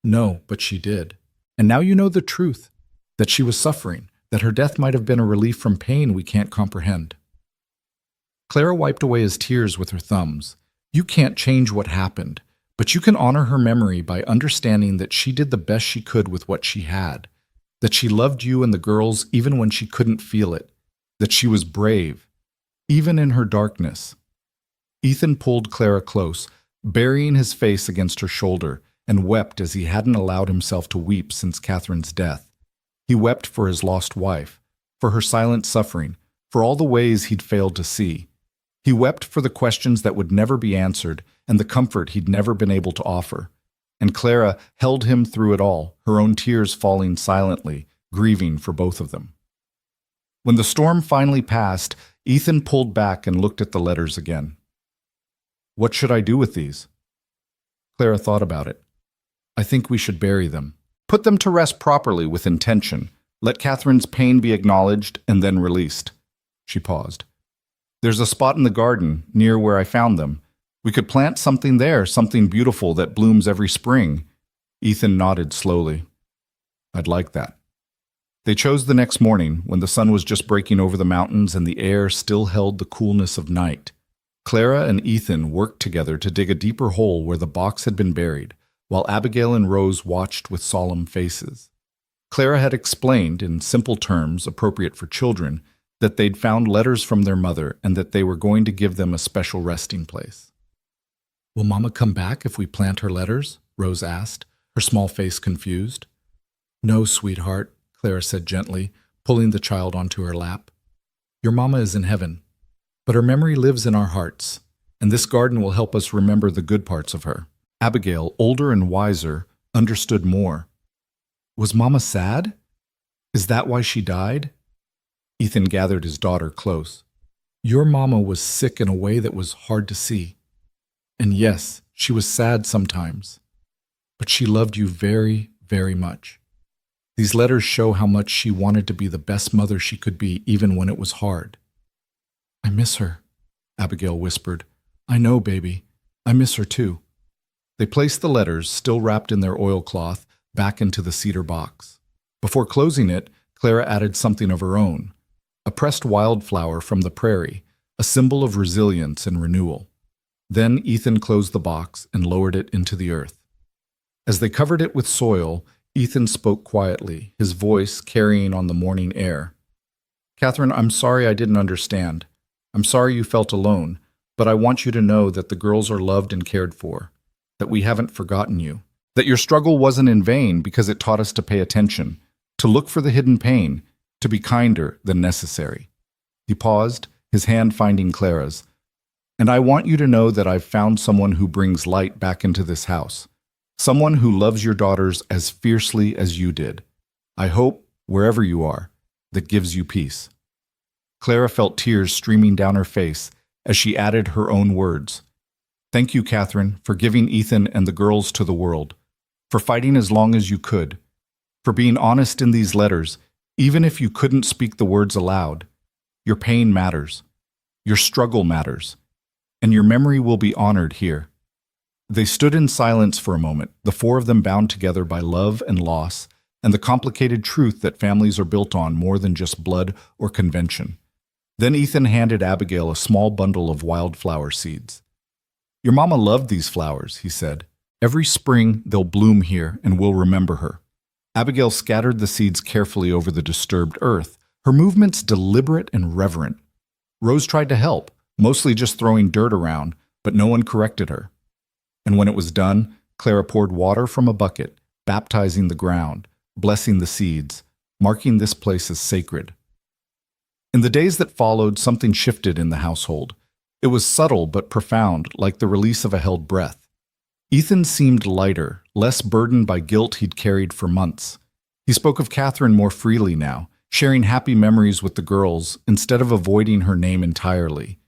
No, but she did. And now you know the truth, that she was suffering, that her death might have been a relief from pain we can't comprehend." Clara wiped away his tears with her thumbs. "You can't change what happened, but you can honor her memory by understanding that she did the best she could with what she had, that she loved you and the girls even when she couldn't feel it, that she was brave, even in her darkness." Ethan pulled Clara close, burying his face against her shoulder, and wept as he hadn't allowed himself to weep since Catherine's death. He wept for his lost wife, for her silent suffering, for all the ways he'd failed to see. He wept for the questions that would never be answered and the comfort he'd never been able to offer. And Clara held him through it all, her own tears falling silently, grieving for both of them. When the storm finally passed, Ethan pulled back and looked at the letters again. "What should I do with these?" Clara thought about it. "I think we should bury them. Put them to rest properly with intention. Let Catherine's pain be acknowledged and then released." She paused. "There's a spot in the garden, near where I found them. We could plant something there, something beautiful that blooms every spring." Ethan nodded slowly. "I'd like that." They chose the next morning, when the sun was just breaking over the mountains and the air still held the coolness of night. Clara and Ethan worked together to dig a deeper hole where the box had been buried, while Abigail and Rose watched with solemn faces. Clara had explained, in simple terms appropriate for children, that they'd found letters from their mother and that they were going to give them a special resting place. "Will Mama come back if we plant her letters?" Rose asked, her small face confused. "No, sweetheart," Clara said gently, pulling the child onto her lap. "Your Mama is in heaven, but her memory lives in our hearts, and this garden will help us remember the good parts of her." Abigail, older and wiser, understood more. "Was Mama sad? Is that why she died?" Ethan gathered his daughter close. "Your Mama was sick in a way that was hard to see. And yes, she was sad sometimes. But she loved you very, very much. These letters show how much she wanted to be the best mother she could be, even when it was hard." "I miss her," Abigail whispered. "I know, baby. I miss her too." They placed the letters, still wrapped in their oilcloth, back into the cedar box. Before closing it, Clara added something of her own. a pressed wildflower from the prairie, a symbol of resilience and renewal. Then Ethan closed the box and lowered it into the earth. As they covered it with soil, Ethan spoke quietly, his voice carrying on the morning air. "Catherine, I'm sorry I didn't understand. I'm sorry you felt alone, but I want you to know that the girls are loved and cared for, that we haven't forgotten you, that your struggle wasn't in vain because it taught us to pay attention, to look for the hidden pain, to be kinder than necessary." He paused, his hand finding Clara's. "And I want you to know that I've found someone who brings light back into this house, someone who loves your daughters as fiercely as you did. I hope, wherever you are, that gives you peace." Clara felt tears streaming down her face as she added her own words. "Thank you, Catherine, for giving Ethan and the girls to the world, for fighting as long as you could, for being honest in these letters, even if you couldn't speak the words aloud. Your pain matters. Your struggle matters. And your memory will be honored here." They stood in silence for a moment, the four of them bound together by love and loss, and the complicated truth that families are built on more than just blood or convention. Then Ethan handed Abigail a small bundle of wildflower seeds. "Your mama loved these flowers," he said. "Every spring they'll bloom here and we'll remember her." Abigail scattered the seeds carefully over the disturbed earth, her movements deliberate and reverent. Rose tried to help, mostly just throwing dirt around, but no one corrected her. And when it was done, Clara poured water from a bucket, baptizing the ground, blessing the seeds, marking this place as sacred. In the days that followed, something shifted in the household. It was subtle but profound, like the release of a held breath. Ethan seemed lighter, less burdened by guilt he'd carried for months. He spoke of Catherine more freely now, sharing happy memories with the girls instead of avoiding her name entirely.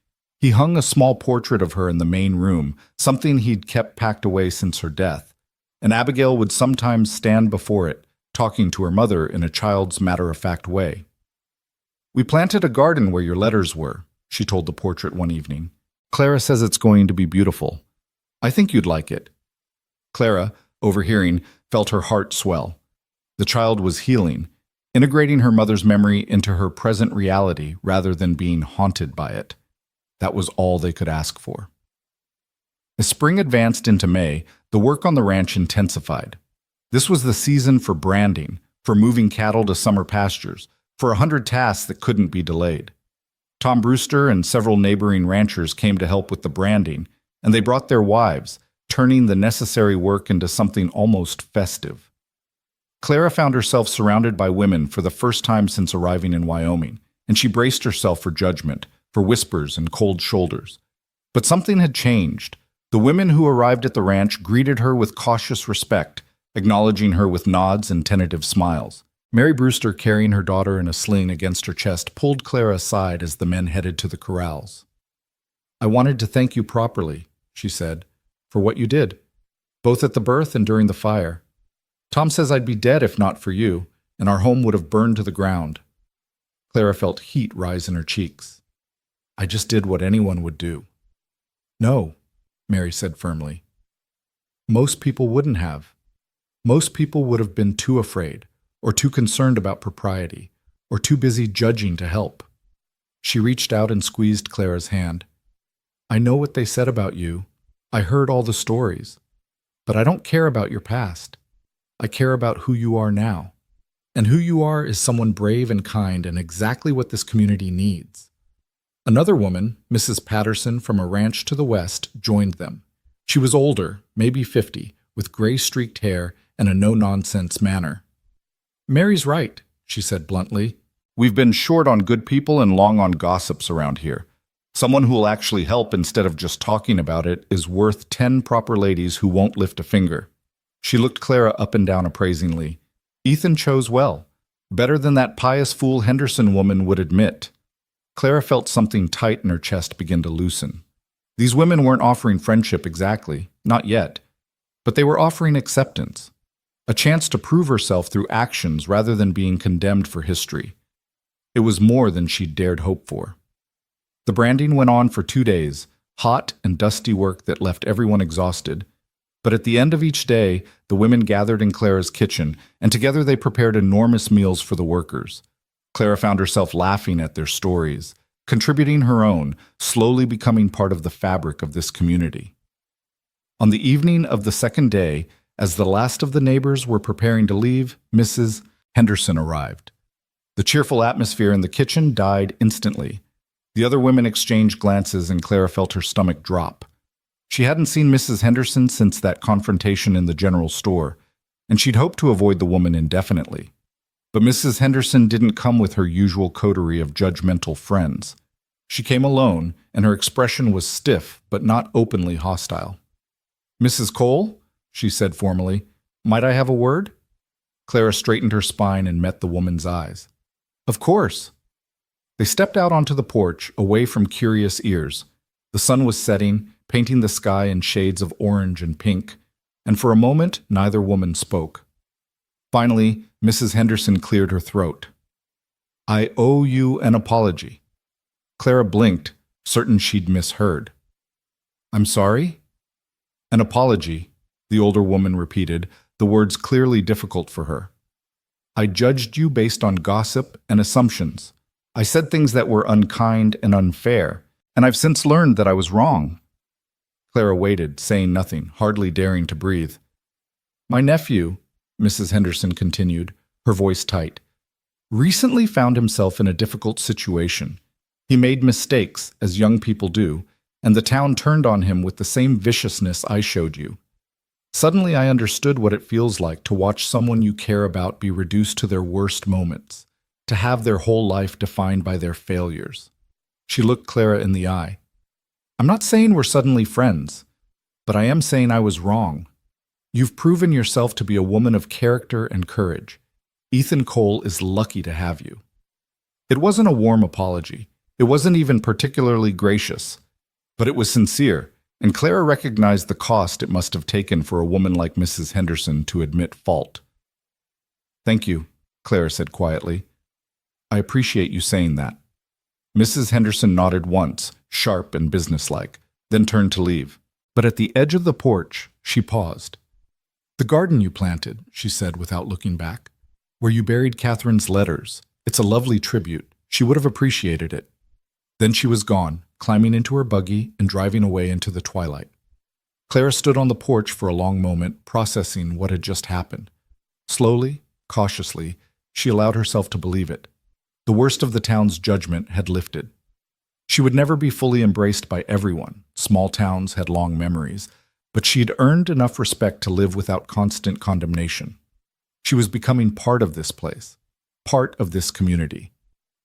He hung a small portrait of her in the main room, something he'd kept packed away since her death, and Abigail would sometimes stand before it, talking to her mother in a child's matter-of-fact way. "We planted a garden where your letters were," she told the portrait one evening. "Clara says it's going to be beautiful. I think you'd like it." Clara, overhearing, felt her heart swell. The child was healing, integrating her mother's memory into her present reality rather than being haunted by it. That was all they could ask for. As spring advanced into May, the work on the ranch intensified. This was the season for branding, for moving cattle to summer pastures, for 100 tasks that couldn't be delayed. Tom Brewster and several neighboring ranchers came to help with the branding, and they brought their wives, turning the necessary work into something almost festive. Clara found herself surrounded by women for the first time since arriving in Wyoming, and she braced herself for judgment, for whispers and cold shoulders. But something had changed. The women who arrived at the ranch greeted her with cautious respect, acknowledging her with nods and tentative smiles. Mary Brewster, carrying her daughter in a sling against her chest, pulled Clara aside as the men headed to the corrals. "I wanted to thank you properly," she said, "for what you did, both at the birth and during the fire. Tom says I'd be dead if not for you, and our home would have burned to the ground." Clara felt heat rise in her cheeks. "I just did what anyone would do." "No," Mary said firmly. "Most people wouldn't have. Most people would have been too afraid, or too concerned about propriety, or too busy judging to help." She reached out and squeezed Clara's hand. "I know what they said about you. I heard all the stories. But I don't care about your past. I care about who you are now. And who you are is someone brave and kind and exactly what this community needs." Another woman, Mrs. Patterson from a ranch to the west, joined them. She was older, maybe 50, with gray-streaked hair and a no-nonsense manner. "Mary's right," she said bluntly. "We've been short on good people and long on gossips around here. Someone who will actually help instead of just talking about it is worth 10 proper ladies who won't lift a finger." She looked Clara up and down appraisingly. Ethan chose well, better than that pious fool Henderson woman would admit. Clara felt something tight in her chest begin to loosen. These women weren't offering friendship exactly, not yet, but they were offering acceptance, a chance to prove herself through actions rather than being condemned for history. It was more than she'd dared hope for. The branding went on for 2 days, hot and dusty work that left everyone exhausted. But at the end of each day, the women gathered in Clara's kitchen, and together they prepared enormous meals for the workers. Clara found herself laughing at their stories, contributing her own, slowly becoming part of the fabric of this community. On the evening of the second day, as the last of the neighbors were preparing to leave, Mrs. Henderson arrived. The cheerful atmosphere in the kitchen died instantly. The other women exchanged glances and Clara felt her stomach drop. She hadn't seen Mrs. Henderson since that confrontation in the general store, and she'd hoped to avoid the woman indefinitely. But Mrs. Henderson didn't come with her usual coterie of judgmental friends. She came alone, and her expression was stiff but not openly hostile. "Mrs. Cole," she said formally, "might I have a word?" Clara straightened her spine and met the woman's eyes. "Of course." They stepped out onto the porch, away from curious ears. The sun was setting, painting the sky in shades of orange and pink, and for a moment neither woman spoke. Finally, Mrs. Henderson cleared her throat. "I owe you an apology." Clara blinked, certain she'd misheard. "I'm sorry?" "An apology," the older woman repeated, the words clearly difficult for her. "I judged you based on gossip and assumptions. I said things that were unkind and unfair, and I've since learned that I was wrong." Clara waited, saying nothing, hardly daring to breathe. "My nephew," Mrs. Henderson continued, her voice tight, "recently found himself in a difficult situation. He made mistakes, as young people do, and the town turned on him with the same viciousness I showed you. Suddenly I understood what it feels like to watch someone you care about be reduced to their worst moments, to have their whole life defined by their failures." She looked Clara in the eye. "I'm not saying we're suddenly friends, but I am saying I was wrong. You've proven yourself to be a woman of character and courage. Ethan Cole is lucky to have you." It wasn't a warm apology. It wasn't even particularly gracious, but it was sincere, and Clara recognized the cost it must have taken for a woman like Mrs. Henderson to admit fault. "Thank you," Clara said quietly. "I appreciate you saying that." Mrs. Henderson nodded once, sharp and businesslike, then turned to leave. But at the edge of the porch, she paused. "The garden you planted," she said without looking back, "where you buried Catherine's letters. It's a lovely tribute. She would have appreciated it." Then she was gone, climbing into her buggy and driving away into the twilight. Clara stood on the porch for a long moment, processing what had just happened. Slowly, cautiously, she allowed herself to believe it. The worst of the town's judgment had lifted. She would never be fully embraced by everyone. Small towns had long memories, but she'd earned enough respect to live without constant condemnation. She was becoming part of this place, part of this community.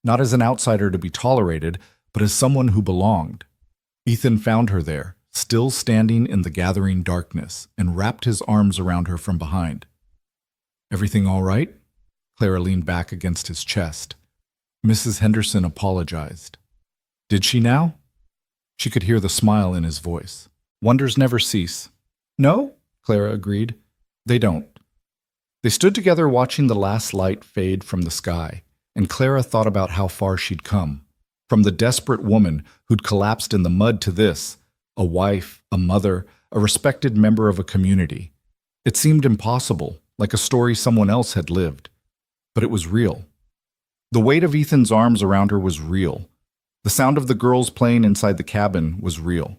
Not as an outsider to be tolerated, but as someone who belonged. Ethan found her there, still standing in the gathering darkness, and wrapped his arms around her from behind. "Everything all right?" Clara leaned back against his chest. Mrs. Henderson apologized. "Did she now?" She could hear the smile in his voice. "Wonders never cease." "No," Clara agreed. "They don't." They stood together watching the last light fade from the sky, and Clara thought about how far she'd come. From the desperate woman who'd collapsed in the mud to this, a wife, a mother, a respected member of a community. It seemed impossible, like a story someone else had lived. But it was real. The weight of Ethan's arms around her was real. The sound of the girls playing inside the cabin was real.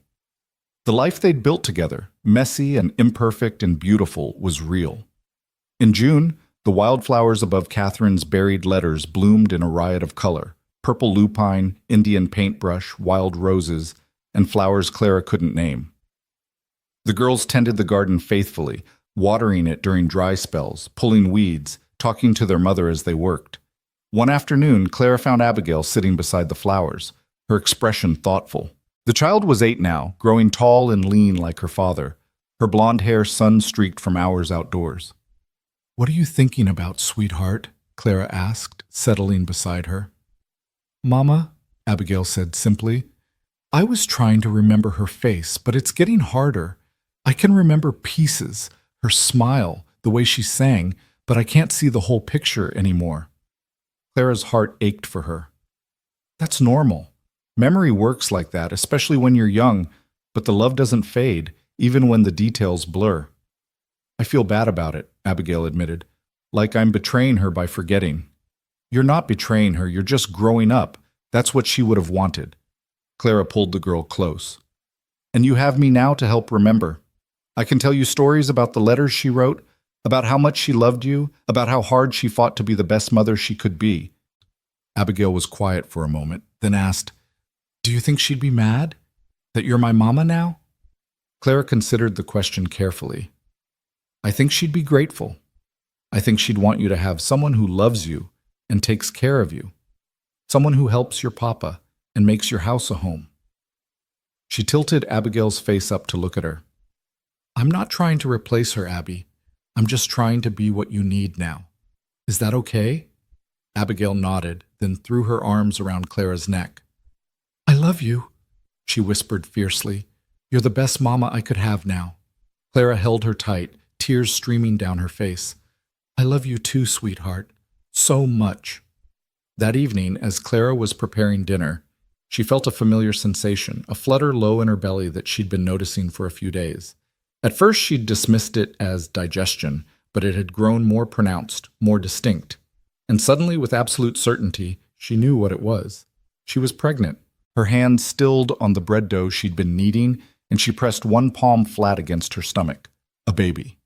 The life they'd built together, messy and imperfect and beautiful, was real. In June, the wildflowers above Catherine's buried letters bloomed in a riot of color. Purple lupine, Indian paintbrush, wild roses, and flowers Clara couldn't name. The girls tended the garden faithfully, watering it during dry spells, pulling weeds, talking to their mother as they worked. One afternoon, Clara found Abigail sitting beside the flowers, her expression thoughtful. The child was 8 now, growing tall and lean like her father, her blonde hair sun-streaked from hours outdoors. "What are you thinking about, sweetheart?" Clara asked, settling beside her. "Mama," Abigail said simply, "I was trying to remember her face, but it's getting harder. I can remember pieces, her smile, the way she sang, but I can't see the whole picture anymore." Clara's heart ached for her. "That's normal. Memory works like that, especially when you're young, but the love doesn't fade, even when the details blur." "I feel bad about it," Abigail admitted, "like I'm betraying her by forgetting." You're not betraying her, you're just growing up. That's what she would have wanted. Clara pulled the girl close. And you have me now to help remember. I can tell you stories about the letters she wrote, about how much she loved you, about how hard she fought to be the best mother she could be. Abigail was quiet for a moment, then asked, Do you think she'd be mad? That you're my mama now? Clara considered the question carefully. I think she'd be grateful. I think she'd want you to have someone who loves you and takes care of you. Someone who helps your papa and makes your house a home. She tilted Abigail's face up to look at her. I'm not trying to replace her, Abby. I'm just trying to be what you need now. Is that okay? Abigail nodded, then threw her arms around Clara's neck. I love you, she whispered fiercely. You're the best mama I could have now. Clara held her tight, tears streaming down her face. I love you too, sweetheart. So much. That evening, as Clara was preparing dinner, she felt a familiar sensation, a flutter low in her belly that she'd been noticing for a few days. At first, she'd dismissed it as digestion, but it had grown more pronounced, more distinct. And suddenly, with absolute certainty, she knew what it was. She was pregnant. Her hand stilled on the bread dough she'd been kneading, and she pressed one palm flat against her stomach. A baby.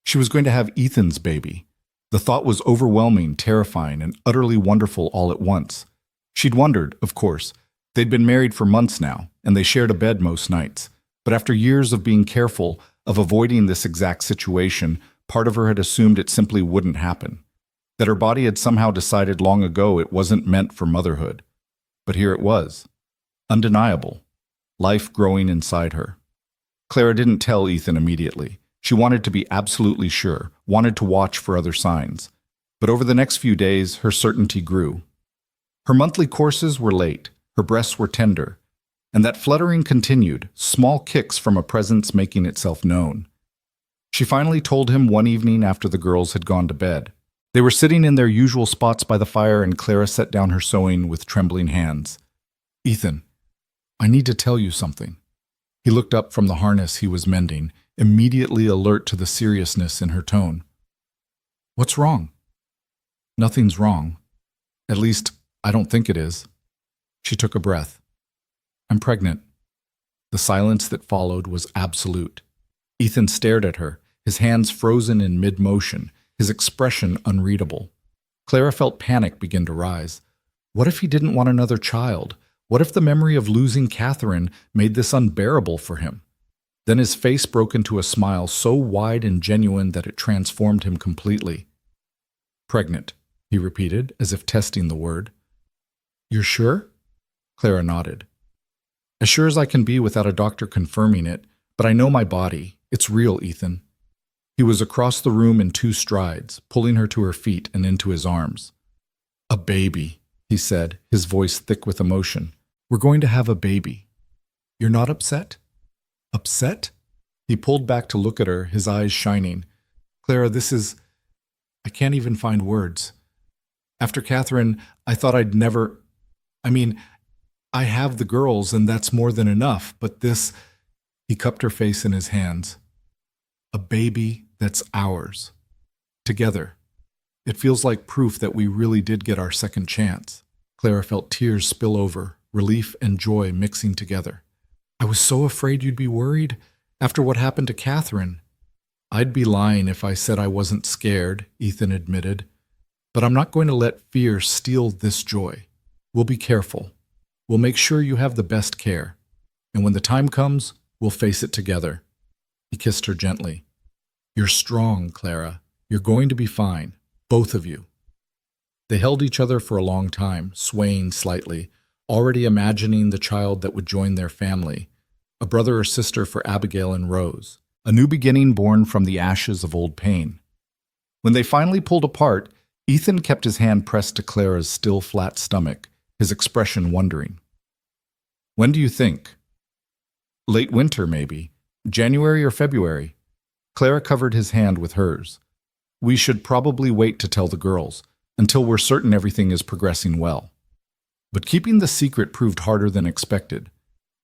She was going to have Ethan's baby. The thought was overwhelming, terrifying, and utterly wonderful all at once. She'd wondered, of course. They'd been married for months now, and they shared a bed most nights. But after years of being careful, of avoiding this exact situation, part of her had assumed it simply wouldn't happen. That her body had somehow decided long ago it wasn't meant for motherhood. But here it was. Undeniable. Life growing inside her. Clara didn't tell Ethan immediately. She wanted to be absolutely sure, wanted to watch for other signs. But over the next few days, her certainty grew. Her monthly courses were late, her breasts were tender, and that fluttering continued, small kicks from a presence making itself known. She finally told him one evening after the girls had gone to bed. They were sitting in their usual spots by the fire, and Clara set down her sewing with trembling hands. Ethan, I need to tell you something. He looked up from the harness he was mending, immediately alert to the seriousness in her tone. What's wrong? Nothing's wrong. At least, I don't think it is. She took a breath. I'm pregnant. The silence that followed was absolute. Ethan stared at her, his hands frozen in mid-motion, his expression unreadable. Clara felt panic begin to rise. What if he didn't want another child? What if the memory of losing Catherine made this unbearable for him? Then his face broke into a smile so wide and genuine that it transformed him completely. Pregnant, he repeated, as if testing the word. You're sure? Clara nodded. As sure as I can be without a doctor confirming it, but I know my body. It's real, Ethan. He was across the room in 2 strides, pulling her to her feet and into his arms. A baby, he said, his voice thick with emotion. We're going to have a baby. You're not upset? Upset? He pulled back to look at her, his eyes shining. Clara, I can't even find words. After Catherine, I thought I'd never... I have the girls, and that's more than enough, but this... He cupped her face in his hands. A baby that's ours. Together. It feels like proof that we really did get our second chance. Clara felt tears spill over, relief and joy mixing together. I was so afraid you'd be worried after what happened to Catherine. I'd be lying if I said I wasn't scared, Ethan admitted. But I'm not going to let fear steal this joy. We'll be careful. We'll make sure you have the best care. And when the time comes, we'll face it together. He kissed her gently. You're strong, Clara. You're going to be fine. Both of you. They held each other for a long time, swaying slightly, already imagining the child that would join their family, a brother or sister for Abigail and Rose, a new beginning born from the ashes of old pain. When they finally pulled apart, Ethan kept his hand pressed to Clara's still flat stomach, his expression wondering. When do you think? Late winter, maybe. January or February. Clara covered his hand with hers. We should probably wait to tell the girls, until we're certain everything is progressing well. But keeping the secret proved harder than expected.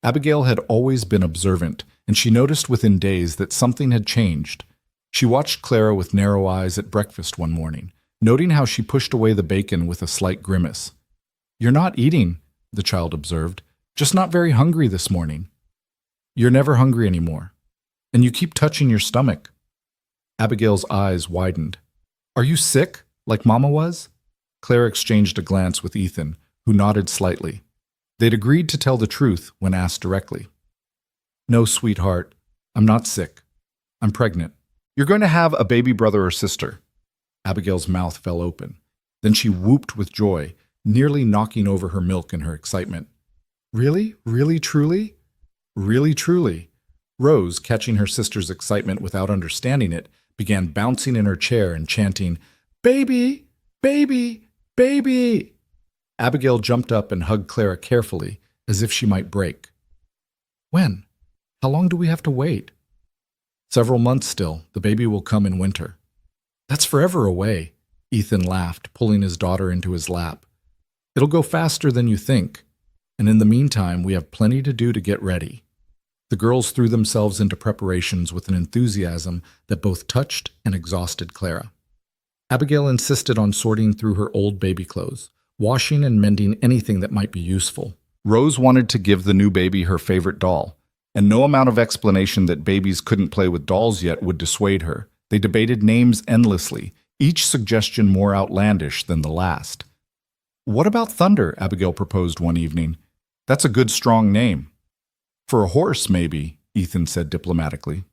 Abigail had always been observant, and she noticed within days that something had changed. She watched Clara with narrow eyes at breakfast one morning, noting how she pushed away the bacon with a slight grimace. "You're not eating," the child observed. "Just not very hungry this morning." "You're never hungry anymore. And you keep touching your stomach." Abigail's eyes widened. "Are you sick, like Mama was?" Clara exchanged a glance with Ethan, who nodded slightly. They'd agreed to tell the truth when asked directly. "No, sweetheart, I'm not sick. I'm pregnant. You're going to have a baby brother or sister." Abigail's mouth fell open. Then she whooped with joy, nearly knocking over her milk in her excitement. "Really? Really, truly?" "Really, truly." Rose, catching her sister's excitement without understanding it, began bouncing in her chair and chanting, "Baby! Baby! Baby!" Abigail jumped up and hugged Clara carefully, as if she might break. "When? How long do we have to wait?" "Several months still. The baby will come in winter." "That's forever away," Ethan laughed, pulling his daughter into his lap. "It'll go faster than you think. And in the meantime, we have plenty to do to get ready." The girls threw themselves into preparations with an enthusiasm that both touched and exhausted Clara. Abigail insisted on sorting through her old baby clothes, washing and mending anything that might be useful. Rose wanted to give the new baby her favorite doll, and no amount of explanation that babies couldn't play with dolls yet would dissuade her. They debated names endlessly, each suggestion more outlandish than the last. "What about Thunder?" Abigail proposed one evening. "That's a good, strong name." "For a horse, maybe," Ethan said diplomatically.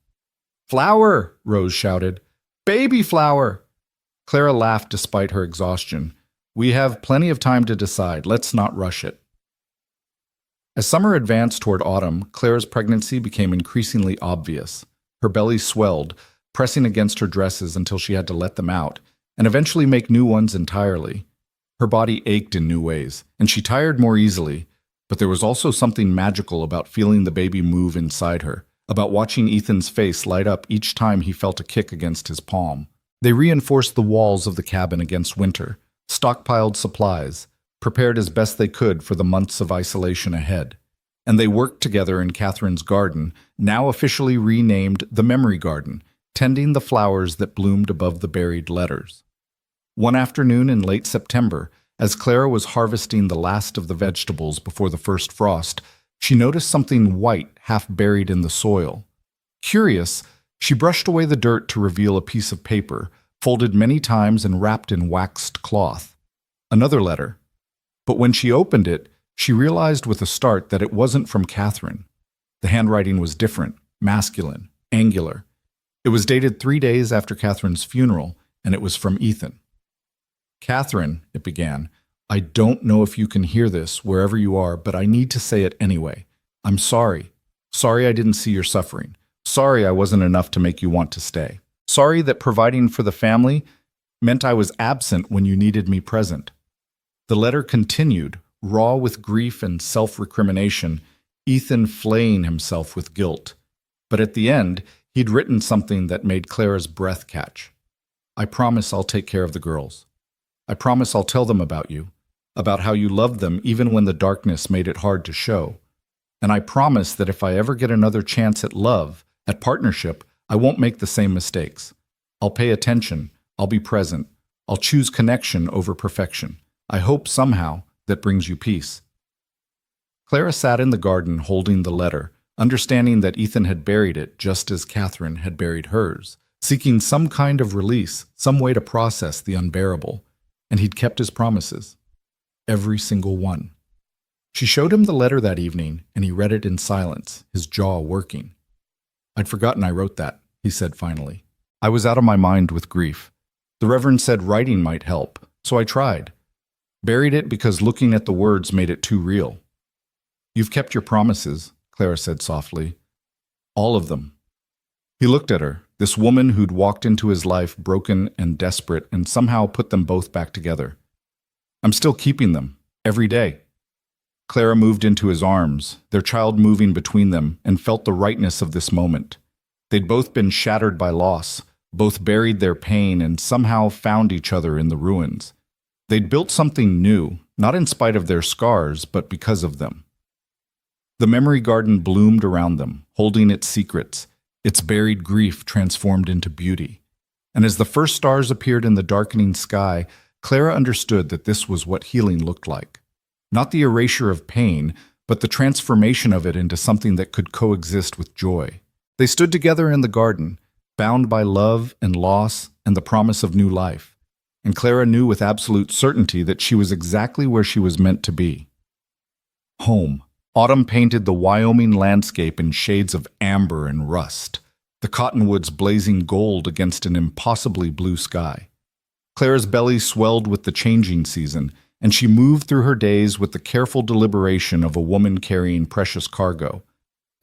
"Flower!" Rose shouted. "Baby Flower!" Clara laughed despite her exhaustion. "We have plenty of time to decide. Let's not rush it." As summer advanced toward autumn, Clara's pregnancy became increasingly obvious. Her belly swelled, pressing against her dresses until she had to let them out, and eventually make new ones entirely. Her body ached in new ways, and she tired more easily, but there was also something magical about feeling the baby move inside her, about watching Ethan's face light up each time he felt a kick against his palm. They reinforced the walls of the cabin against winter, stockpiled supplies, prepared as best they could for the months of isolation ahead. And they worked together in Catherine's garden, now officially renamed the Memory Garden, tending the flowers that bloomed above the buried letters. One afternoon in late September, as Clara was harvesting the last of the vegetables before the first frost, she noticed something white half buried in the soil. Curious, she brushed away the dirt to reveal a piece of paper, folded many times and wrapped in waxed cloth. Another letter. But when she opened it, she realized with a start that it wasn't from Catherine. The handwriting was different, masculine, angular. It was dated 3 days after Catherine's funeral, and it was from Ethan. "Catherine," it began, "I don't know if you can hear this wherever you are, but I need to say it anyway. I'm sorry. Sorry I didn't see your suffering. Sorry I wasn't enough to make you want to stay. Sorry that providing for the family meant I was absent when you needed me present." The letter continued, raw with grief and self-recrimination, Ethan flaying himself with guilt. But at the end, he'd written something that made Clara's breath catch. "I promise I'll take care of the girls. I promise I'll tell them about you, about how you loved them even when the darkness made it hard to show. And I promise that if I ever get another chance at love, at partnership, I won't make the same mistakes. I'll pay attention, I'll be present, I'll choose connection over perfection. I hope somehow that brings you peace." Clara sat in the garden holding the letter, understanding that Ethan had buried it just as Catherine had buried hers, seeking some kind of release, some way to process the unbearable. And he'd kept his promises. Every single one. She showed him the letter that evening, and he read it in silence, his jaw working. "I'd forgotten I wrote that," he said finally. "I was out of my mind with grief. The Reverend said writing might help, so I tried. Buried it because looking at the words made it too real." "You've kept your promises," Clara said softly. "All of them." He looked at her, this woman who'd walked into his life broken and desperate and somehow put them both back together. "I'm still keeping them, every day." Clara moved into his arms, their child moving between them, and felt the rightness of this moment. They'd both been shattered by loss, both buried their pain and somehow found each other in the ruins. They'd built something new, not in spite of their scars, but because of them. The memory garden bloomed around them, holding its secrets, its buried grief transformed into beauty. And as the first stars appeared in the darkening sky, Clara understood that this was what healing looked like. Not the erasure of pain, but the transformation of it into something that could coexist with joy. They stood together in the garden, bound by love and loss and the promise of new life. And Clara knew with absolute certainty that she was exactly where she was meant to be. Home. Autumn painted the Wyoming landscape in shades of amber and rust, the cottonwoods blazing gold against an impossibly blue sky. Clara's belly swelled with the changing season, and she moved through her days with the careful deliberation of a woman carrying precious cargo.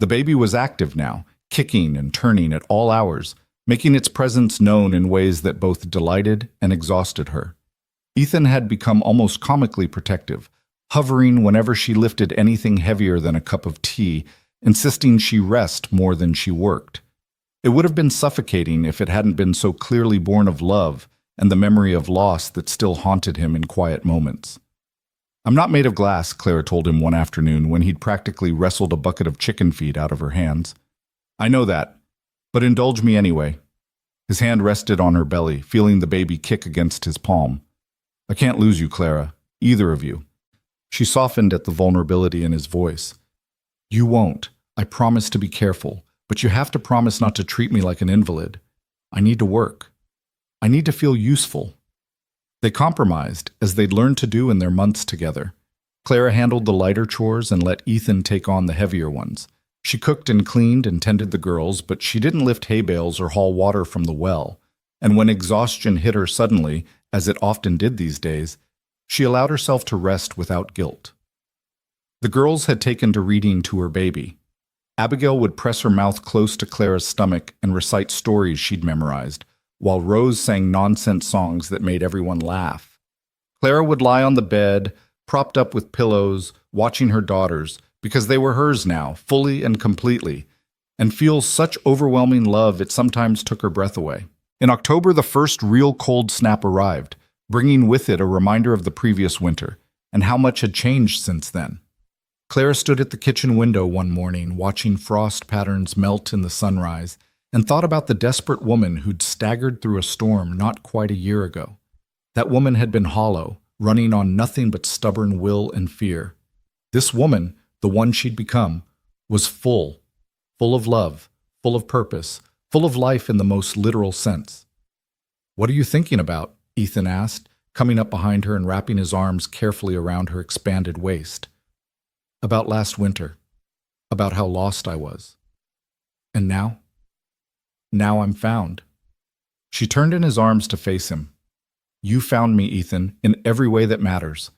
The baby was active now, kicking and turning at all hours, making its presence known in ways that both delighted and exhausted her. Ethan had become almost comically protective, hovering whenever she lifted anything heavier than a cup of tea, insisting she rest more than she worked. It would have been suffocating if it hadn't been so clearly born of love and the memory of loss that still haunted him in quiet moments. "I'm not made of glass," Clara told him one afternoon when he'd practically wrestled a bucket of chicken feed out of her hands. "I know that, but indulge me anyway." His hand rested on her belly, feeling the baby kick against his palm. "I can't lose you, Clara, either of you." She softened at the vulnerability in his voice. "You won't. I promise to be careful, but you have to promise not to treat me like an invalid. I need to work. I need to feel useful." They compromised, as they'd learned to do in their months together. Clara handled the lighter chores and let Ethan take on the heavier ones. She cooked and cleaned and tended the girls, but she didn't lift hay bales or haul water from the well. And when exhaustion hit her suddenly, as it often did these days, she allowed herself to rest without guilt. The girls had taken to reading to her baby. Abigail would press her mouth close to Clara's stomach and recite stories she'd memorized, while Rose sang nonsense songs that made everyone laugh. Clara would lie on the bed, propped up with pillows, watching her daughters, because they were hers now, fully and completely, and feel such overwhelming love it sometimes took her breath away. In October, the first real cold snap arrived, bringing with it a reminder of the previous winter, and how much had changed since then. Clara stood at the kitchen window one morning, watching frost patterns melt in the sunrise, and thought about the desperate woman who'd staggered through a storm not quite a year ago. That woman had been hollow, running on nothing but stubborn will and fear. This woman, the one she'd become, was full of love, full of purpose, full of life in the most literal sense. "What are you thinking about?" Ethan asked, coming up behind her and wrapping his arms carefully around her expanded waist. "About last winter, about how lost I was. And now? Now I'm found." She turned in his arms to face him. "You found me, Ethan, in every way that matters."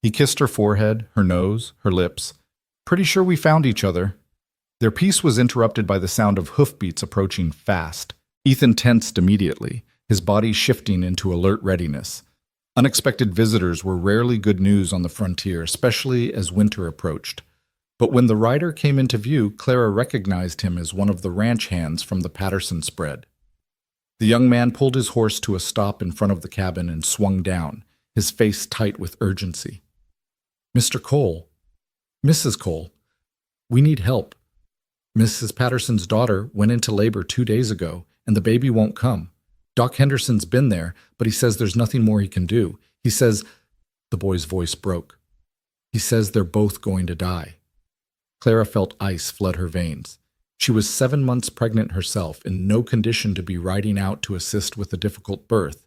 He kissed her forehead, her nose, her lips. "Pretty sure we found each other." Their peace was interrupted by the sound of hoofbeats approaching fast. Ethan tensed immediately, his body shifting into alert readiness. Unexpected visitors were rarely good news on the frontier, especially as winter approached. But when the rider came into view, Clara recognized him as one of the ranch hands from the Patterson spread. The young man pulled his horse to a stop in front of the cabin and swung down, his face tight with urgency. "Mr. Cole, Mrs. Cole, we need help. Mrs. Patterson's daughter went into labor 2 days ago, and the baby won't come. Doc Henderson's been there, but he says there's nothing more he can do. He says—" The boy's voice broke. "He says they're both going to die." Clara felt ice flood her veins. She was 7 months pregnant herself, in no condition to be riding out to assist with a difficult birth.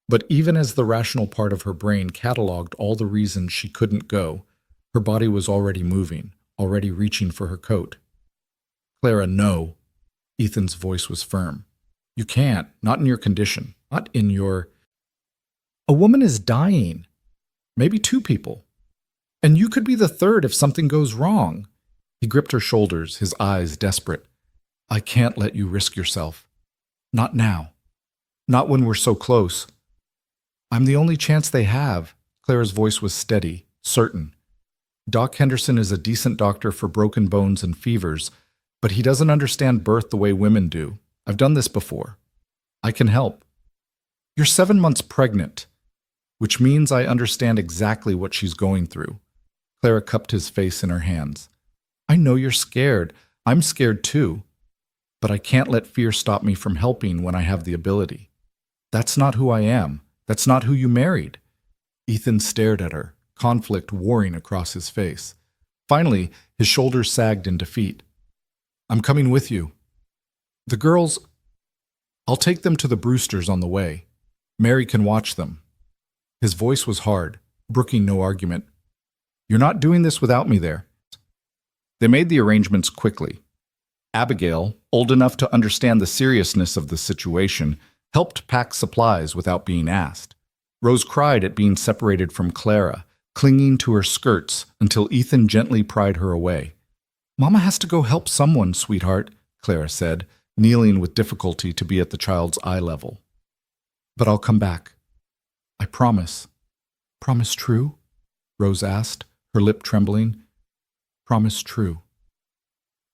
But even as the rational part of her brain cataloged all the reasons she couldn't go, her body was already moving, already reaching for her coat. "Clara, no." Ethan's voice was firm. "You can't. Not in your condition. Not in your—" "A woman is dying. Maybe 2 people. And you could be the 3rd if something goes wrong." He gripped her shoulders, his eyes desperate. "I can't let you risk yourself. Not now. Not when we're so close. I'm the only chance they have." Clara's voice was steady, certain. "Doc Henderson is a decent doctor for broken bones and fevers, but he doesn't understand birth the way women do. I've done this before. I can help. You're 7 months pregnant, which means I understand exactly what she's going through." Clara cupped his face in her hands. "I know you're scared. I'm scared too. But I can't let fear stop me from helping when I have the ability." That's not who I am. That's not who you married. Ethan stared at her, conflict warring across his face. Finally, his shoulders sagged in defeat. I'm coming with you. The girls, I'll take them to the Brewsters on the way. Mary can watch them. His voice was hard, brooking no argument. You're not doing this without me there. They made the arrangements quickly. Abigail, old enough to understand the seriousness of the situation, helped pack supplies without being asked. Rose cried at being separated from Clara, clinging to her skirts until Ethan gently pried her away. Mama has to go help someone, sweetheart, Clara said, kneeling with difficulty to be at the child's eye level. But I'll come back. I promise. Promise true? Rose asked, her lip trembling. Promise true.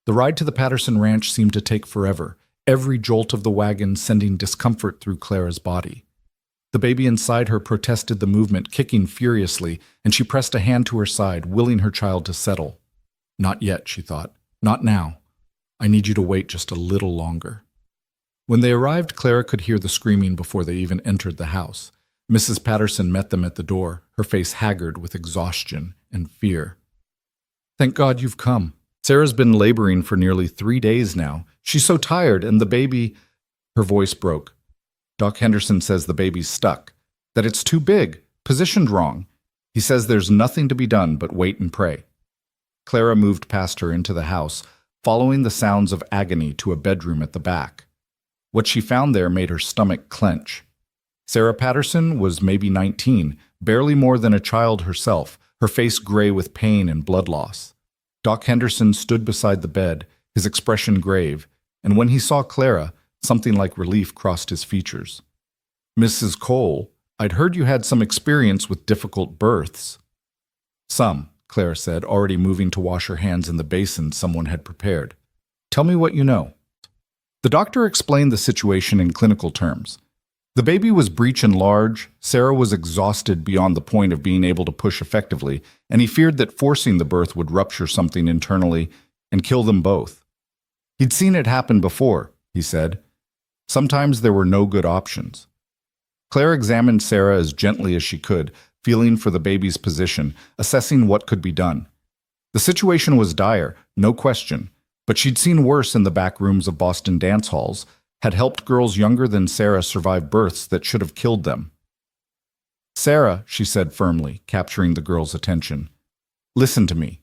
The ride to the Patterson ranch seemed to take forever, every jolt of the wagon sending discomfort through Clara's body. The baby inside her protested the movement, kicking furiously, and she pressed a hand to her side, willing her child to settle. Not yet, she thought. Not now. I need you to wait just a little longer. When they arrived, Clara could hear the screaming before they even entered the house. Mrs. Patterson met them at the door, her face haggard with exhaustion and fear. Thank God you've come. Sarah's been laboring for nearly 3 days now. She's so tired, and the baby... Her voice broke. Doc Henderson says the baby's stuck, that it's too big, positioned wrong. He says there's nothing to be done but wait and pray. Clara moved past her into the house, following the sounds of agony to a bedroom at the back. What she found there made her stomach clench. Sarah Patterson was maybe 19, barely more than a child herself, her face gray with pain and blood loss. Doc Henderson stood beside the bed, his expression grave, and when he saw Clara, something like relief crossed his features. Mrs. Cole, I'd heard you had some experience with difficult births. Some, Clara said, already moving to wash her hands in the basin someone had prepared. Tell me what you know. The doctor explained the situation in clinical terms. The baby was breech and large, Sarah was exhausted beyond the point of being able to push effectively, and he feared that forcing the birth would rupture something internally and kill them both. He'd seen it happen before, he said. Sometimes there were no good options. Claire examined Sarah as gently as she could, feeling for the baby's position, assessing what could be done. The situation was dire, no question, but she'd seen worse in the back rooms of Boston dance halls, had helped girls younger than Sarah survive births that should have killed them. Sarah, she said firmly, capturing the girl's attention, listen to me.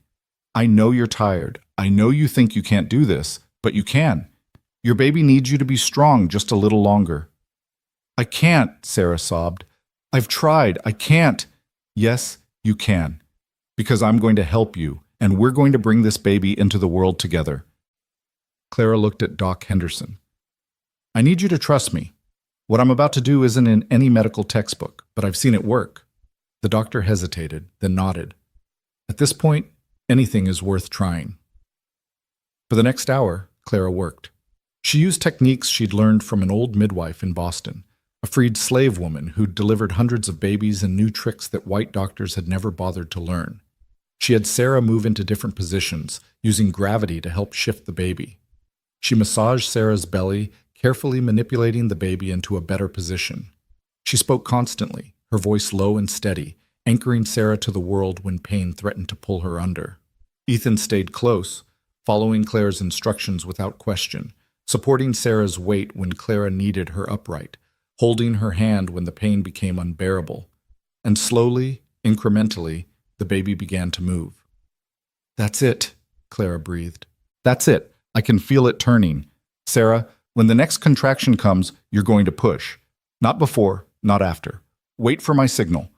I know you're tired. I know you think you can't do this, but you can. Your baby needs you to be strong just a little longer. I can't, Sarah sobbed. I've tried. I can't. Yes, you can. Because I'm going to help you, and we're going to bring this baby into the world together. Clara looked at Doc Henderson. I need you to trust me. What I'm about to do isn't in any medical textbook, but I've seen it work. The doctor hesitated, then nodded. At this point, anything is worth trying. For the next hour, Clara worked. She used techniques she'd learned from an old midwife in Boston, a freed slave woman who'd delivered hundreds of babies and knew tricks that white doctors had never bothered to learn. She had Sarah move into different positions, using gravity to help shift the baby. She massaged Sarah's belly, carefully manipulating the baby into a better position. She spoke constantly, her voice low and steady, anchoring Sarah to the world when pain threatened to pull her under. Ethan stayed close, following Clara's instructions without question, supporting Sarah's weight when Clara needed her upright, holding her hand when the pain became unbearable. And slowly, incrementally, the baby began to move. That's it, Clara breathed. That's it. I can feel it turning. Sarah, when the next contraction comes, you're going to push. Not before, not after. Wait for my signal.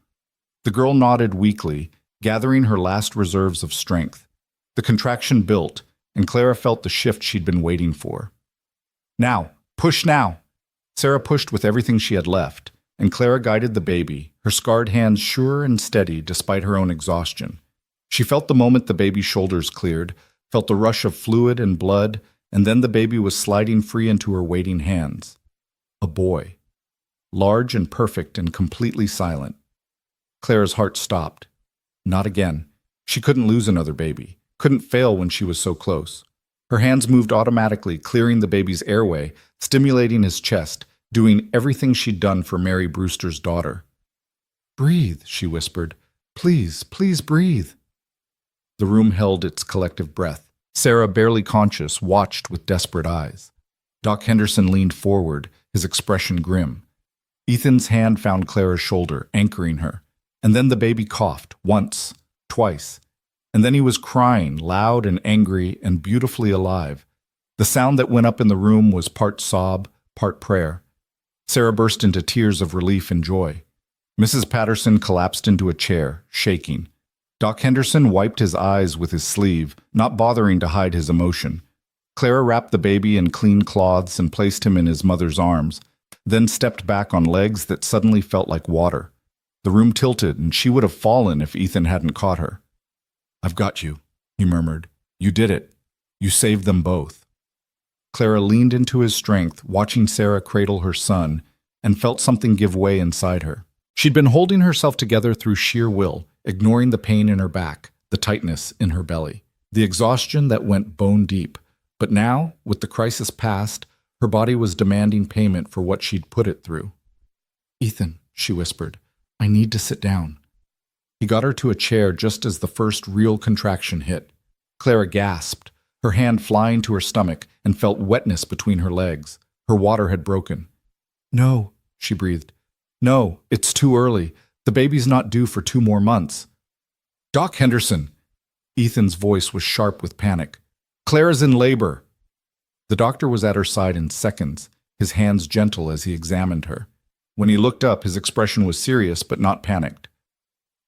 The girl nodded weakly, gathering her last reserves of strength. The contraction built, and Clara felt the shift she'd been waiting for. Now, push now! Sarah pushed with everything she had left, and Clara guided the baby, her scarred hands sure and steady despite her own exhaustion. She felt the moment the baby's shoulders cleared, felt the rush of fluid and blood, and then the baby was sliding free into her waiting hands. A boy. Large and perfect and completely silent. Clara's heart stopped. Not again. She couldn't lose another baby. Couldn't fail when she was so close. Her hands moved automatically, clearing the baby's airway, stimulating his chest, doing everything she'd done for Mary Brewster's daughter. "Breathe," she whispered. "Please, please breathe." The room held its collective breath. Sarah, barely conscious, watched with desperate eyes. Doc Henderson leaned forward, his expression grim. Ethan's hand found Clara's shoulder, anchoring her. And then the baby coughed, once, twice. And then he was crying, loud and angry and beautifully alive. The sound that went up in the room was part sob, part prayer. Sarah burst into tears of relief and joy. Mrs. Patterson collapsed into a chair, shaking. Doc Henderson wiped his eyes with his sleeve, not bothering to hide his emotion. Clara wrapped the baby in clean cloths and placed him in his mother's arms, then stepped back on legs that suddenly felt like water. The room tilted, and she would have fallen if Ethan hadn't caught her. "I've got you," he murmured. "You did it. You saved them both." Clara leaned into his strength, watching Sarah cradle her son, and felt something give way inside her. She'd been holding herself together through sheer will, ignoring the pain in her back, the tightness in her belly, the exhaustion that went bone deep. But now, with the crisis past, her body was demanding payment for what she'd put it through. "Ethan," she whispered, "I need to sit down." He got her to a chair just as the first real contraction hit. Clara gasped, her hand flying to her stomach, and felt wetness between her legs. Her water had broken. "No," she breathed. "No, it's too early. The baby's not due for 2 more months." "Doc Henderson!" Ethan's voice was sharp with panic. "Clara's in labor." The doctor was at her side in seconds, his hands gentle as he examined her. When he looked up, his expression was serious but not panicked.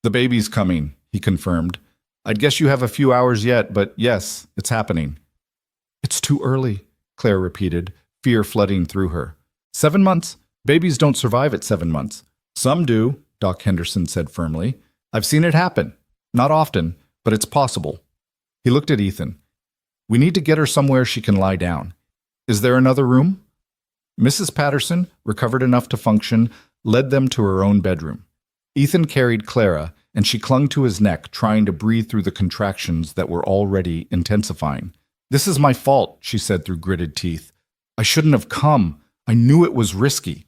"The baby's coming," he confirmed. "I'd guess you have a few hours yet, but yes, it's happening." "It's too early," Clara repeated, fear flooding through her. 7 months? Babies don't survive at 7 months. "Some do," Doc Henderson said firmly. "I've seen it happen. Not often, but it's possible." He looked at Ethan. "We need to get her somewhere she can lie down. Is there another room?" Mrs. Patterson, recovered enough to function, led them to her own bedroom. Ethan carried Clara, and she clung to his neck, trying to breathe through the contractions that were already intensifying. "This is my fault," she said through gritted teeth. "I shouldn't have come. I knew it was risky."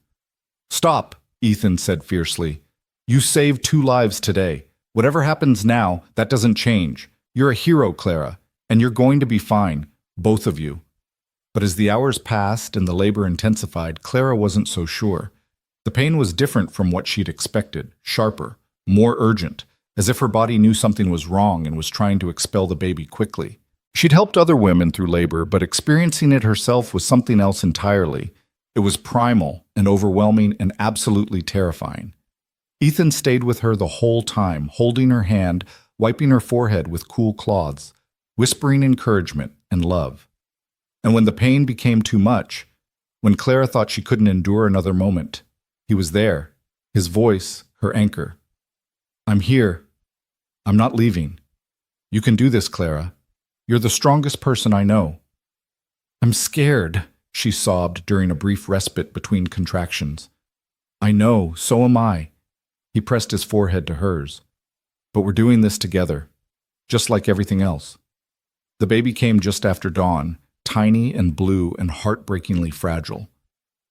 "Stop," Ethan said fiercely. "You saved 2 lives today. Whatever happens now, that doesn't change. You're a hero, Clara, and you're going to be fine, both of you." But as the hours passed and the labor intensified, Clara wasn't so sure. The pain was different from what she'd expected, sharper, more urgent, as if her body knew something was wrong and was trying to expel the baby quickly. She'd helped other women through labor, but experiencing it herself was something else entirely. It was primal and overwhelming and absolutely terrifying. Ethan stayed with her the whole time, holding her hand, wiping her forehead with cool cloths, whispering encouragement and love. And when the pain became too much, when Clara thought she couldn't endure another moment, he was there, his voice, her anchor. "I'm here. I'm not leaving. You can do this, Clara. You're the strongest person I know." "I'm scared," she sobbed during a brief respite between contractions. "I know, so am I." He pressed his forehead to hers. "But we're doing this together, just like everything else." The baby came just after dawn, tiny and blue and heartbreakingly fragile.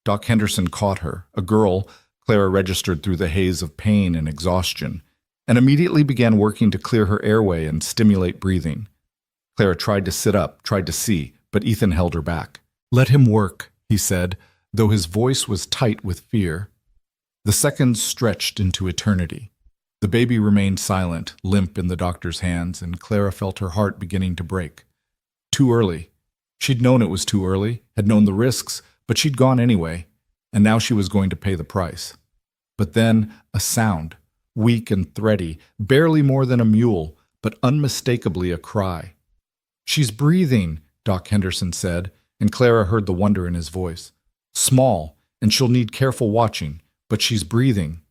Doc Henderson caught her, a girl, Clara registered through the haze of pain and exhaustion, and immediately began working to clear her airway and stimulate breathing. Clara tried to sit up, tried to see, but Ethan held her back. "Let him work," he said, though his voice was tight with fear. The seconds stretched into eternity. The baby remained silent, limp in the doctor's hands, and Clara felt her heart beginning to break. Too early. She'd known it was too early, had known the risks, but she'd gone anyway, and now she was going to pay the price. But then, a sound, weak and thready, barely more than a mule, but unmistakably a cry. "She's breathing," Doc Henderson said, and Clara heard the wonder in his voice. "Small, and she'll need careful watching, but she's breathing."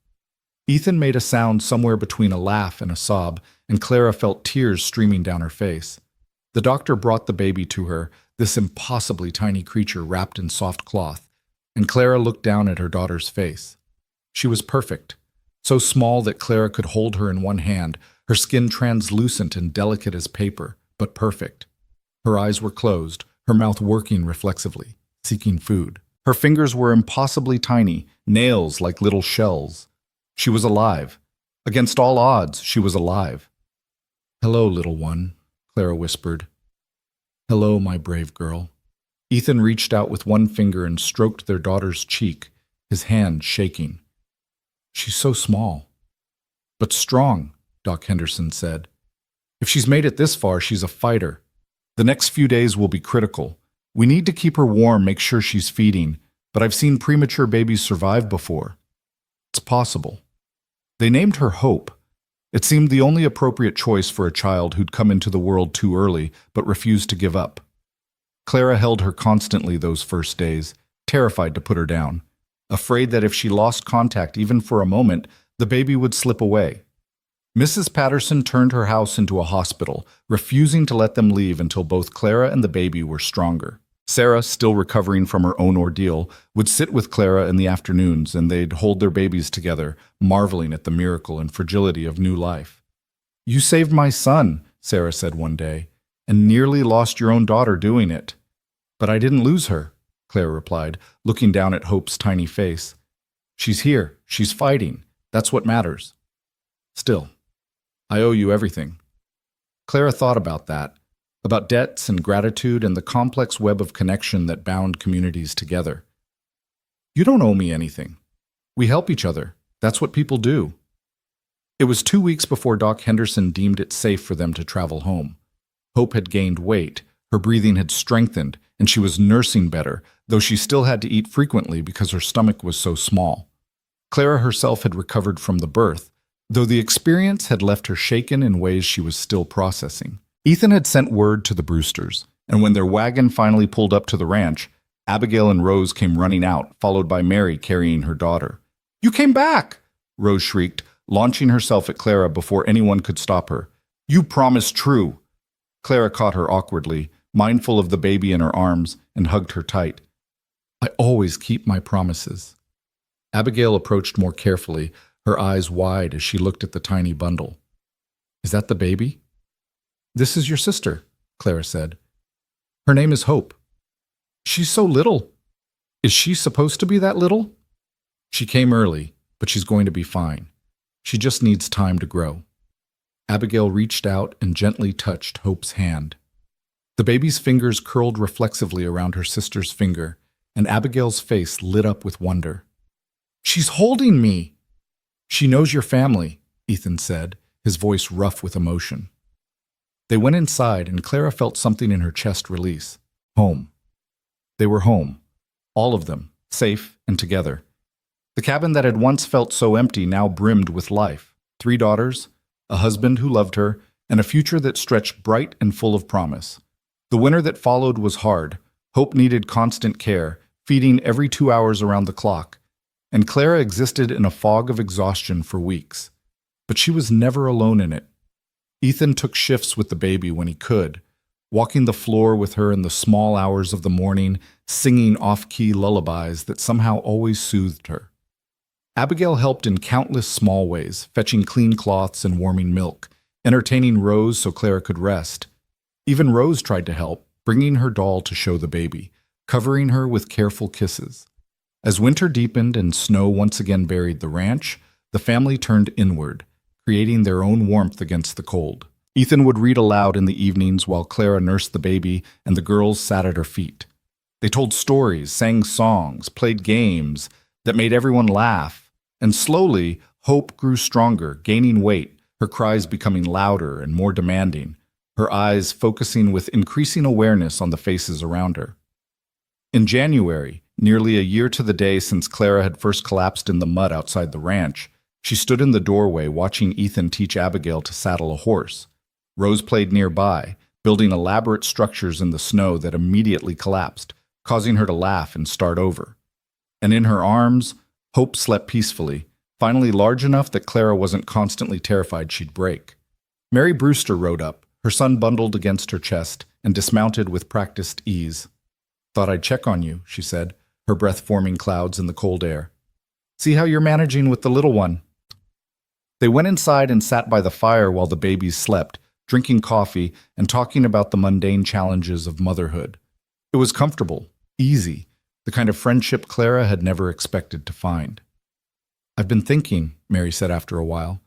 Ethan made a sound somewhere between a laugh and a sob, and Clara felt tears streaming down her face. The doctor brought the baby to her, this impossibly tiny creature wrapped in soft cloth, and Clara looked down at her daughter's face. She was perfect, so small that Clara could hold her in one hand, her skin translucent and delicate as paper, but perfect. Her eyes were closed, her mouth working reflexively, seeking food. Her fingers were impossibly tiny, nails like little shells. She was alive. Against all odds, she was alive. "Hello, little one," Clara whispered. "Hello, my brave girl." Ethan reached out with one finger and stroked their daughter's cheek, his hand shaking. "She's so small." "But strong," Doc Henderson said. "If she's made it this far, she's a fighter. The next few days will be critical. We need to keep her warm, make sure she's feeding, but I've seen premature babies survive before. It's possible." They named her Hope. It seemed the only appropriate choice for a child who'd come into the world too early but refused to give up. Clara held her constantly those first days, terrified to put her down, afraid that if she lost contact even for a moment, the baby would slip away. Mrs. Patterson turned her house into a hospital, refusing to let them leave until both Clara and the baby were stronger. Sarah, still recovering from her own ordeal, would sit with Clara in the afternoons and they'd hold their babies together, marveling at the miracle and fragility of new life. "You saved my son," Sarah said one day, "and nearly lost your own daughter doing it." "But I didn't lose her," Clara replied, looking down at Hope's tiny face. "She's here. She's fighting. That's what matters. Still, I owe you everything." Clara thought about that, about debts and gratitude and the complex web of connection that bound communities together. "You don't owe me anything. We help each other. That's what people do." It was 2 weeks before Doc Henderson deemed it safe for them to travel home. Hope had gained weight, her breathing had strengthened, and she was nursing better, though she still had to eat frequently because her stomach was so small. Clara herself had recovered from the birth, though the experience had left her shaken in ways she was still processing. Ethan had sent word to the Brewsters, and when their wagon finally pulled up to the ranch, Abigail and Rose came running out, followed by Mary carrying her daughter. "You came back!" Rose shrieked, launching herself at Clara before anyone could stop her. "You promised true!" Clara caught her awkwardly, mindful of the baby in her arms, and hugged her tight. "I always keep my promises." Abigail approached more carefully, her eyes wide as she looked at the tiny bundle. "Is that the baby?" "This is your sister," Clara said. "Her name is Hope." "She's so little." "Is she supposed to be that little?" "She came early, but she's going to be fine. She just needs time to grow." Abigail reached out and gently touched Hope's hand. The baby's fingers curled reflexively around her sister's finger, and Abigail's face lit up with wonder. "She's holding me!" "She knows your family," Ethan said, his voice rough with emotion. They went inside, and Clara felt something in her chest release. Home. They were home. All of them, safe and together. The cabin that had once felt so empty now brimmed with life. 3 daughters, a husband who loved her, and a future that stretched bright and full of promise. The winter that followed was hard. Hope needed constant care, feeding every 2 hours around the clock. And Clara existed in a fog of exhaustion for weeks. But she was never alone in it. Ethan took shifts with the baby when he could, walking the floor with her in the small hours of the morning, singing off-key lullabies that somehow always soothed her. Abigail helped in countless small ways, fetching clean cloths and warming milk, entertaining Rose so Clara could rest. Even Rose tried to help, bringing her doll to show the baby, covering her with careful kisses. As winter deepened and snow once again buried the ranch, the family turned inward, creating their own warmth against the cold. Ethan would read aloud in the evenings while Clara nursed the baby and the girls sat at her feet. They told stories, sang songs, played games that made everyone laugh, and slowly, Hope grew stronger, gaining weight, her cries becoming louder and more demanding, her eyes focusing with increasing awareness on the faces around her. In January, nearly a year to the day since Clara had first collapsed in the mud outside the ranch, she stood in the doorway watching Ethan teach Abigail to saddle a horse. Rose played nearby, building elaborate structures in the snow that immediately collapsed, causing her to laugh and start over. And in her arms, Hope slept peacefully, finally large enough that Clara wasn't constantly terrified she'd break. Mary Brewster rode up, her son bundled against her chest, and dismounted with practiced ease. "Thought I'd check on you," she said, her breath forming clouds in the cold air. "See how you're managing with the little one." They went inside and sat by the fire while the babies slept, drinking coffee and talking about the mundane challenges of motherhood. It was comfortable, easy, the kind of friendship Clara had never expected to find. "I've been thinking," Mary said after a while,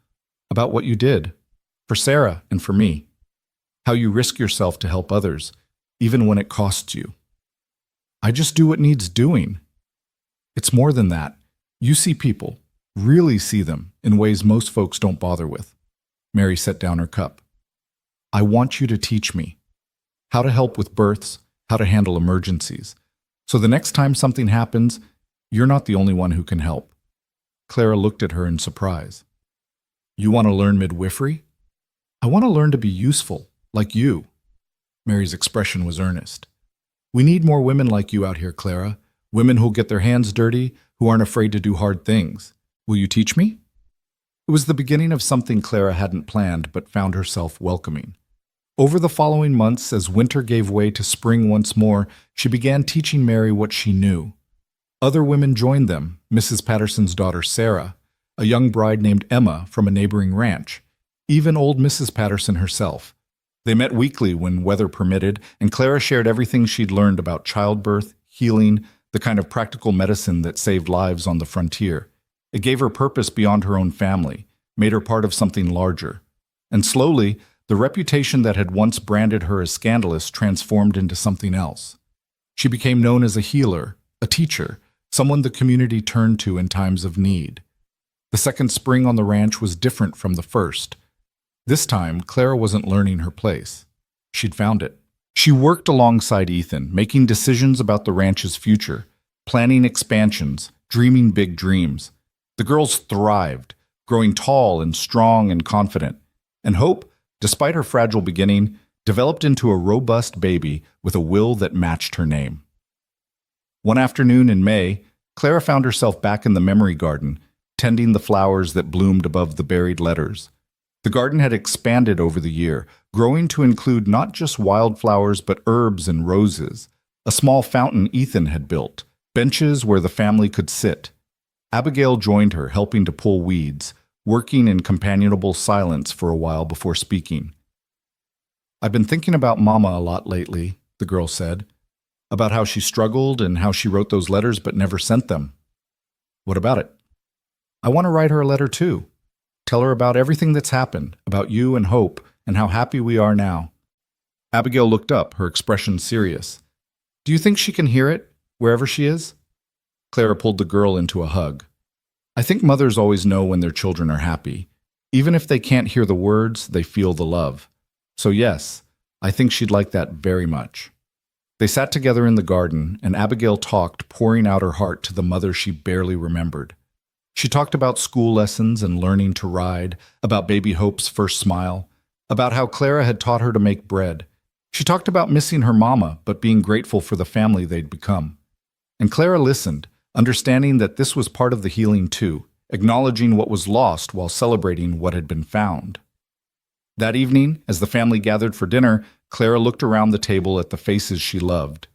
"about what you did, for Sarah and for me. How you risk yourself to help others, even when it costs you." "I just do what needs doing." "It's more than that. You see people, really see them, in ways most folks don't bother with." Mary set down her cup. "I want you to teach me how to help with births, how to handle emergencies. So the next time something happens, you're not the only one who can help." Clara looked at her in surprise. "You want to learn midwifery?" "I want to learn to be useful, like you." Mary's expression was earnest. "We need more women like you out here, Clara. Women who'll get their hands dirty, who aren't afraid to do hard things. Will you teach me?" It was the beginning of something Clara hadn't planned but found herself welcoming. Over the following months, as winter gave way to spring once more, she began teaching Mary what she knew. Other women joined them, Mrs. Patterson's daughter Sarah, a young bride named Emma from a neighboring ranch, even old Mrs. Patterson herself. They met weekly when weather permitted, and Clara shared everything she'd learned about childbirth, healing, the kind of practical medicine that saved lives on the frontier. It gave her purpose beyond her own family, made her part of something larger. And slowly, the reputation that had once branded her as scandalous transformed into something else. She became known as a healer, a teacher, someone the community turned to in times of need. The second spring on the ranch was different from the first. This time, Clara wasn't learning her place. She'd found it. She worked alongside Ethan, making decisions about the ranch's future, planning expansions, dreaming big dreams. The girls thrived, growing tall and strong and confident. And Hope, despite her fragile beginning, developed into a robust baby with a will that matched her name. One afternoon in May, Clara found herself back in the memory garden, tending the flowers that bloomed above the buried letters. The garden had expanded over the year, growing to include not just wildflowers but herbs and roses, a small fountain Ethan had built, benches where the family could sit. Abigail joined her, helping to pull weeds, working in companionable silence for a while before speaking. "I've been thinking about Mama a lot lately," the girl said, "about how she struggled and how she wrote those letters but never sent them." "What about it?" "I want to write her a letter too. Tell her about everything that's happened, about you and Hope, and how happy we are now." Abigail looked up, her expression serious. "Do you think she can hear it, wherever she is?" Clara pulled the girl into a hug. "I think mothers always know when their children are happy. Even if they can't hear the words, they feel the love. So yes, I think she'd like that very much." They sat together in the garden, and Abigail talked, pouring out her heart to the mother she barely remembered. She talked about school lessons and learning to ride, about baby Hope's first smile, about how Clara had taught her to make bread. She talked about missing her mama, but being grateful for the family they'd become. And Clara listened, understanding that this was part of the healing too, acknowledging what was lost while celebrating what had been found. That evening, as the family gathered for dinner, Clara looked around the table at the faces she loved.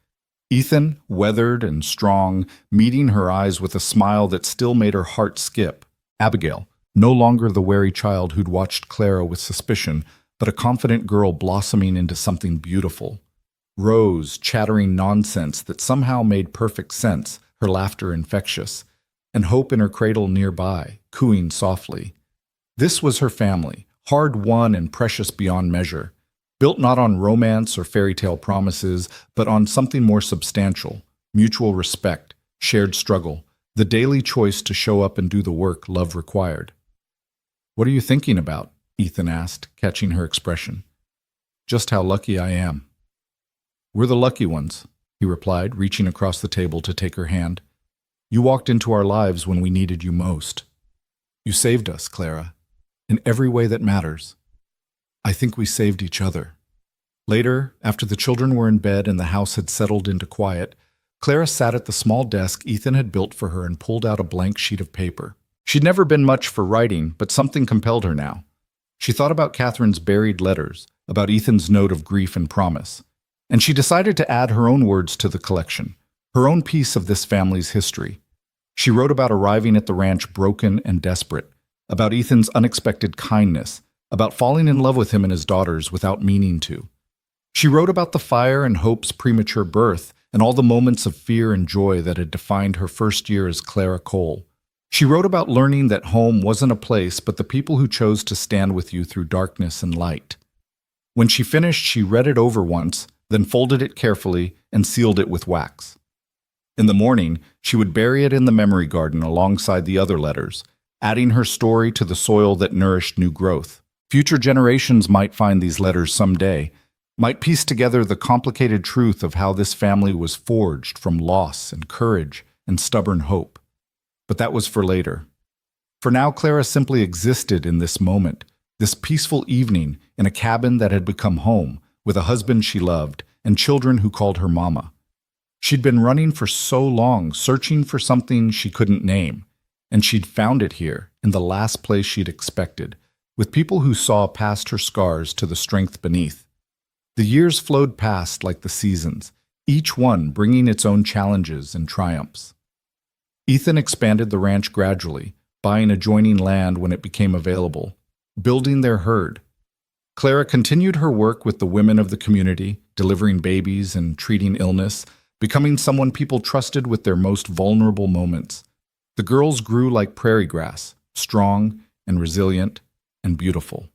Ethan, weathered and strong, meeting her eyes with a smile that still made her heart skip. Abigail, no longer the wary child who'd watched Clara with suspicion, but a confident girl blossoming into something beautiful. Rose, chattering nonsense that somehow made perfect sense, her laughter infectious, and Hope in her cradle nearby, cooing softly. This was her family, hard-won and precious beyond measure, built not on romance or fairy tale promises, but on something more substantial, mutual respect, shared struggle, the daily choice to show up and do the work love required. "What are you thinking about?" Ethan asked, catching her expression. "Just how lucky I am." "We're the lucky ones," he replied, reaching across the table to take her hand. "You walked into our lives when we needed you most. You saved us, Clara, in every way that matters. I think we saved each other." Later, after the children were in bed and the house had settled into quiet, Clara sat at the small desk Ethan had built for her and pulled out a blank sheet of paper. She'd never been much for writing, but something compelled her now. She thought about Catherine's buried letters, about Ethan's note of grief and promise, and she decided to add her own words to the collection, her own piece of this family's history. She wrote about arriving at the ranch broken and desperate, about Ethan's unexpected kindness, about falling in love with him and his daughters without meaning to. She wrote about the fire and Hope's premature birth, and all the moments of fear and joy that had defined her first year as Clara Cole. She wrote about learning that home wasn't a place, but the people who chose to stand with you through darkness and light. When she finished, she read it over once, then folded it carefully and sealed it with wax. In the morning, she would bury it in the memory garden alongside the other letters, adding her story to the soil that nourished new growth. Future generations might find these letters someday, might piece together the complicated truth of how this family was forged from loss and courage and stubborn hope. But that was for later. For now, Clara simply existed in this moment, this peaceful evening in a cabin that had become home, with a husband she loved and children who called her mama. She'd been running for so long, searching for something she couldn't name, and she'd found it here, in the last place she'd expected, with people who saw past her scars to the strength beneath. The years flowed past like the seasons, each one bringing its own challenges and triumphs. Ethan expanded the ranch gradually, buying adjoining land when it became available, building their herd. Clara continued her work with the women of the community, delivering babies and treating illness, becoming someone people trusted with their most vulnerable moments. The girls grew like prairie grass, strong and resilient and beautiful.